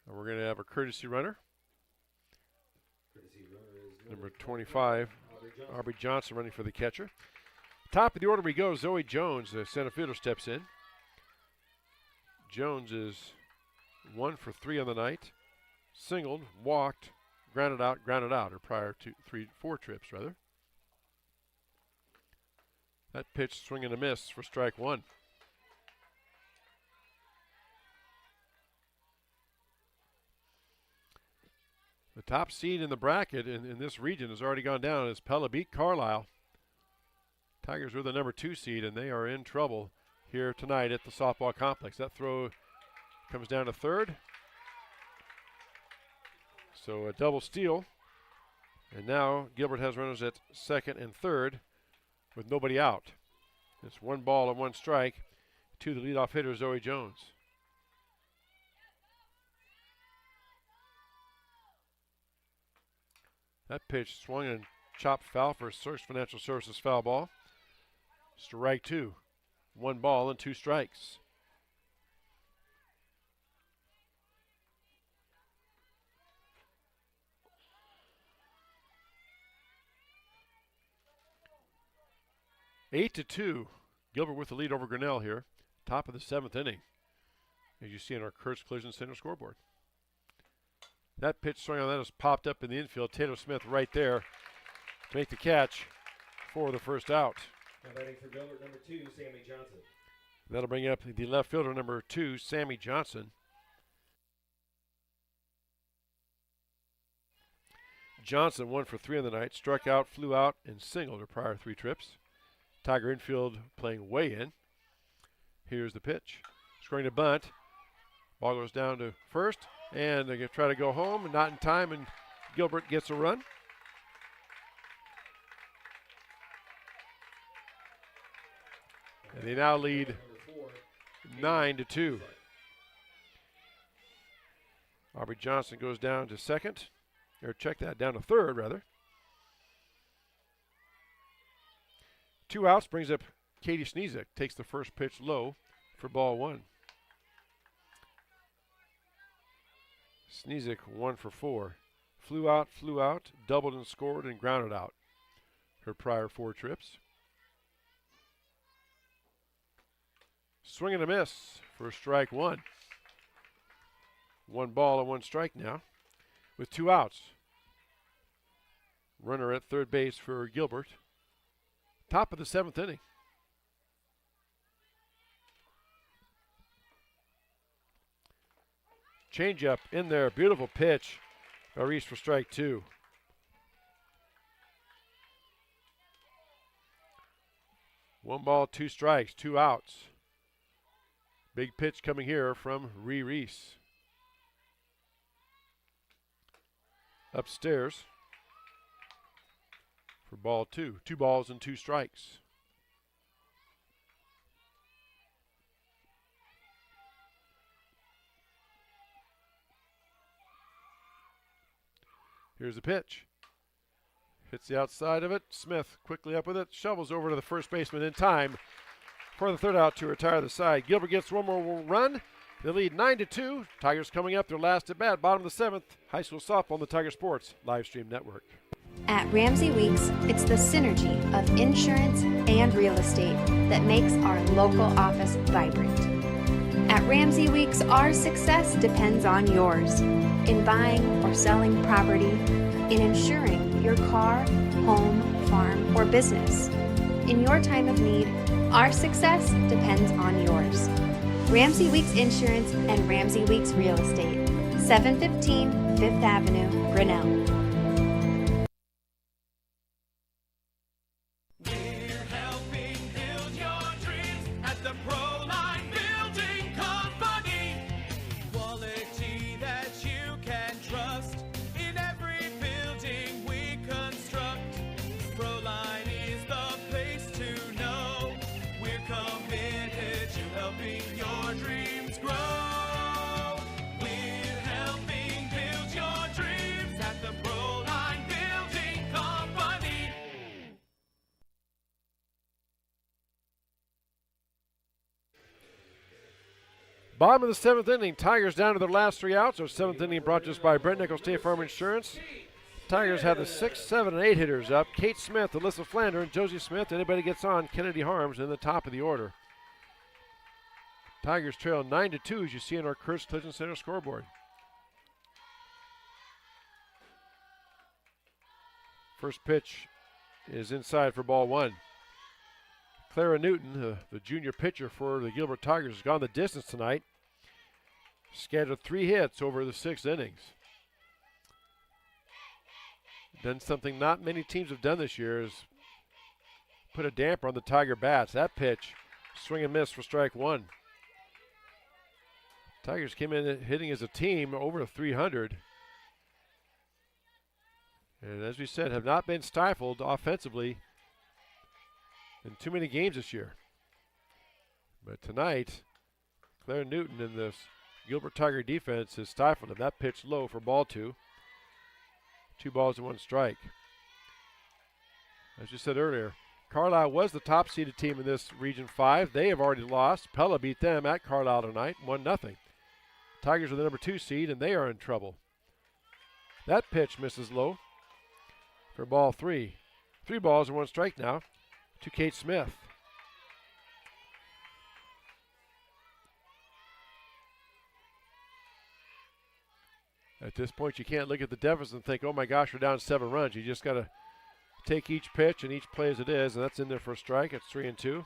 And we're going to have a courtesy runner. Courtesy runner is Number 25, Aubrey Johnson running for the catcher. Top of the order we go. Zoe Jones, the center fielder, steps in. Jones is 1 for 3 on the night. Singled, walked, grounded out, or prior to 4 trips, rather. That pitch swing and a miss for strike 1. The top seed in the bracket in this region has already gone down as Pella beat Carlisle. Tigers were the number 2 seed, and they are in trouble here tonight at the softball complex. That throw comes down to third. So a double steal. And now Gilbert has runners at second and third with nobody out. It's 1 ball and 1 strike to the leadoff hitter, Zoe Jones. That pitch swung and chopped foul for Search Financial Services foul ball. Strike 2. 1 ball and 2 strikes. Eight to 2. Gilbert with the lead over Grinnell here. Top of the 7th inning, as you see on our Kurtz Collision Center scoreboard. That pitch swung on that has popped up in the infield. Taylor Smith right there to make the catch for the first out. Now batting for Gilbert, number 2, Sammy Johnson. That'll bring up the left fielder, number 2, Sammy Johnson. Johnson 1 for 3 on the night. Struck out, flew out, and singled her prior 3 trips. Tiger infield playing way in. Here's the pitch. Scoring to bunt. Ball goes down to first, and they're going to try to go home, not in time, and Gilbert gets a run. And they now lead 9 to 2. Aubrey Johnson goes down to second, or check that, down to third, rather. 2 outs brings up Katie Sneezek. Takes the first pitch low for ball 1. Sneezik 1 for 4. Flew out, doubled and scored, and grounded out her prior 4 trips. Swing and a miss for strike 1. 1 ball and 1 strike now with 2 outs. Runner at third base for Gilbert. Top of the 7th inning. Changeup in there. Beautiful pitch. Reese for strike 2. One ball, 2 strikes, 2 outs. Big pitch coming here from Reese. Upstairs for ball 2. 2 balls and 2 strikes. Here's the pitch. Hits the outside of it. Smith quickly up with it. Shovels over to the first baseman in time for the 3rd out to retire the side. Gilbert gets one more run. They lead 9-2. Tigers coming up their last at bat. Bottom of the 7th. High school softball on the Tiger Sports live stream network. At Ramsey Weeks, it's the synergy of insurance and real estate that makes our local office vibrant. At Ramsey Weeks, our success depends on yours. In buying or selling property, in insuring your car, home, farm, or business. In your time of need, our success depends on yours. Ramsey Weeks Insurance and Ramsey Weeks Real Estate, 715 5th Avenue, Grinnell. Bottom of the 7th inning. Tigers down to their last 3 outs. Our 7th inning brought to us by Brent Nichols State Farm Insurance. Tigers have the 6, 7, and 8 hitters up. Kate Smith, Alyssa Flander, and Josie Smith. Anybody gets on, Kennedy Harms in the top of the order. Tigers trail 9-2 as you see on our Kurtz Collision Center scoreboard. First pitch is inside for ball 1. Clara Newton, the junior pitcher for the Gilbert Tigers, has gone the distance tonight. Scattered 3 hits over the 6 innings. Done something not many teams have done this year, is put a damper on the Tiger bats. That pitch, swing and miss for strike 1. Tigers came in hitting as a team over 300. And as we said, have not been stifled offensively in too many games this year. But tonight, Clara Newton in this Gilbert Tiger defense has stifled them. That pitch low for ball 2. 2 balls and 1 strike. As you said earlier, Carlisle was the top seeded team in this Region 5. They have already lost. Pella beat them at Carlisle tonight, 1-0. Tigers are the number 2 seed, and they are in trouble. That pitch misses low for ball 3. 3 balls and 1 strike now to Kate Smith. At this point, you can't look at the deficit and think, oh my gosh, we're down 7 runs. You just got to take each pitch and each play as it is, and that's in there for a strike. It's 3-2,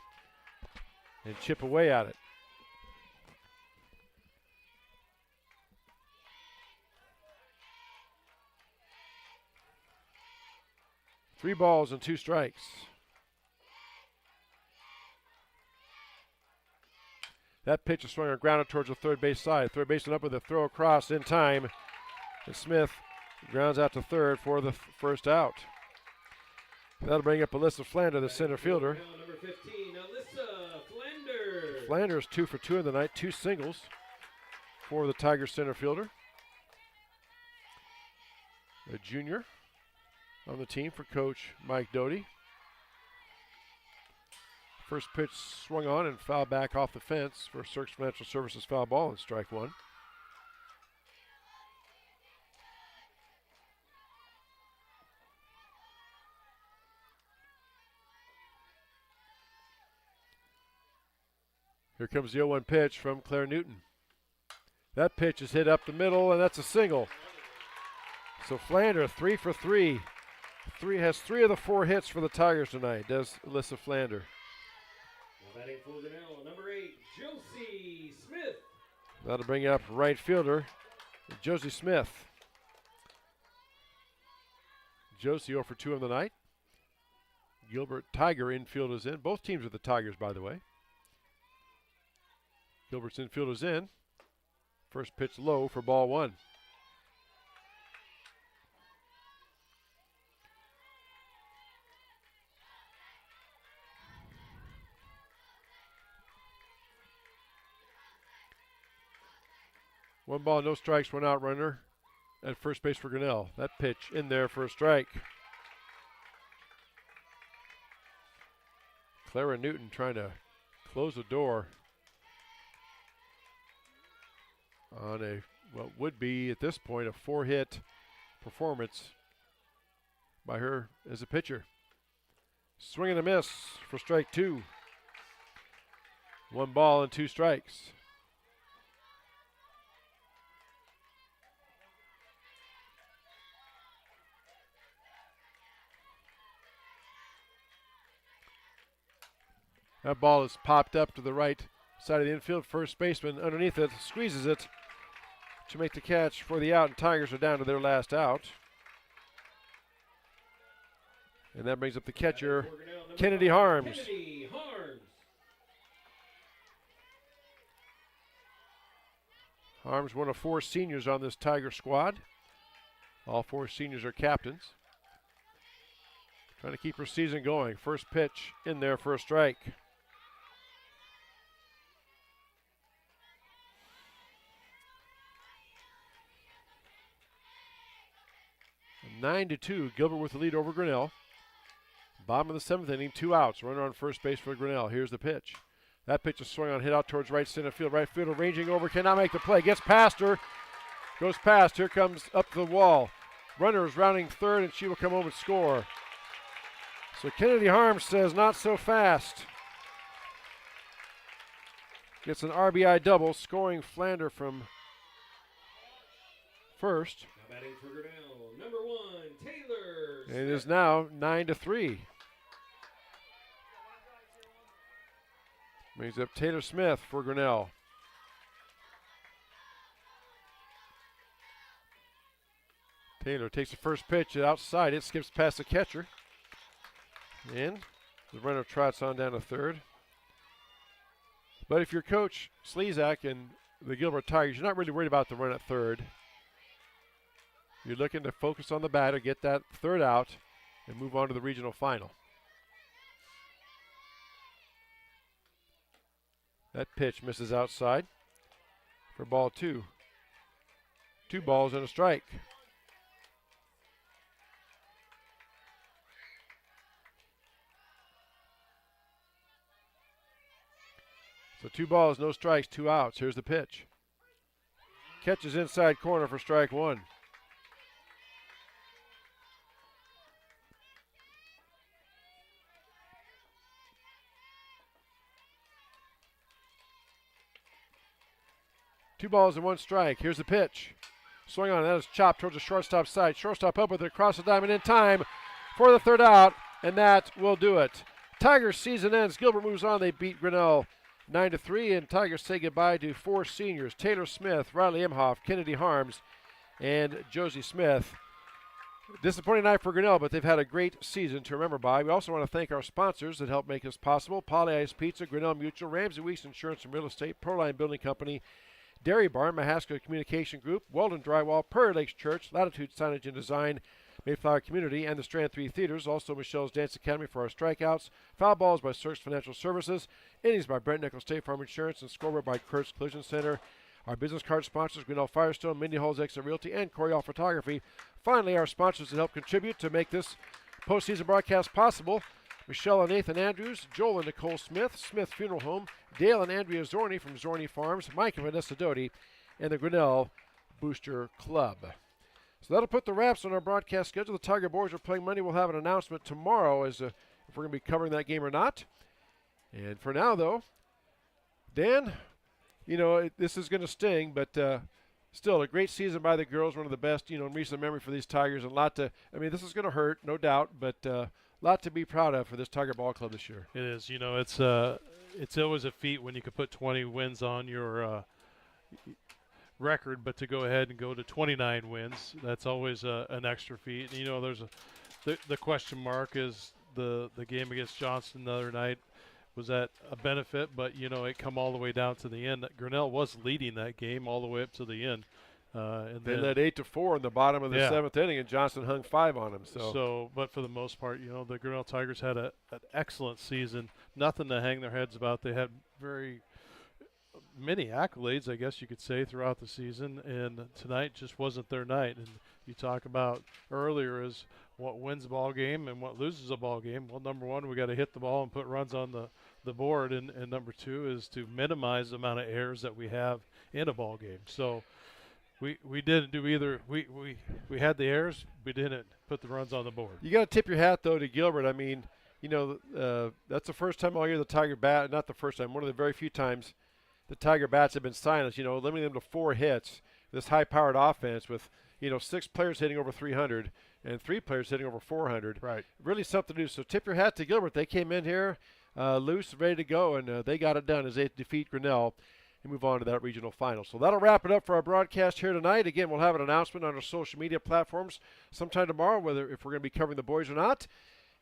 and chip away at it. Three balls and 2 strikes. That pitch is swung and grounded towards the third base side. Third baseman up with a throw across in time. And Smith grounds out to third for the first out. That'll bring up Alyssa Flander, the center fielder. Number 15, Alyssa Flander. Flander is 2 for 2 in the night, 2 singles for the Tigers center fielder. A junior on the team for Coach Mike Doty. First pitch swung on and fouled back off the fence for Cirques Financial Services foul ball and strike 1. Here comes the 0-1 pitch from Clara Newton. That pitch is hit up the middle, and that's a single. So Flander, 3 for 3. Has 3 of the 4 hits for the Tigers tonight, does Alyssa Flander. Batting for Grinnell, number 8, Josie Smith. That'll bring up right fielder, Josie Smith. Josie 0 for 2 on the night. Gilbert Tiger infield is in. Both teams are the Tigers, by the way. Gilbert's infield is in. First pitch low for ball 1. One ball, no strikes, 1 out runner at first base for Grinnell. That pitch in there for a strike. Clara Newton trying to close the door on what would be at this point a 4-hit performance by her as a pitcher. Swing and a miss for strike 2. 1 ball and 2 strikes. That ball is popped up to the right side of the infield. First baseman underneath it squeezes it to make the catch for the out, and Tigers are down to their last out. And that brings up the catcher, Kennedy Harms. Harms, one of 4 seniors on this Tiger squad. All 4 seniors are captains. Trying to keep her season going. First pitch in there for a strike. 9-2, Gilbert with the lead over Grinnell. Bottom of the 7th inning, 2 outs. Runner on first base for Grinnell. Here's the pitch. That pitch is swung on, hit out towards right center field. Right fielder ranging over, cannot make the play. Gets past her, goes past. Here comes up the wall. Runner is rounding third, and she will come home and score. So Kennedy Harms says, not so fast. Gets an RBI double, scoring Flander from first. Now batting for Grinnell, number 1, Taylor Smith. It is now 9-3. Brings up Taylor Smith for Grinnell. Taylor takes the first pitch outside. It skips past the catcher. And the runner trots on down to third. But if you're Coach Slezak and the Gilbert Tigers, you're not really worried about the run at third. You're looking to focus on the batter, get that third out, and move on to the regional final. That pitch misses outside for ball 2. 2 balls and a strike. So 2 balls, no strikes, 2 outs. Here's the pitch. Catches inside corner for strike 1. Two balls and 1 strike. Here's the pitch. Swing on, that is chopped towards the shortstop side. Shortstop up with it across the diamond in time for the third out, and that will do it. Tigers season ends. Gilbert moves on. They beat Grinnell 9-3, and Tigers say goodbye to 4 seniors: Taylor Smith, Riley Imhoff, Kennedy Harms, and Josie Smith. Disappointing night for Grinnell, but they've had a great season to remember by. We also want to thank our sponsors that help make this possible: Polly Ice Pizza, Grinnell Mutual, Ramsey Weeks Insurance and Real Estate, Proline Building Company, Dairy Barn, Mahaska Communication Group, Weldon Drywall, Prairie Lakes Church, Latitude Signage and Design, Mayflower Community, and the Strand 3 Theaters. Also Michelle's Dance Academy for our strikeouts. Foul balls by Search Financial Services. Innings by Brent Nichols State Farm Insurance, and scoreboard by Kurt's Collision Center. Our business card sponsors: Grinnell Firestone, Mindy Hall's Exit Realty, and Coriol Photography. Finally, our sponsors that help contribute to make this postseason broadcast possible: Michelle and Nathan Andrews, Joel and Nicole Smith, Smith Funeral Home, Dale and Andrea Zorni from Zorni Farms, Mike and Vanessa Doty, and the Grinnell Booster Club. So that'll put the wraps on our broadcast schedule. The Tiger boys are playing Monday. We'll have an announcement tomorrow as if we're going to be covering that game or not. And for now, though, Dan, this is going to sting, but still a great season by the girls, one of the best, in recent memory for these Tigers, and this is going to hurt, no doubt, but a lot to be proud of for this Tiger Ball Club this year. It is. It's always a feat when you can put 20 wins on your record, but to go ahead and go to 29 wins, that's always an extra feat. And, there's the question mark is the game against Johnston the other night. Was that a benefit? But, it come all the way down to the end. Grinnell was leading that game all the way up to the end. And they led 8-4 in the bottom of the seventh inning, and Johnston hung 5 on them. But for the most part, the Grinnell Tigers had an excellent season. Nothing to hang their heads about. They had very many accolades, I guess you could say, throughout the season, and tonight just wasn't their night. And you talk about earlier is what wins a ball game and what loses a ball game. Well, number one, we got to hit the ball and put runs on the board, and number two is to minimize the amount of errors that we have in a ball game. So we didn't do either. We had the errors, we didn't put the runs on the board. You got to tip your hat though to Gilbert. I mean, that's the first time all year the Tiger bat, not the first time, one of the very few times the Tiger bats have been silenced, limiting them to 4 hits. This high-powered offense with, 6 players hitting over 300 and 3 players hitting over 400. Right. Really something to do. So tip your hat to Gilbert. They came in here loose, ready to go, and they got it done as they defeat Grinnell and move on to that regional final. So that'll wrap it up for our broadcast here tonight. Again, we'll have an announcement on our social media platforms sometime tomorrow, whether if we're going to be covering the boys or not.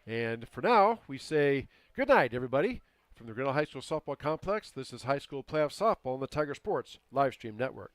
And for now, we say good night, everybody. From the Grinnell High School Softball Complex, this is High School Playoff Softball on the Tiger Sports Livestream Network.